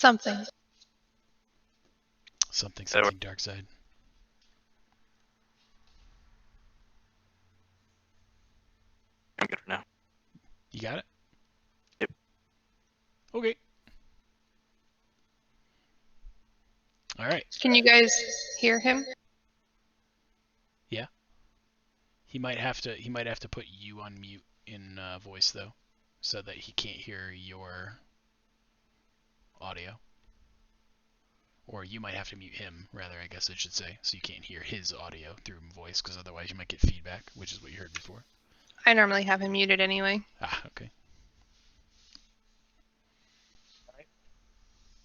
Something. Something dark side. I'm good for now. You got it? Yep. Okay. All right. Can you guys hear him? He might have to put you on mute in voice though, so that he can't hear your audio. Or you might have to mute him, rather, I guess I should say, so you can't hear his audio through voice, because otherwise you might get feedback, which is what you heard before. I normally have him muted anyway. Ah, okay.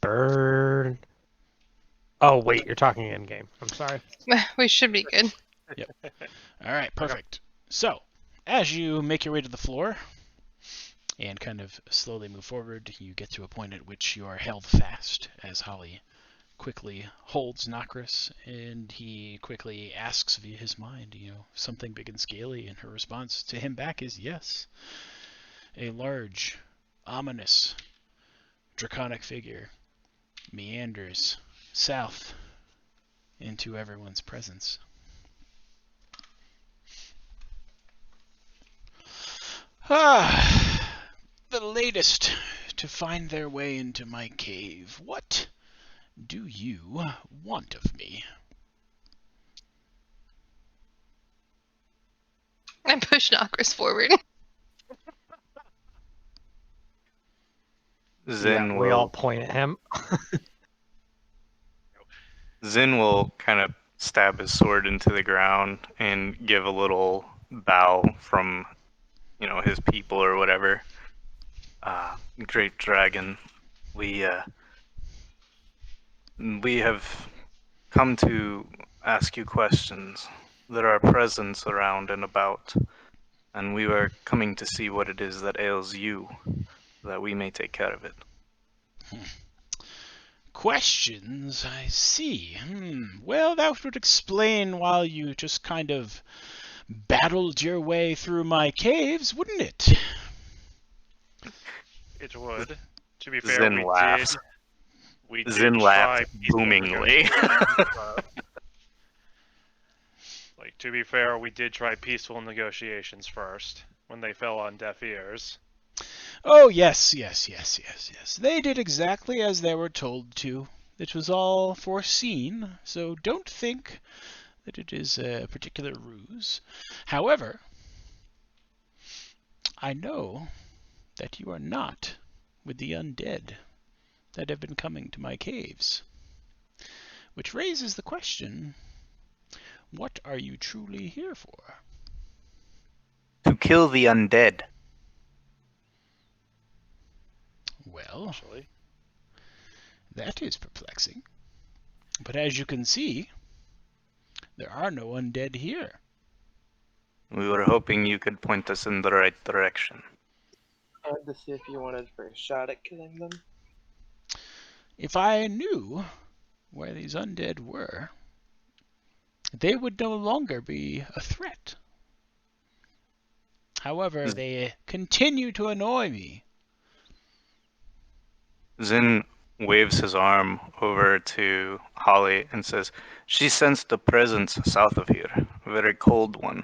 Burn. Oh wait, you're talking in game. I'm sorry. We should be good. All right, perfect. So, as you make your way to the floor and kind of slowly move forward, you get to a point at which you are held fast as Holly quickly holds Nokris, and he quickly asks via his mind, something big and scaly, and her response to him back is yes. A large, ominous, draconic figure meanders south into everyone's presence. The latest to find their way into my cave. What do you want of me? I push Nokris forward. Zin Yeah, will we all point at him. Zin will kind of stab his sword into the ground and give a little bow from, his people or whatever. Great dragon, we have come to ask you questions. There are presents around and about, and we were coming to see what it is that ails you, so that we may take care of it. Questions, I see. Well, that would explain why you just kind of battled your way through my caves, wouldn't it? It would. To be fair, Zin laughs. We did Zin try laughed peaceful boomingly. negotiations. Like, to be fair, we did try peaceful negotiations first, when they fell on deaf ears. Oh, yes. They did exactly as they were told to. It was all foreseen, so don't think that it is a particular ruse. However, I know that you are not with the undead that have been coming to my caves. Which raises the question, what are you truly here for? To kill the undead. Well, Actually, that is perplexing. But as you can see, there are no undead here. We were hoping you could point us in the right direction. I had to see if you wanted for a shot at killing them. If I knew where these undead were, they would no longer be a threat. However, they continue to annoy me. Zin waves his arm over to Holly and says, "She sensed a presence south of here, a very cold one.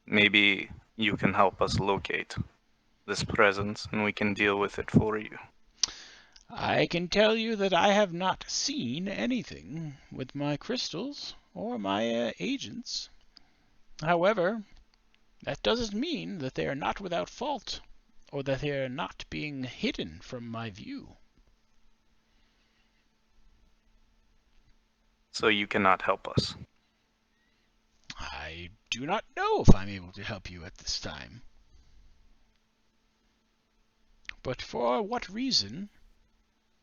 Maybe you can help us locate this presence and we can deal with it for you." I can tell you that I have not seen anything with my crystals or my agents. However, that doesn't mean that they are not without fault, or that they are not being hidden from my view. So you cannot help us. I do not know if I'm able to help you at this time. But for what reason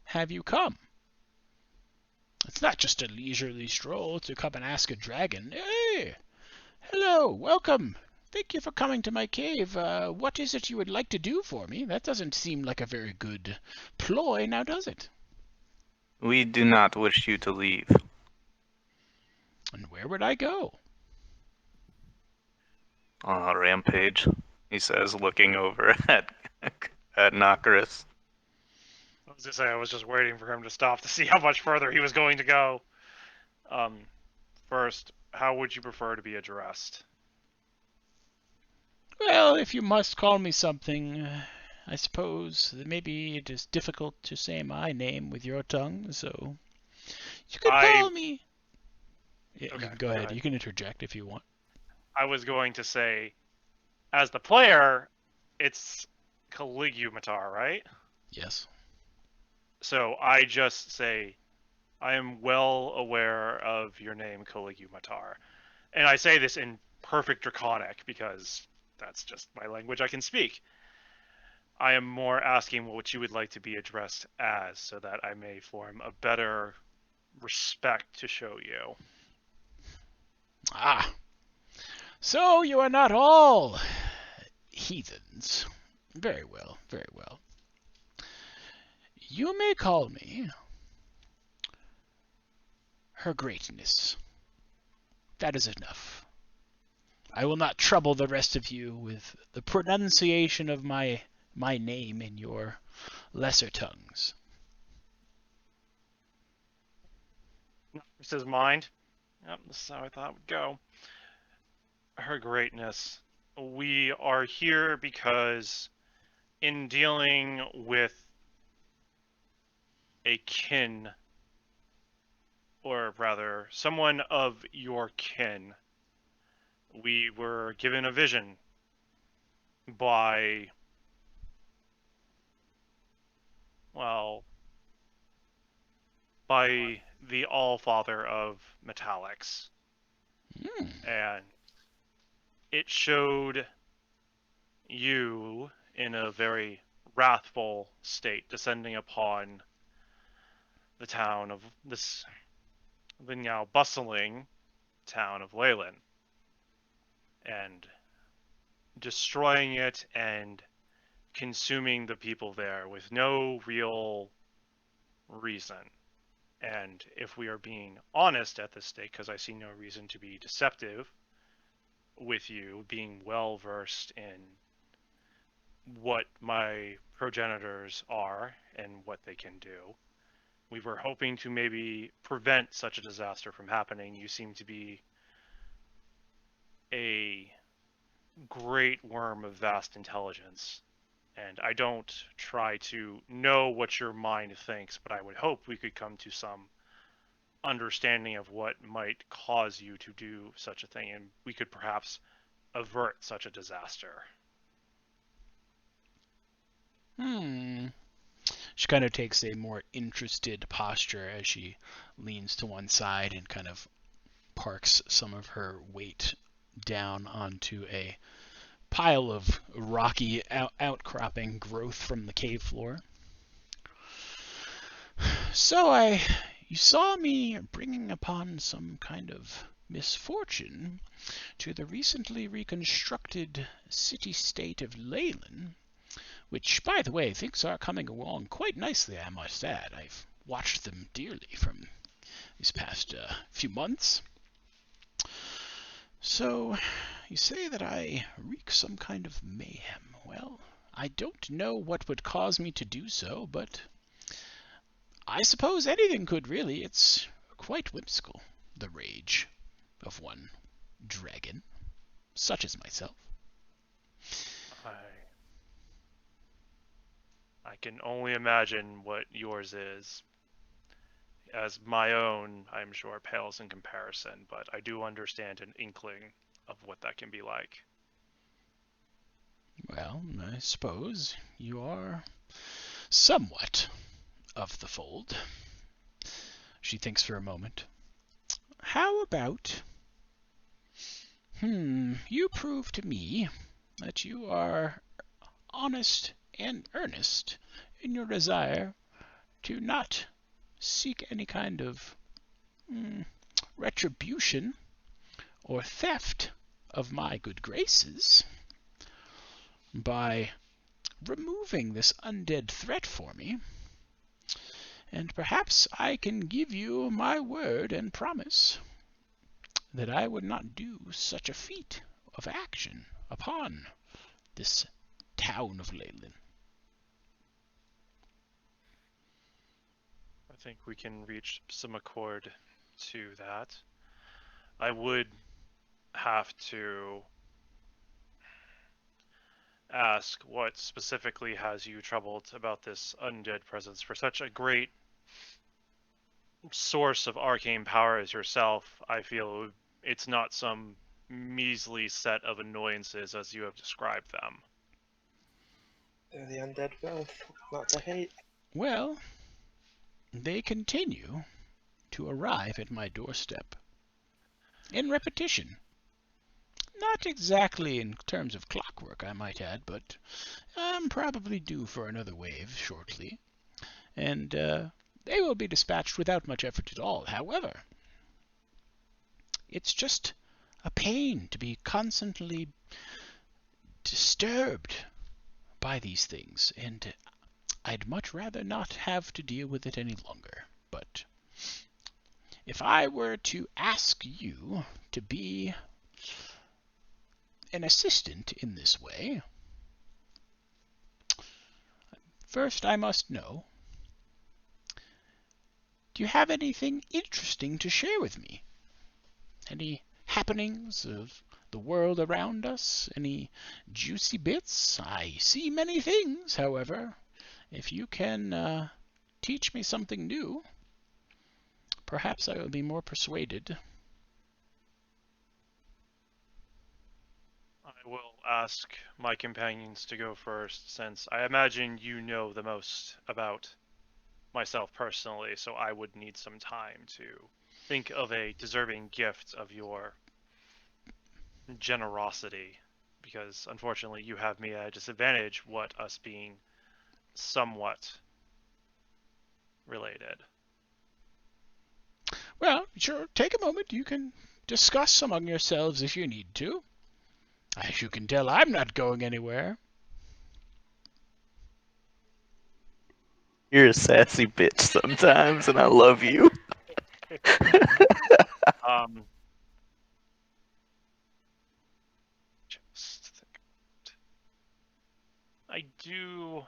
have you come? It's not just a leisurely stroll to come and ask a dragon. Hey! Hello, welcome. Thank you for coming to my cave. What is it you would like to do for me? That doesn't seem like a very good ploy, now does it? We do not wish you to leave. And where would I go? Rampage, he says, looking over at Nakaris. I was gonna say I was just waiting for him to stop to see how much further he was going to go. First, how would you prefer to be addressed? Well, if you must call me something, I suppose that maybe it is difficult to say my name with your tongue, so you could call me. Yeah, Okay, you can go go ahead. ahead. You can interject if you want. I was going to say, as the player, it's Caligumatar, right? Yes. So I just say, I am well aware of your name, Caligumatar. And I say this in perfect Draconic because that's just my language I can speak. I am more asking what you would like to be addressed as so that I may form a better respect to show you. Ah. So you are not all heathens. Very well, very well. You may call me Her Greatness. That is enough. I will not trouble the rest of you with the pronunciation of my name in your lesser tongues. This is mind. Yep, this is how I thought it would go. Her Greatness. We are here because in dealing with a kin, or rather, someone of your kin, we were given a vision by, well, by the All-Father of Metallics. And it showed you in a very wrathful state descending upon the town of the now bustling town of Leyland, and destroying it and consuming the people there with no real reason. And if we are being honest at this state, because I see no reason to be deceptive with you, being well versed in what my progenitors are and what they can do, we were hoping to maybe prevent such a disaster from happening. You seem to be a great worm of vast intelligence, and I don't try to know what your mind thinks, but I would hope we could come to some understanding of what might cause you to do such a thing, and we could perhaps avert such a disaster. She kind of takes a more interested posture as she leans to one side and kind of parks some of her weight down onto a pile of rocky outcropping growth from the cave floor. So you saw me bringing upon some kind of misfortune to the recently reconstructed city-state of Leyland, which, by the way, things are coming along quite nicely, I must add. I've watched them dearly from these past few months. So, you say that I wreak some kind of mayhem. Well, I don't know what would cause me to do so, but I suppose anything could, really. It's quite whimsical, the rage of one dragon, such as myself. I can only imagine what yours is. As my own, I'm sure, pales in comparison, but I do understand an inkling of what that can be like. Well, I suppose you are somewhat of the fold. She thinks for a moment. How about... You prove to me that you are honest and earnest in your desire to not seek any kind of retribution or theft of my good graces by removing this undead threat for me. And perhaps I can give you my word and promise that I would not do such a feat of action upon this town of Leyland. I think we can reach some accord to that. I would have to ask what specifically has you troubled about this undead presence. For such a great source of arcane power as yourself, I feel it's not some measly set of annoyances as you have described them. They're the undead birth, not the hate. Well, they continue to arrive at my doorstep in repetition. Not exactly in terms of clockwork, I might add, but I'm probably due for another wave shortly, and they will be dispatched without much effort at all. However, it's just a pain to be constantly disturbed by these things, and I'd much rather not have to deal with it any longer. But if I were to ask you to be an assistant in this way, first I must know, do you have anything interesting to share with me? Any happenings of the world around us? Any juicy bits? I see many things, however. If you can teach me something new, perhaps I will be more persuaded. I will ask my companions to go first, since I imagine you know the most about myself personally, so I would need some time to think of a deserving gift of your generosity, because unfortunately you have me at a disadvantage, what us being somewhat related. Well, sure, take a moment. You can discuss among yourselves if you need to. As you can tell, I'm not going anywhere. You're a sassy bitch sometimes, and I love you. Just think. I do.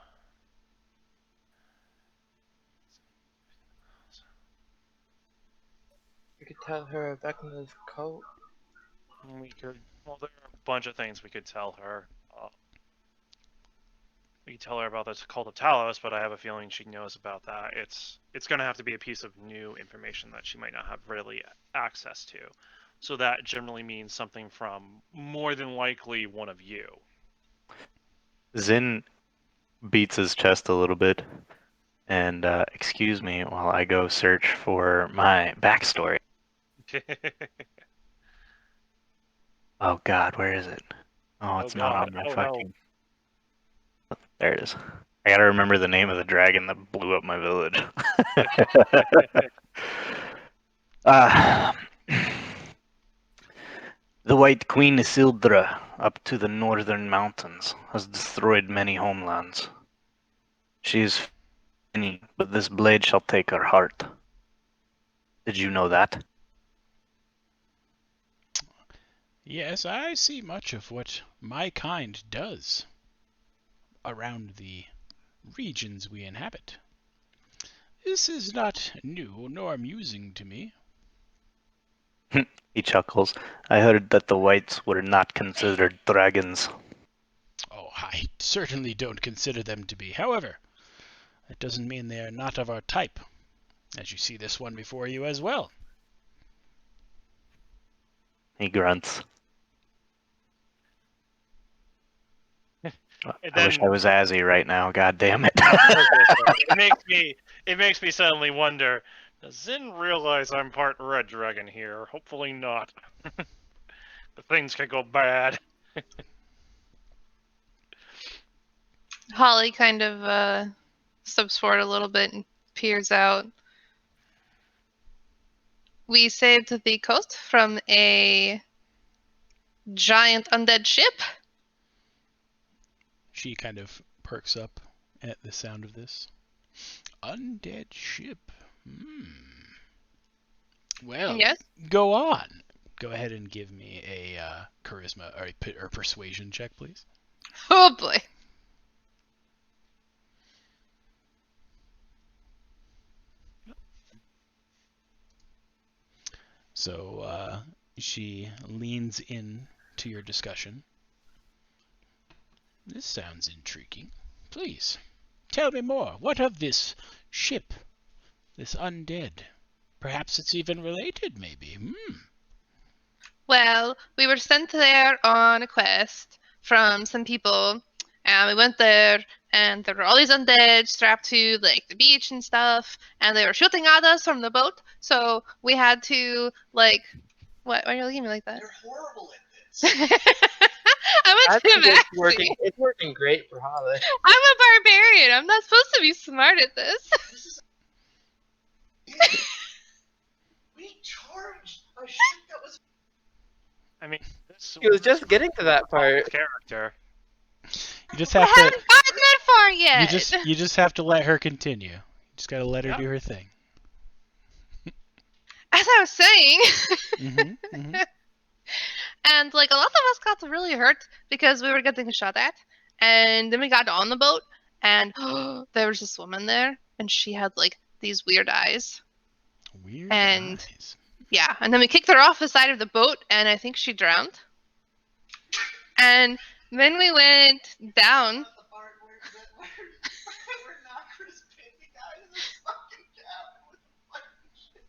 We could tell her Vecna's cult. We could. Well, there are a bunch of things we could tell her. We could tell her about this cult of Talos, but I have a feeling she knows about that. It's going to have to be a piece of new information that she might not have really access to. So that generally means something from more than likely one of you. Zin beats his chest a little bit, and excuse me while I go search for my backstory. Oh God, where is it? Oh, it's not on my fucking. No. There it is. I gotta remember the name of the dragon that blew up my village. The White Queen Isildra, up to the northern mountains, has destroyed many homelands. She is finished, but this blade shall take her heart. Did you know that? Yes, I see much of what my kind does around the regions we inhabit. This is not new nor amusing to me. He chuckles. I heard that the whites were not considered dragons. Oh, I certainly don't consider them to be. However, that doesn't mean they are not of our type, as you see this one before you as well. He grunts. I wish I was Azzy right now. God damn it! It makes me suddenly wonder: does Zin realize I'm part red dragon here? Hopefully not, things can go bad. Holly kind of steps forward a little bit and peers out. We saved the coast from a giant undead ship. She kind of perks up at the sound of this. Undead ship. Well, Yes. go on. Go ahead and give me a charisma or persuasion check, please. Oh boy. So she leans in to your discussion. This sounds intriguing. Please, tell me more. What of this ship? This undead? Perhaps it's even related, maybe. Well, we were sent there on a quest from some people, and we went there, and there were all these undead strapped to like the beach and stuff, and they were shooting at us from the boat. So we had to like, what? Why are you looking at me like that? You're horrible at this. I'm I a think it's Tabaxi. working. It's working great for Holly. I'm a barbarian. I'm not supposed to be smart at this. This is. We charged a ship that was. I mean, this He was just getting to that part. character. You just I have to. haven't gotten that far yet. You just have to let her continue. You just gotta let her do her thing. As I was saying. Mm-hmm. And like a lot of us got really hurt because we were getting shot at, and then we got on the boat, and there was this woman there, and she had like these weird eyes. Weird And- eyes. Yeah, and then we kicked her off the side of the boat, and I think she drowned. And then we went down. The part where Nocris pinned the guy to the fucking cabin with the fucking shit.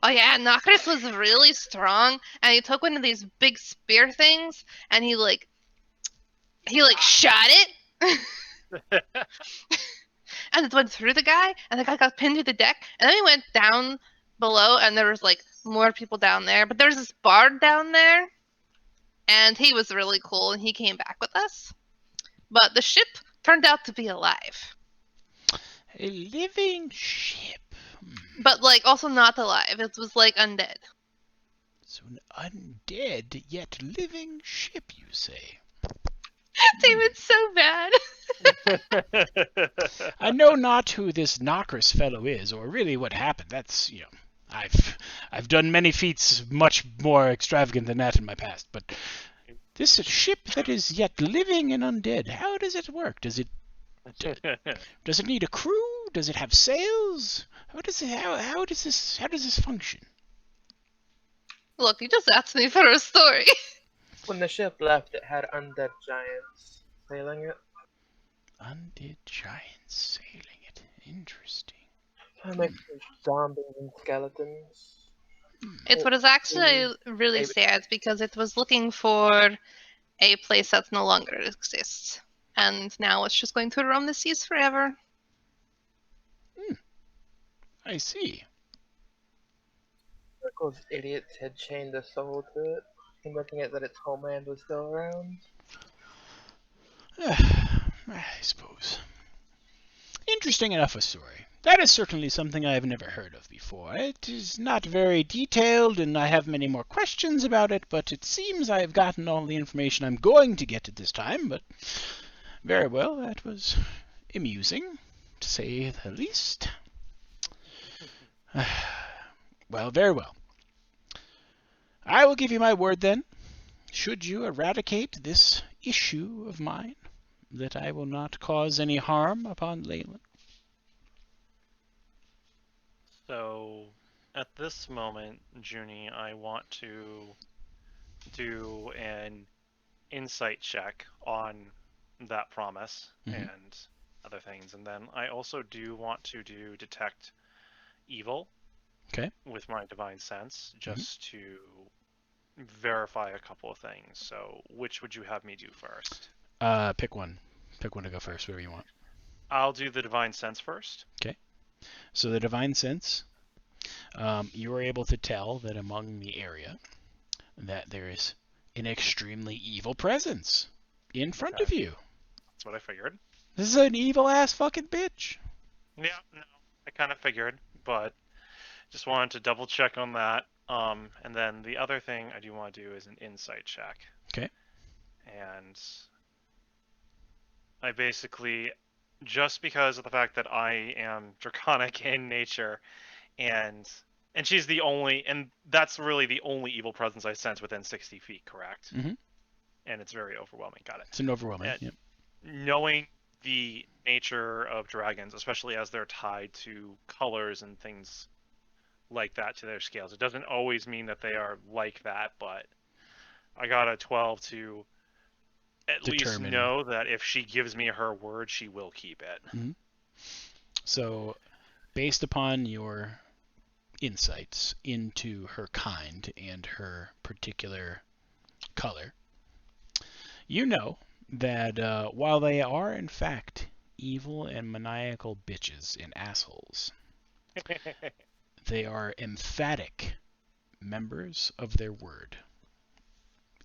Oh yeah, Nocris was really strong, and he took one of these big spear things, and he shot it. And it went through the guy, and the guy got pinned to the deck, and then we went down below, and there was like more people down there, but there was this bard down there, and he was really cool, and he came back with us. But the ship turned out to be alive, A living ship. but like also not alive. It was like undead. So an undead yet living ship, you say? David's so bad. I know not who this Nocris fellow is, or really what happened. That's, I've done many feats much more extravagant than that in my past, but this ship that is yet living and undead, how does it work? Does it need a crew? Does it have sails? How does this function? Look, you just asked me for a story. When the ship left, it had undead giants sailing it. Undead giants sailing it. Interesting. A mix of zombies and skeletons. It was actually really Maybe. sad because it was looking for a place that no longer exists. And now it's just going to roam the seas forever. I see. Those idiots had chained a soul to it, thinking it that its homeland was still around. I suppose. Interesting enough a story. That is certainly something I have never heard of before. It is not very detailed, and I have many more questions about it, but it seems I have gotten all the information I'm going to get at this time, but very well, that was amusing, to say the least. Well, very well. I will give you my word then. Should you eradicate this issue of mine, that I will not cause any harm upon Leyland. So, at this moment, Junie, I want to do an insight check on that promise Mhm. and other things, and then I also do want to do detect evil. Okay. With my divine sense, just to verify a couple of things. So, which would you have me do first? Pick one. Pick one to go first, whatever you want. I'll do the divine sense first. So the divine sense, you are able to tell that among the area that there is an extremely evil presence in front of you. That's what I figured. This is an evil ass fucking bitch. Yeah, no, I kind of figured, but just wanted to double check on that. And then the other thing I do want to do is an insight check. Okay. And I basically, just because of the fact that I am draconic in nature, and she's the only, and that's really the only evil presence I sense within 60 feet, correct? Mhm. And it's very overwhelming. Got it. It's an overwhelming. And Yep. knowing the nature of dragons, especially as they're tied to colors and things like that to their scales, it doesn't always mean that they are like that, but I got a 12 to at least Determine. know that if she gives me her word, she will keep it. So, based upon your insights into her kind and her particular color, you know that while they are in fact evil and maniacal bitches and assholes, they are emphatic members of their word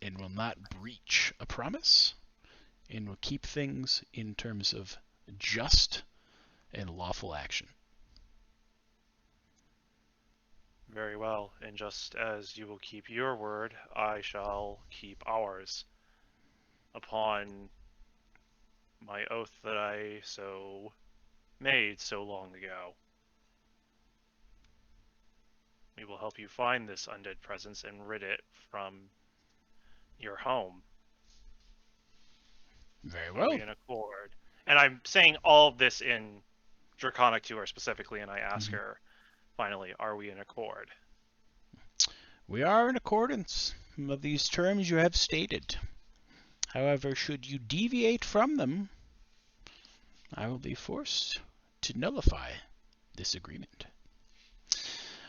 and will not breach a promise and will keep things in terms of just and lawful action. Very well, and just as you will keep your word, I shall keep ours. Upon my oath that I so made so long ago. We will help you find this undead presence and rid it from your home. Very Are well. we in accord? And I'm saying all of this in Draconic to her specifically, and I ask her, finally, are we in accord? We are in accordance with these terms you have stated. However, should you deviate from them, I will be forced to nullify this agreement.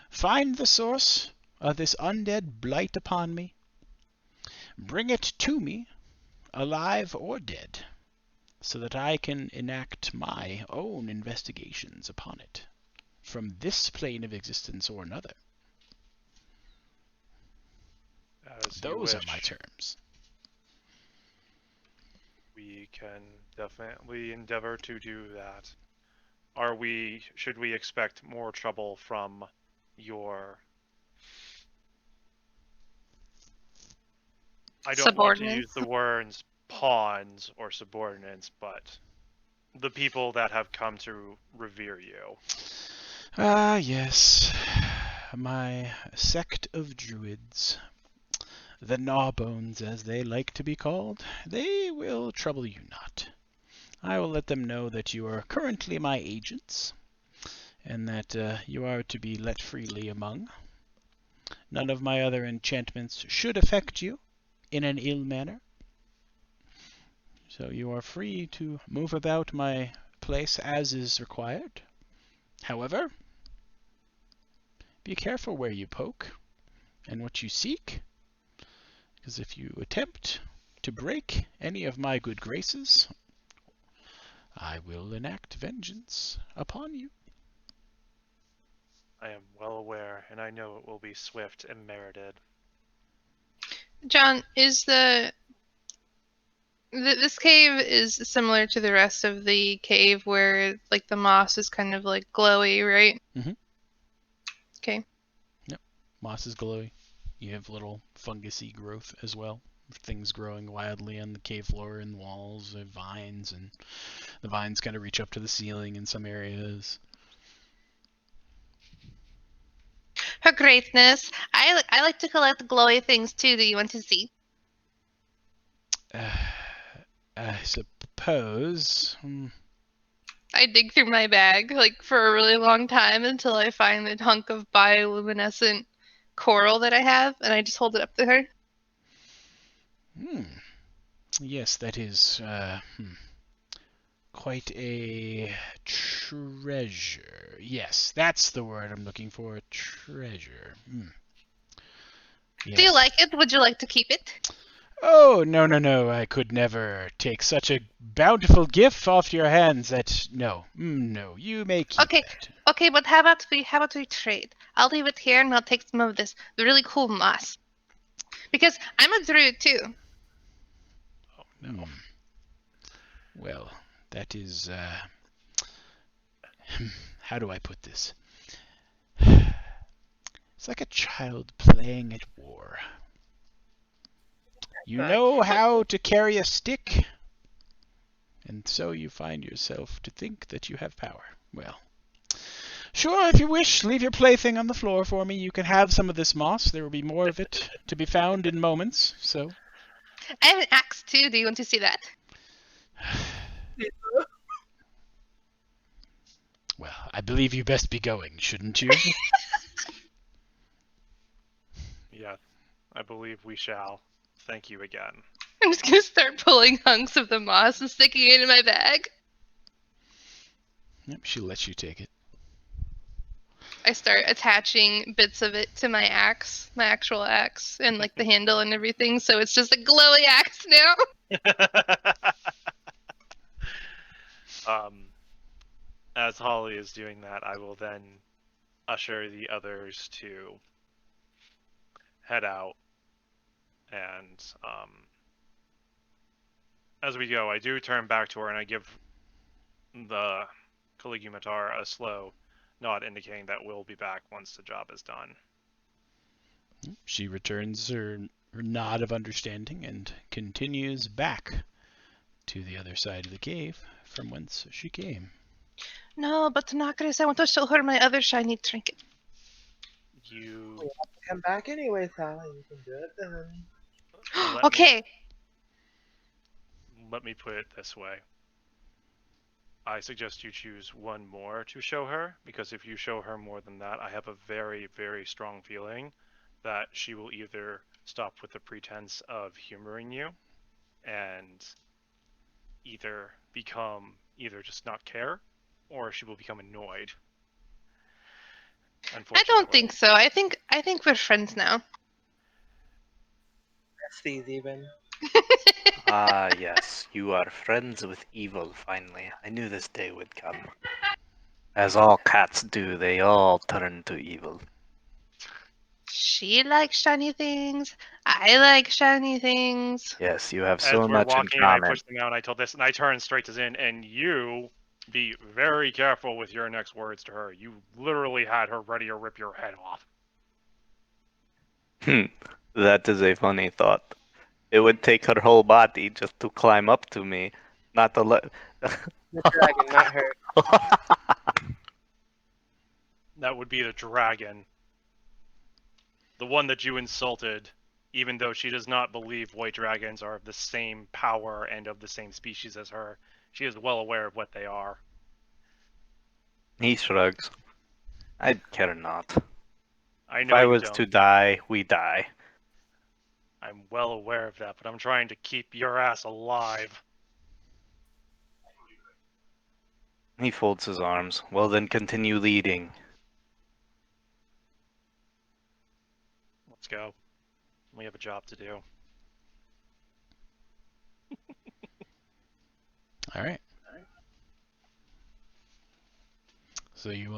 Find the source of this undead blight upon me. Bring it to me, alive or dead, so that I can enact my own investigations upon it, from this plane of existence or another. As you Those are wish. my terms. We can definitely endeavor to do that. Should we expect more trouble from your... I don't want to use Subordinates? the words pawns or subordinates, but the people that have come to revere you. Ah, yes. My sect of druids. The Gnawbones, as they like to be called. They will trouble you not. I will let them know that you are currently my agents, and that you are to be let freely among. None of my other enchantments should affect you in an ill manner. So you are free to move about my place as is required. However, be careful where you poke and what you seek, because if you attempt to break any of my good graces, I will enact vengeance upon you. I am well aware, and I know it will be swift and merited. John, is this cave is similar to the rest of the cave where like the moss is kind of like glowy, right? Mhm. Okay. Moss is glowy. You have little fungusy growth as well. Things growing wildly on the cave floor and walls, vines, and the vines kind of reach up to the ceiling in some areas. Her greatness. I like to collect glowy things too. Do you want to see? I suppose. I dig through my bag like for a really long time until I find the hunk of bioluminescent coral that I have, and I just hold it up to her. Yes, that is quite a treasure. Yes, that's the word I'm looking for. Treasure. Yes. Do you like it? Would you like to keep it? Oh, no. I could never take such a bountiful gift off your hands that... No. No, you may keep Okay. it. Okay, but how about we trade? I'll leave it here and I'll take some of this really cool moss. Because I'm a druid too. Oh no. Well, that is, how do I put this? It's like a child playing at war. You know how to carry a stick, and so you find yourself to think that you have power. Well, sure, if you wish, leave your plaything on the floor for me. You can have some of this moss. There will be more of it to be found in moments, so... I have an axe too. Do you want to see that? Well, I believe you best be going, shouldn't you? Yeah, I believe we shall. Thank you again. I'm just gonna start pulling hunks of the moss and sticking it in my bag. Yep, she'll let you take it. I start attaching bits of it to my axe, my actual axe, and like the handle and everything, so it's just a glowy axe now. As Holly is doing that, I will then usher the others to head out. And as we go, I do turn back to her and I give the Caligulatar a slow nod indicating that we'll be back once the job is done. She returns her nod of understanding and continues back to the other side of the cave from whence she came. No, but Nakaris, I want to show her my other shiny trinket. You Come back anyway, Sally. You can do it then. Okay. Let me put it this way. I suggest you choose one more to show her, because if you show her more than that, I have a very, very strong feeling that she will either stop with the pretense of humoring you and either just not care, or she will become annoyed. I don't think so. I think we're friends now. Besties even. Ah, yes, you are friends with evil, finally. I knew this day would come. As all cats do, they all turn to evil. She likes shiny things. I like shiny things. Yes, you have As so we're much in walking, I common. push them out, and I told this, and I turn straight to Zin, and you be very careful with your next words to her. You literally had her ready to rip your head off. That is a funny thought. It would take her whole body just to climb up to me, not to let. The dragon, not her. That would be the dragon. The one that you insulted, even though she does not believe white dragons are of the same power and of the same species as her. She is well aware of what they are. He shrugs. I care not. I If know I you was don't. to die, we die. I'm well aware of that, but I'm trying to keep your ass alive. He folds his arms. Well, then continue leading. Let's go. We have a job to do. All right. So you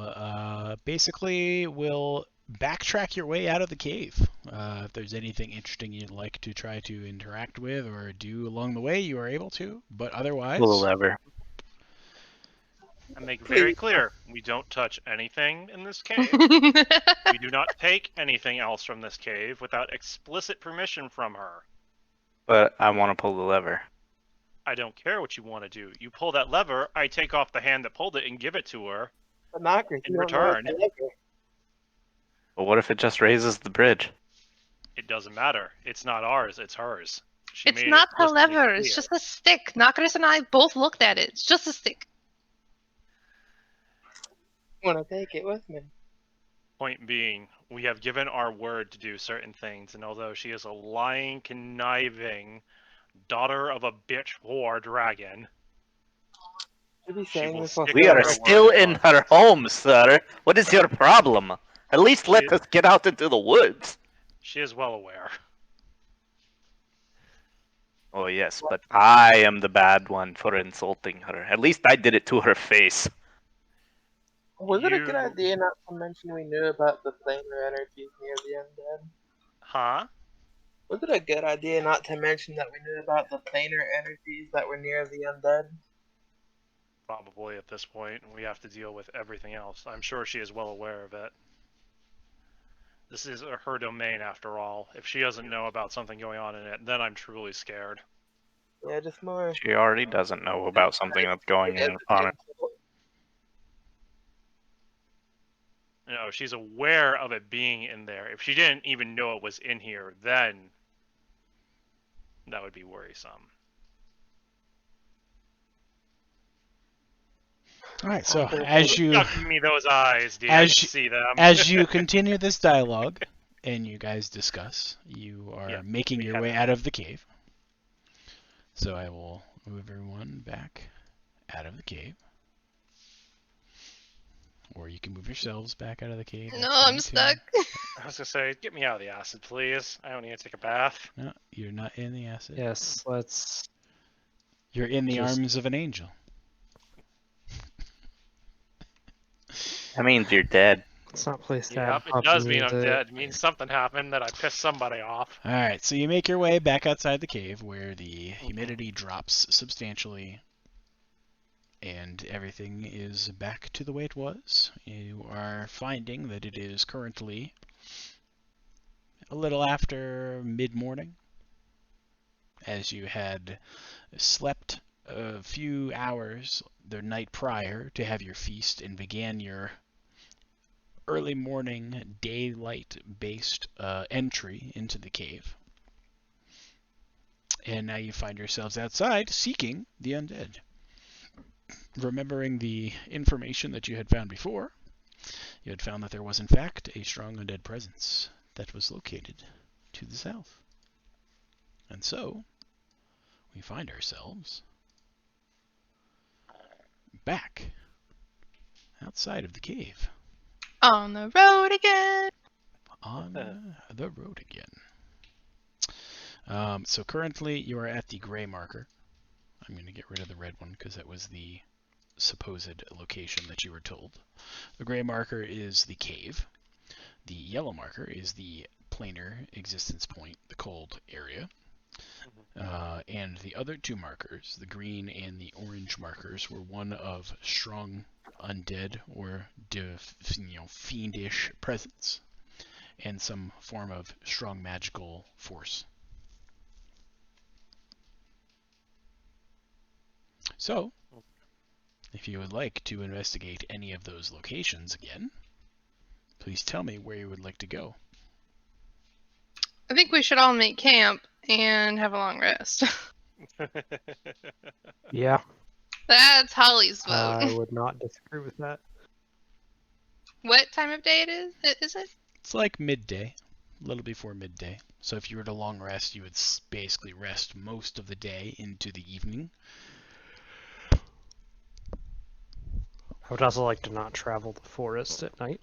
basically will backtrack your way out of the cave. If there's anything interesting you'd like to try to interact with or do along the way, you are able to. But otherwise, Pull the lever. And make very clear, we don't touch anything in this cave. We do not take anything else from this cave without explicit permission from her. But I want to pull the lever. I don't care what you want to do. You pull that lever, I take off the hand that pulled it and give it to her. But Knockers, In you don't know return. it's a lever. But what if it just raises the bridge? It doesn't matter. It's not ours, it's hers. She It's made it not a explicitly lever. It's clear. just a stick. Nakaris and I both looked at it. It's just a stick. Want to take it with me? Point being, we have given our word to do certain things, and although she is a lying, conniving daughter of a bitch whore dragon, Should be She saying will this stick while We to are her saying word still as in long her as- home, sir. What is your problem? At least let us get out into the woods. She is well aware. Oh, yes, but I am the bad one for insulting her. At least I did it to her face. Was it a good You- idea not to mention we knew about the planar energies near the undead? Huh? Was it a good idea not to mention that we knew about the planar energies that were near the undead? Probably at this point, we have to deal with everything else. I'm sure she is well aware of it. This is her domain after all. If she doesn't know about something going on in it, then I'm truly scared. Yeah, just more. She already doesn't know about something that's going on it. You know, she's aware of it being in there. If she didn't even know it was in here, then that would be worrisome. All right. So Okay. as you Stop giving me those eyes, dude. I as can you- see them. as you continue this dialogue and you guys discuss, you are Yeah, making we your have way that. out of the cave. So I will move everyone back out of the cave. Or you can move yourselves back out of the cave. No, that's I'm fine, too. stuck. I was gonna say, get me out of the acid, please. I don't need to take a bath. No, you're not in the acid. Yes, let's. You're in the Just- arms of an angel. That means you're dead. Let's not place that. Yep, it up does in mean I'm the- dead. It means something happened, that I pissed somebody off. All right, so you make your way back outside the cave where the humidity drops substantially and everything is back to the way it was. You are finding that it is currently a little after mid-morning, as you had slept a few hours the night prior to have your feast and began your early morning daylight-based entry into the cave. And now you find yourselves outside seeking the undead. Remembering the information that you had found before, you had found that there was in fact a strong undead presence that was located to the south. And so, we find ourselves back outside of the cave. On the road again. On the road again. So currently you are at the gray marker. I'm going to get rid of the red one because that was the supposed location that you were told. The gray marker is the cave. The yellow marker is the planar existence point, the cold area. And the other two markers, the green and the orange markers, were one of strong undead or fiendish presence and some form of strong magical force. So, if you would like to investigate any of those locations again, please tell me where you would like to go. I think we should all make camp and have a long rest. Yeah, That's Holly's vote. I would not disagree with that. What time of day it is? Is it? It's like midday, a little before midday. So if you were to long rest, you would basically rest most of the day into the evening. I would also like to not travel the forest at night.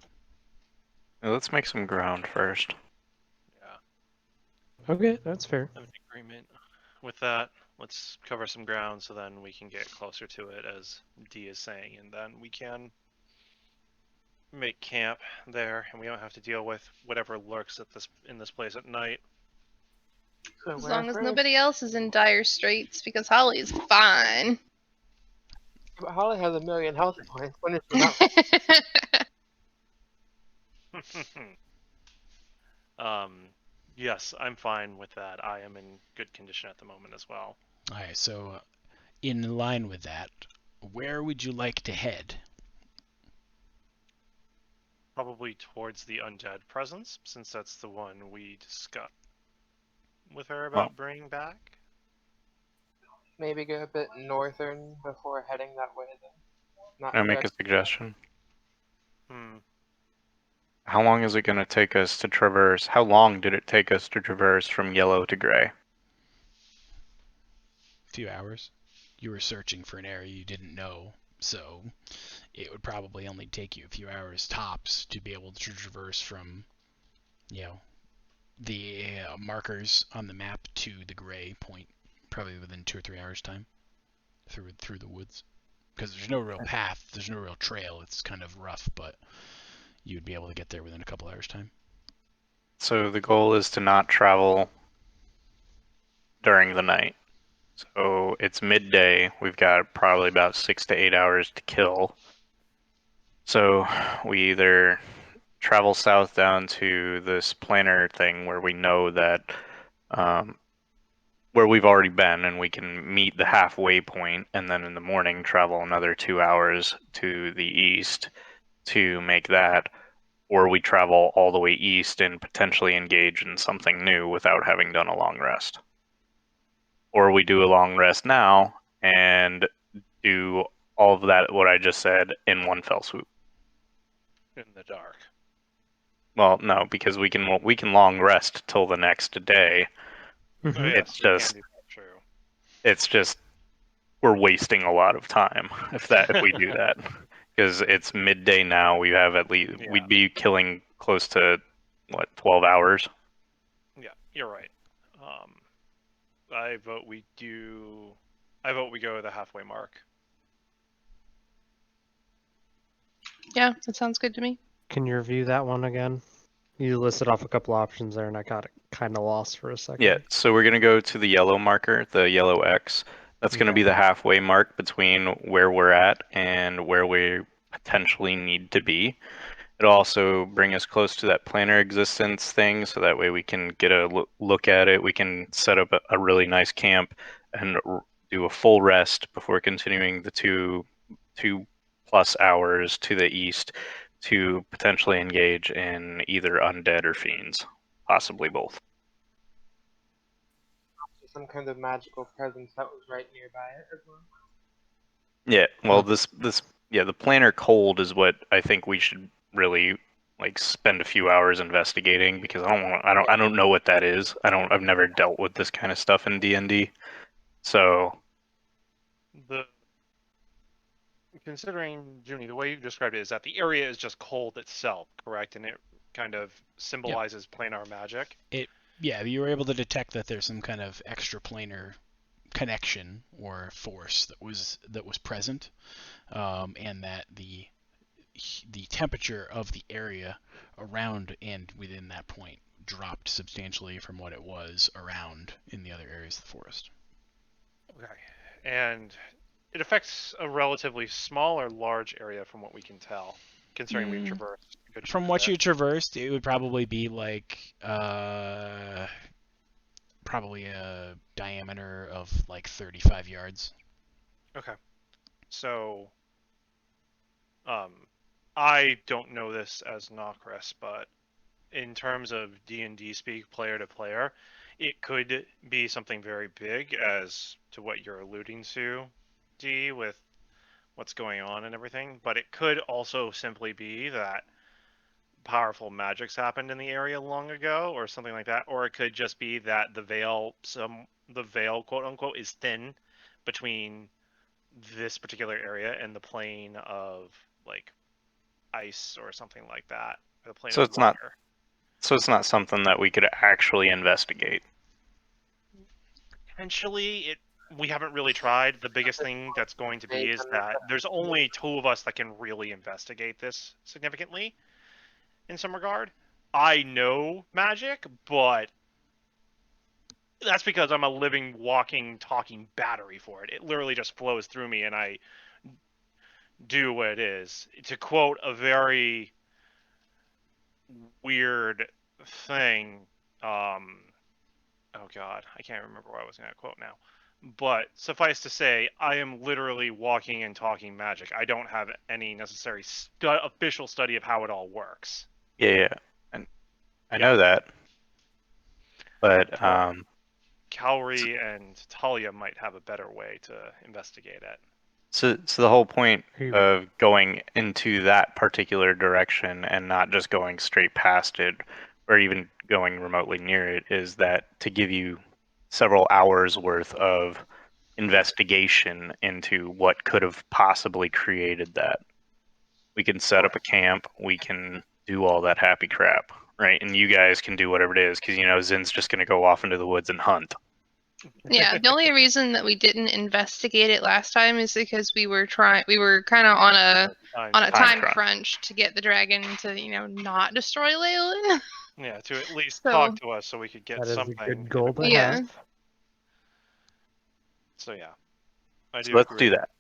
Now, let's make some ground first. Yeah, Okay, that's fair. I'm in agreement with that. Let's cover some ground so then we can get closer to it, as D is saying, and then we can make camp there, and we don't have to deal with whatever lurks at in this place at night. So As where long as first? nobody else is in dire straits, because Holly's fine. But Holly has 1,000,000 health points. When is she not? Yes, I'm fine with that. I am in good condition at the moment as well. Alright, so in line with that, where would you like to head? Probably towards the undead presence, since that's the one we discussed with her about bringing back. Maybe go a bit northern before heading that way then. Not Can I make a direct- suggestion? Hmm. How long is it going to take us to traverse? How long did it take us to traverse from yellow to gray? A few hours. You were searching for an area you didn't know, so it would probably only take you a few hours tops to be able to traverse from, the markers on the map to the gray point, probably within 2 or 3 hours time, through the woods. Because there's no real path, there's no real trail. It's kind of rough, but you'd be able to get there within a couple hours time. So the goal is to not travel during the night. So it's midday. We've got probably about 6 to 8 hours to kill. So we either travel south down to this planar thing where we know that where we've already been, and we can meet the halfway point, and then in the morning travel another 2 hours to the east to make that, or we travel all the way east and potentially engage in something new without having done a long rest. Or we do a long rest now and do all of that, what I just said, in one fell swoop. In the dark. Well, no, because we can long rest till the next day. Oh, Mhm. yes, It's we can just- do that, true. It's just we're wasting a lot of time if we do that, because it's midday now. We have at least Yeah. we'd be killing close to what 12 hours. Yeah, you're right. I vote we go the halfway mark. Yeah, that sounds good to me. Can you review that one again? You listed off a couple options there, and I got kind of lost for a second. Yeah, so we're gonna go to the yellow marker, the yellow X. That's gonna be Yeah. the halfway mark between where we're at and where we potentially need to be. It'll also bring us close to that planar existence thing, so that way we can get a look at it. We can set up a really nice camp and do a full rest before continuing the two plus hours to the east to potentially engage in either undead or fiends, possibly both. Some kind of magical presence that was right nearby it as well. Yeah, well, Huh. the planar cold is what I think we should really like spend a few hours investigating, because I don't know what that is. I've never dealt with this kind of stuff in D&D. So, Considering, Junie, the way you described it is that the area is just cold itself, correct? And it kind of symbolizes planar magic. Yeah, you were able to detect that there's some kind of extraplanar connection or force that was present, and that the temperature of the area around and within that point dropped substantially from what it was around in the other areas of the forest. Okay. And it affects a relatively small or large area from what we can tell, considering we've traversed a good From chunk what of you it. traversed, it would probably be like probably a diameter of like 35 yards. Okay. So, I don't know this as Nokris, but in terms of D&D speak, player to player, it could be something very big, as to what you're alluding to, D, with what's going on and everything. But it could also simply be that powerful magics happened in the area long ago, or something like that. Or it could just be that the veil, quote unquote, is thin between this particular area and the plane of like ice or something like that. The plane so of it's not water. so it's not something that we could actually investigate. Potentially, we haven't really tried. The biggest thing that's going to be is that there's only two of us that can really investigate this significantly in some regard. I know magic, but that's because I'm a living, walking, talking battery for it. It literally just flows through me and I do what it is. To quote a very weird thing, oh god, I can't remember what I was going to quote now. But suffice to say, I am literally walking and talking magic. I don't have any necessary official study of how it all works. Yeah, and I know that, but Cowrie and Talia might have a better way to investigate it. so the whole point You- of going into that particular direction and not just going straight past it, or even going remotely near it, is that to give you several hours worth of investigation into what could have possibly created that. We can set up a camp, we can do all that happy crap, right? And you guys can do whatever it is, because Zin's just going to go off into the woods and hunt. Yeah, the only reason that we didn't investigate it last time is because we were kind of on a time crunch. crunch to get the dragon to, not destroy Leyland. Yeah, to at least So- talk to us so we could get That is something. a good goal to Yeah. have. So yeah, I So do. let's agree. do that.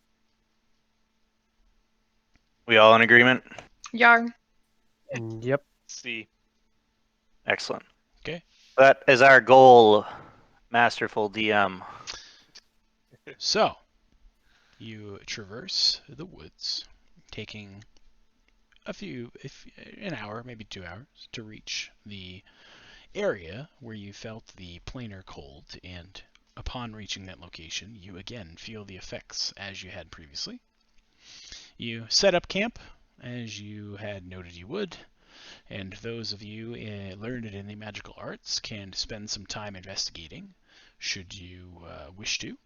We all in agreement? Yarn. Yep. See, Excellent. Okay. That is our goal, masterful DM. So, you traverse the woods, taking an hour, maybe 2 hours, to reach the area where you felt the planar cold, and upon reaching that location, you again feel the effects as you had previously. You set up camp, as you had noted you would, and those of you learned in the magical arts can spend some time investigating, should you wish to.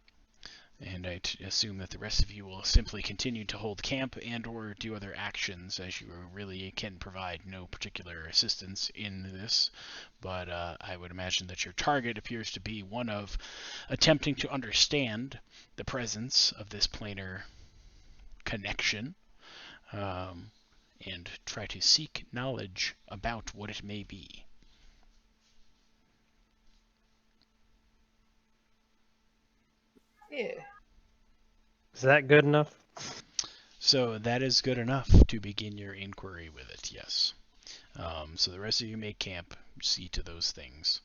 And I assume that the rest of you will simply continue to hold camp and or do other actions, as you really can provide no particular assistance in this. But I would imagine that your target appears to be one of attempting to understand the presence of this planar connection, and try to seek knowledge about what it may be. Yeah. Is that good enough? So that is good enough to begin your inquiry with it, yes. So the rest of you make camp, see to those things.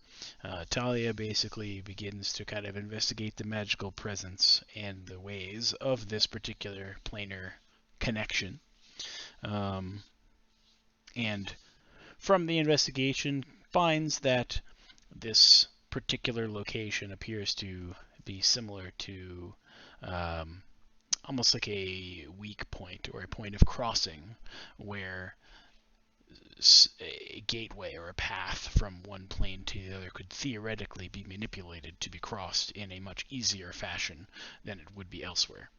Talia basically begins to kind of investigate the magical presence and the ways of this particular planar connection. And from the investigation, finds that this particular location appears to be similar to almost like a weak point or a point of crossing where a gateway or a path from one plane to the other could theoretically be manipulated to be crossed in a much easier fashion than it would be elsewhere.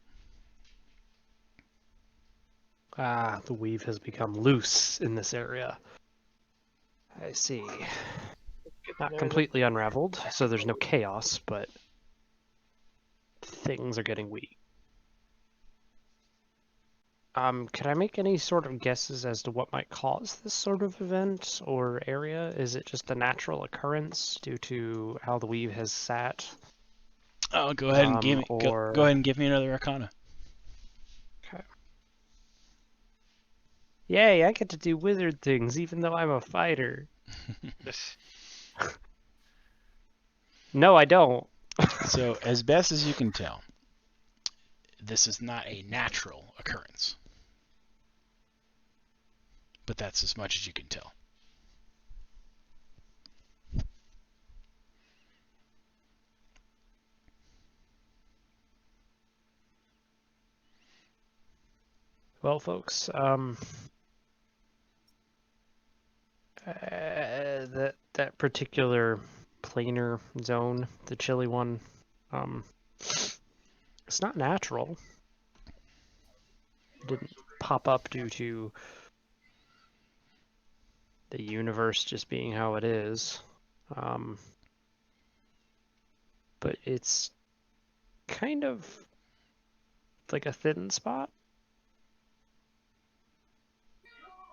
Ah, the weave has become loose in this area. I see. Good to Not know completely unraveled, so there's no chaos, but things are getting weak. Could I make any sort of guesses as to what might cause this sort of event or area? Is it just a natural occurrence due to how the weave has sat? Oh, go ahead and give me go ahead and give me another Arcana. Okay. Yay! I get to do wizard things, even though I'm a fighter. No, I don't. So, as best as you can tell, this is not a natural occurrence. But that's as much as you can tell. Well, folks, that particular planar zone, the chilly one, it's not natural. It didn't pop up due to the universe just being how it is. But it's kind of like a thin spot.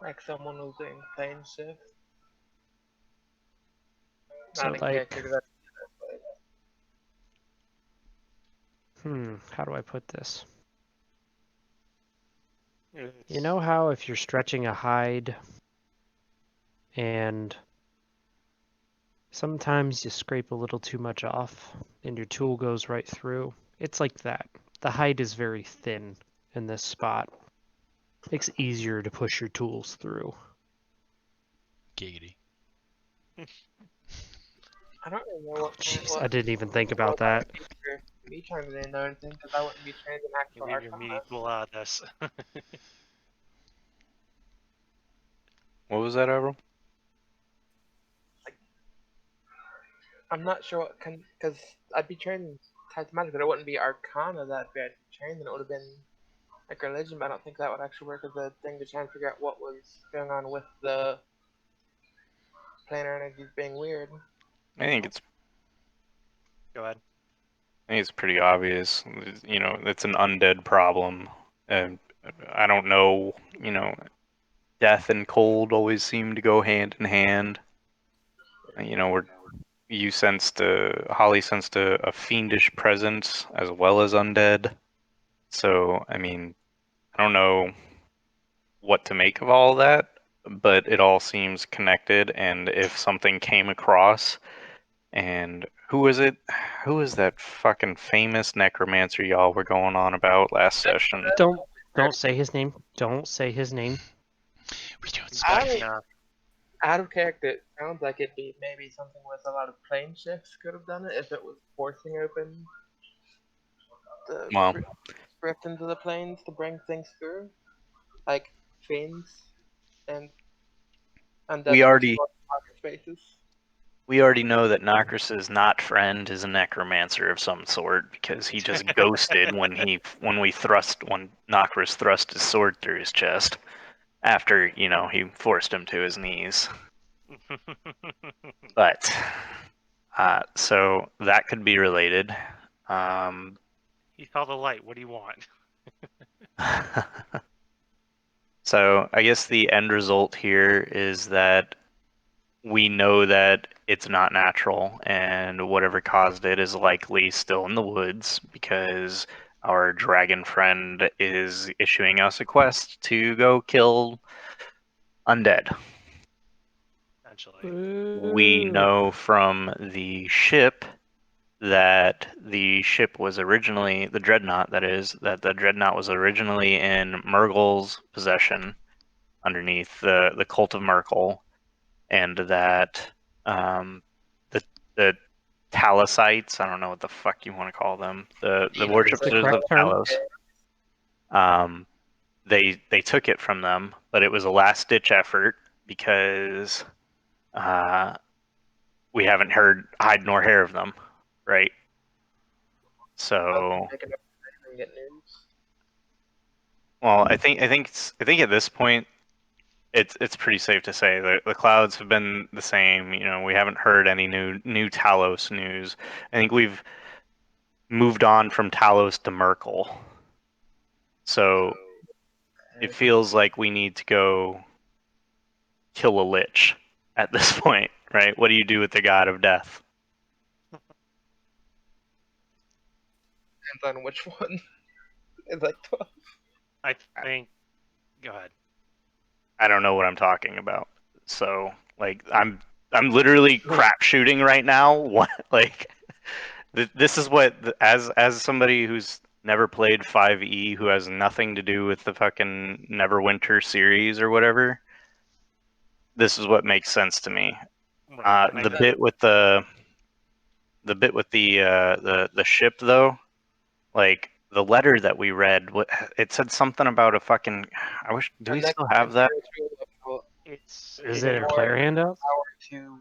like someone was doing plane shift. So, Not in like, character, 'cause how do I put this? You know how if you're stretching a hide and sometimes you scrape a little too much off and your tool goes right through? It's like that. The hide is very thin in this spot. Makes it easier to push your tools through. Giggity. I don't really know what point Jeez, I didn't even think about that. Me trying to know anything because I wouldn't be trained in actual Leave your Arcana. meaningful out this. What was that, Avril? I'm not sure what can because I'd be trained in types of magic, but it wouldn't be Arcana that I'd be trained in. It would have been like religion, but I don't think that would actually work as a thing to try and figure out what was going on with the planar energies being weird. I think it's Go ahead. pretty obvious. You know, it's an undead problem, and I don't know. You know, death and cold always seem to go hand in hand. You know, we're Holly sensed a fiendish presence as well as undead. So, I mean, I don't know what to make of all that, but it all seems connected. And if something came across, and who is it? Who is that fucking famous necromancer y'all were going on about last session? Don't say his name. Don't say his name. We don't I speak. mean, out of character, it sounds like it'd be maybe something with a lot of plane shifts could have done it if it was forcing open the Well, rift into the planes to bring things through, like fiends and undead We that already- destroy market spaces. we already know that Nocris's not friend is a necromancer of some sort because he just ghosted when Nocris thrust his sword through his chest after, he forced him to his knees. But so that could be related. He saw the light. What do you want? So I guess the end result here is that we know that it's not natural, and whatever caused it is likely still in the woods because our dragon friend is issuing us a quest to go kill undead. Essentially. We know from the ship that the ship was originally, the Dreadnought that is, that the Dreadnought was originally in Murgle's possession underneath the Cult of Murgle, and that the Talosites, I don't know what the fuck you want to call them, the Demons. worshippers That's the of correct term. Talos, they took it from them, but it was a last ditch effort because we haven't heard hide nor hair of them, right? So, Make it up and get news. well, I think at this point, it's pretty safe to say that the clouds have been the same. We haven't heard any new Talos news. I think we've moved on from Talos to Merkel. So it feels like we need to go kill a lich at this point, right? What do you do with the god of death? Depends on which one. It's like 12. I think. Go ahead. I don't know what I'm talking about. So like I'm literally crap shooting right now. What like this is what as somebody who's never played 5e, who has nothing to do with the fucking Neverwinter series or whatever. This is what makes sense to me. Right. The bit with the ship though, like the letter that we read, it said something about a fucking. I wish. Do we still have that? Is it in player handouts? Power to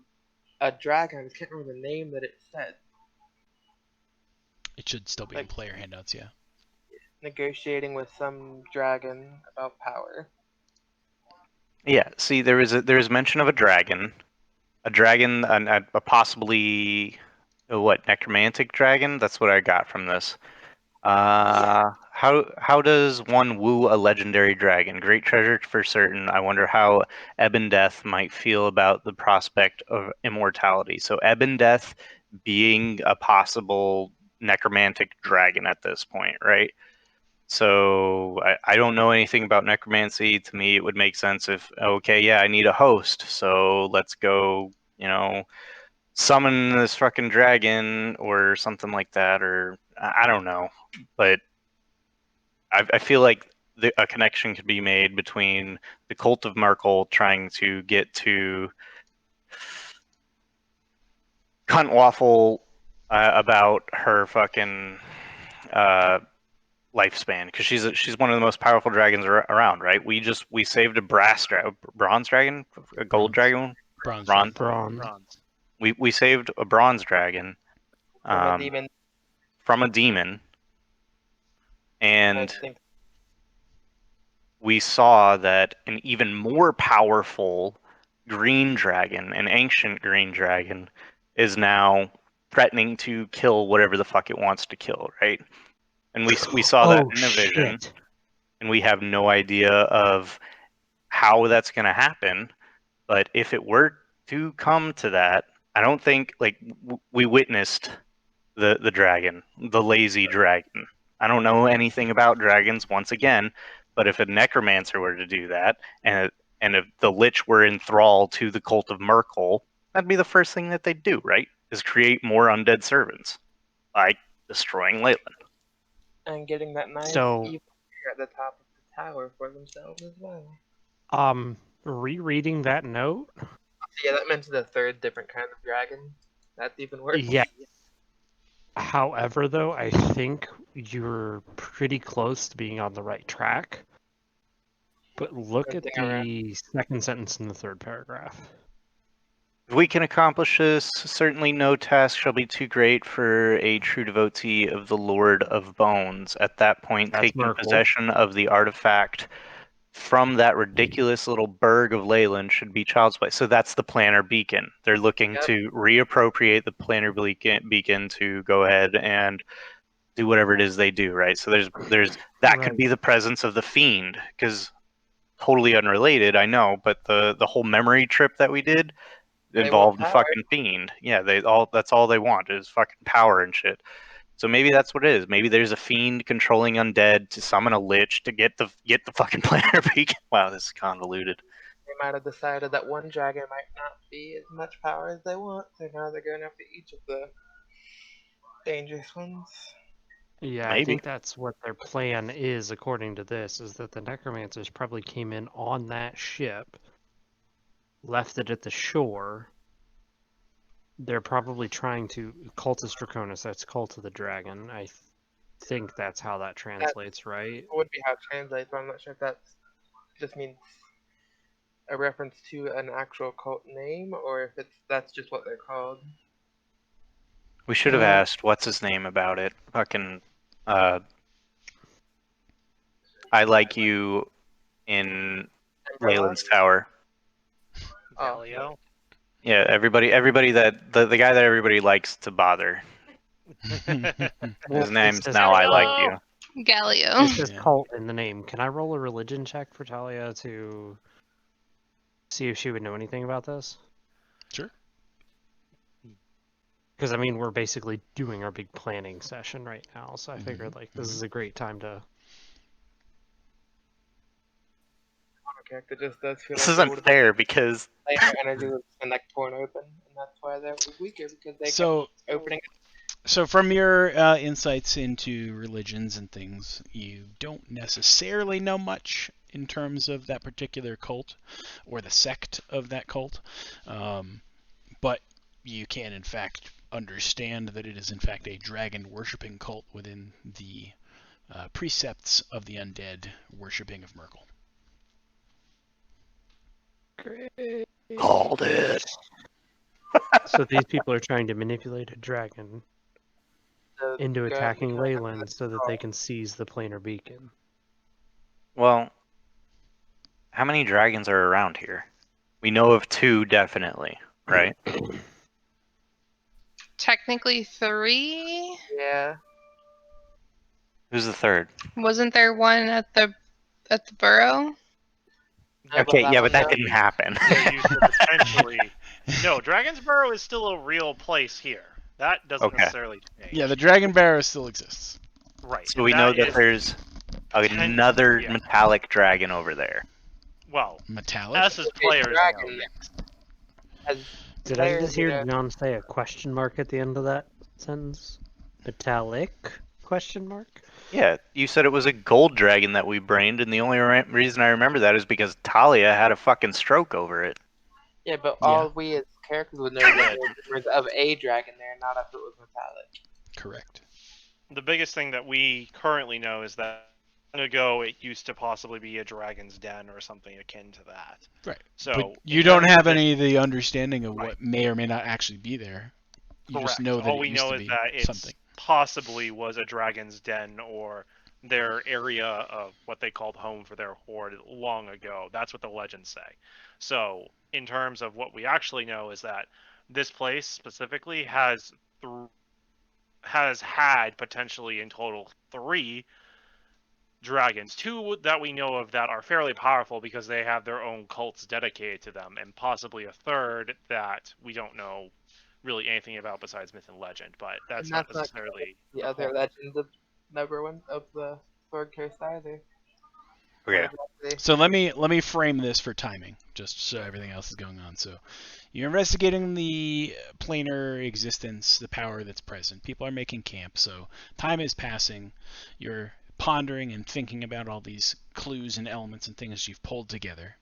a dragon. I just can't remember the name that it said. It should still be in player handouts, yeah. Negotiating with some dragon about power. Yeah. See, there is mention of a dragon, a possibly what necromantic dragon. That's what I got from this. How does one woo a legendary dragon? Great treasure for certain. I wonder how Ebon Death might feel about the prospect of immortality. So Ebon Death being a possible necromantic dragon at this point, right? So I don't know anything about necromancy. To me, it would make sense if, okay, yeah, I need a host, so let's go, summon this fucking dragon or something like that, or I don't know. But I feel like a connection could be made between the Cult of Merkel trying to get to Cunt Waffle about her fucking lifespan, because she's one of the most powerful dragons around, right? We saved a bronze dragon, a gold dragon, bronze. Bronze. We saved a bronze dragon From a demon. from a demon, I and think we saw that an even more powerful green dragon, an ancient green dragon, is now threatening to kill whatever the fuck it wants to kill, right? And we saw that in a vision, and we have no idea of how that's going to happen. But if it were to come to that, I don't think like we witnessed the dragon, the lazy dragon. I don't know anything about dragons once again, but if a necromancer were to do that, and if the lich were enthralled to the cult of Merkel, that'd be the first thing that they'd do, right? Is create more undead servants by destroying Leyland. And getting that nice So- evil figure at the top of the tower for themselves as well. Rereading that note, So yeah, that mentions a third different kind of dragon. That's even worse. yeah. However, though, I think you're pretty close to being on the right track. But look at Something around- the second sentence in the third paragraph. If we can accomplish this, certainly no task shall be too great for a true devotee of the Lord of Bones. At that point, That's taking Merkel. possession of the artifact from that ridiculous little burg of Leyland should be child's play. So that's the planar beacon. They're looking Yep. to reappropriate the planar beacon to go ahead and do whatever it is they do, right? So there's that could Right. be the presence of the fiend, because totally unrelated, I know, but the whole memory trip that we did They want involved the power. fucking fiend. Yeah, that's all they want is fucking power and shit. So maybe that's what it is. Maybe there's a fiend controlling undead to summon a lich to get the fucking planar beacon. Wow, this is convoluted. They might have decided that one dragon might not be as much power as they want, so now they're going after each of the dangerous ones. Yeah, I Maybe. think that's what their plan is, according to this, is that the necromancers probably came in on that ship, left it at the shore. They're probably trying to Cultus Draconis, that's Cult of the Dragon. I think that's how that translates, right? It would be how it translates, but I'm not sure if that just means a reference to an actual cult name or if that's just what they're called. We should have asked what's his name about it. Fucking I like you in Leyland's Tower. Oh, Galio. Yeah, everybody that the guy that everybody likes to bother. Well, His it name's says Now I Galio. Like You. Galio. It says Yeah. cult in the name. Can I roll a religion check for Talia to see if she would know anything about this? Sure. Because I mean, we're basically doing our big planning session right now, so I figured like this is a great time to. character just does feel This like they isn't would've fair because been their energy was and like torn open, and that's why they're weaker because they So, kept opening. so from your insights into religions and things, you don't necessarily know much in terms of that particular cult or the sect of that cult, but you can in fact understand that it is in fact a dragon worshipping cult within the precepts of the undead worshipping of Merkel. called it. So these people are trying to manipulate a dragon The into dragon attacking becomes Leyland so that they can seize the planar beacon. Well, how many dragons are around here? We know of 2 definitely, right? Technically 3. Yeah. Who's the third? Wasn't there one at the burrow? Okay, yeah, but that one, didn't happen. They used to potentially. No, Dragon's Burrow is still a real place here. That doesn't Okay. necessarily change. Yeah, the Dragon Barrow still exists. Right. So we know that is- there's another yeah. metallic dragon over there. Well, Metallic? us as Okay, players, dragon. know, yes. As Did I players, just hear you know, John say a question mark at the end of that sentence? Metallic? Question mark? Yeah, you said it was a gold dragon that we brained, and the only reason I remember that is because Talia had a fucking stroke over it. Yeah, but Yeah. all we as characters would know is that there were rumors of a dragon there, not if it was metallic. Correct. The biggest thing that we currently know is that long ago it used to possibly be a dragon's den or something akin to that. Right. So But in you don't terms of have this- any of the understanding of Right. what may or may not actually be there. You Correct. just know that All it we used know to is be that it's something. possibly was a dragon's den or their area of what they called home for their horde long ago. That's what the legends say. So, in terms of what we actually know is that this place specifically has had potentially in total 3 dragons. 2 that we know of that are fairly powerful because they have their own cults dedicated to them, and possibly a third that we don't know really anything about besides myth and legend. But that's And not that's not necessarily the the other whole- legends of Neverwinter of the Sword Coast either. Okay. So let me frame this for timing, just so everything else is going on. So you're investigating the planar existence, the power that's present. People are making camp, so time is passing. You're pondering and thinking about all these clues and elements and things you've pulled together.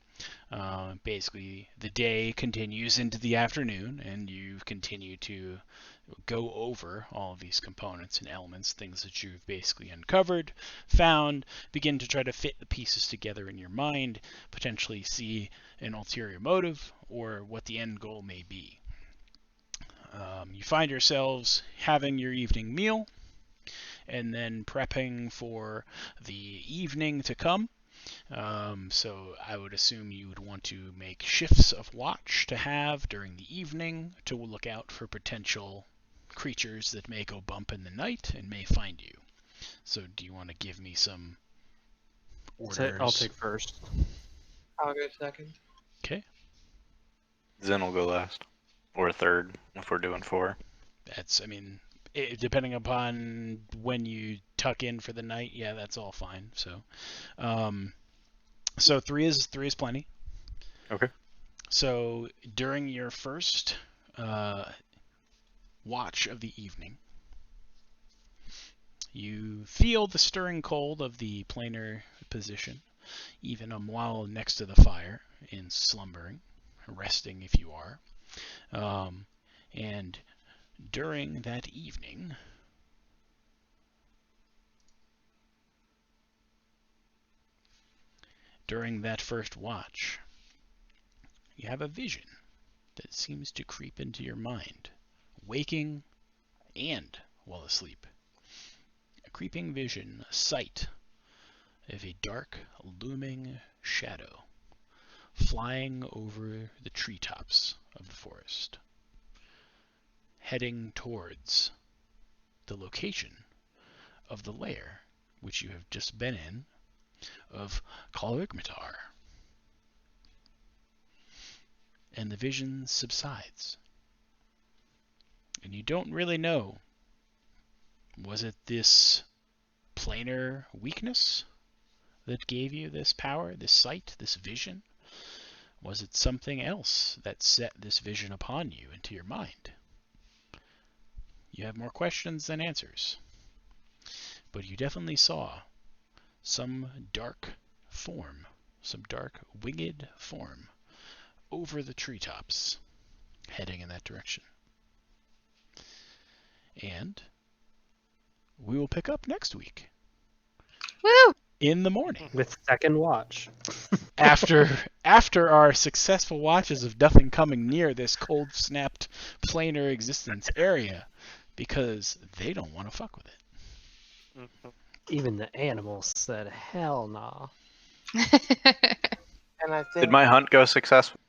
Basically, the day continues into the afternoon, and you continue to go over all of these components and elements, things that you've basically uncovered, found, begin to try to fit the pieces together in your mind, potentially see an ulterior motive or what the end goal may be. You find yourselves having your evening meal and then prepping for the evening to come. So I would assume you would want to make shifts of watch to have during the evening to look out for potential creatures that may go bump in the night and may find you. So do you want to give me some orders? I'll take first. I'll go second. Okay. Zen will go last. Or third, if we're doing 4. That's, I mean, depending upon when you tuck in for the night, yeah, that's all fine. So, so three is plenty. Okay. So during your first watch of the evening, you feel the stirring cold of the planar position, even while next to the fire and slumbering, resting if you are. And during that evening, during that first watch, you have a vision that seems to creep into your mind, waking and while asleep. A creeping vision, a sight of a dark, looming shadow flying over the treetops of the forest, heading towards the location of the lair which you have just been in of Kalrikmatar. And the vision subsides. And you don't really know, was it this planar weakness that gave you this power, this sight, this vision? Was it something else that set this vision upon you into your mind? You have more questions than answers. But you definitely saw some dark form, some dark winged form over the treetops, heading in that direction. And we will pick up next week. Woo! In the morning. With second watch. After our successful watches of nothing coming near this cold snapped planar existence area, because they don't want to fuck with it. Mhm. Even the animals said, hell nah. And I think Did my hunt go successful?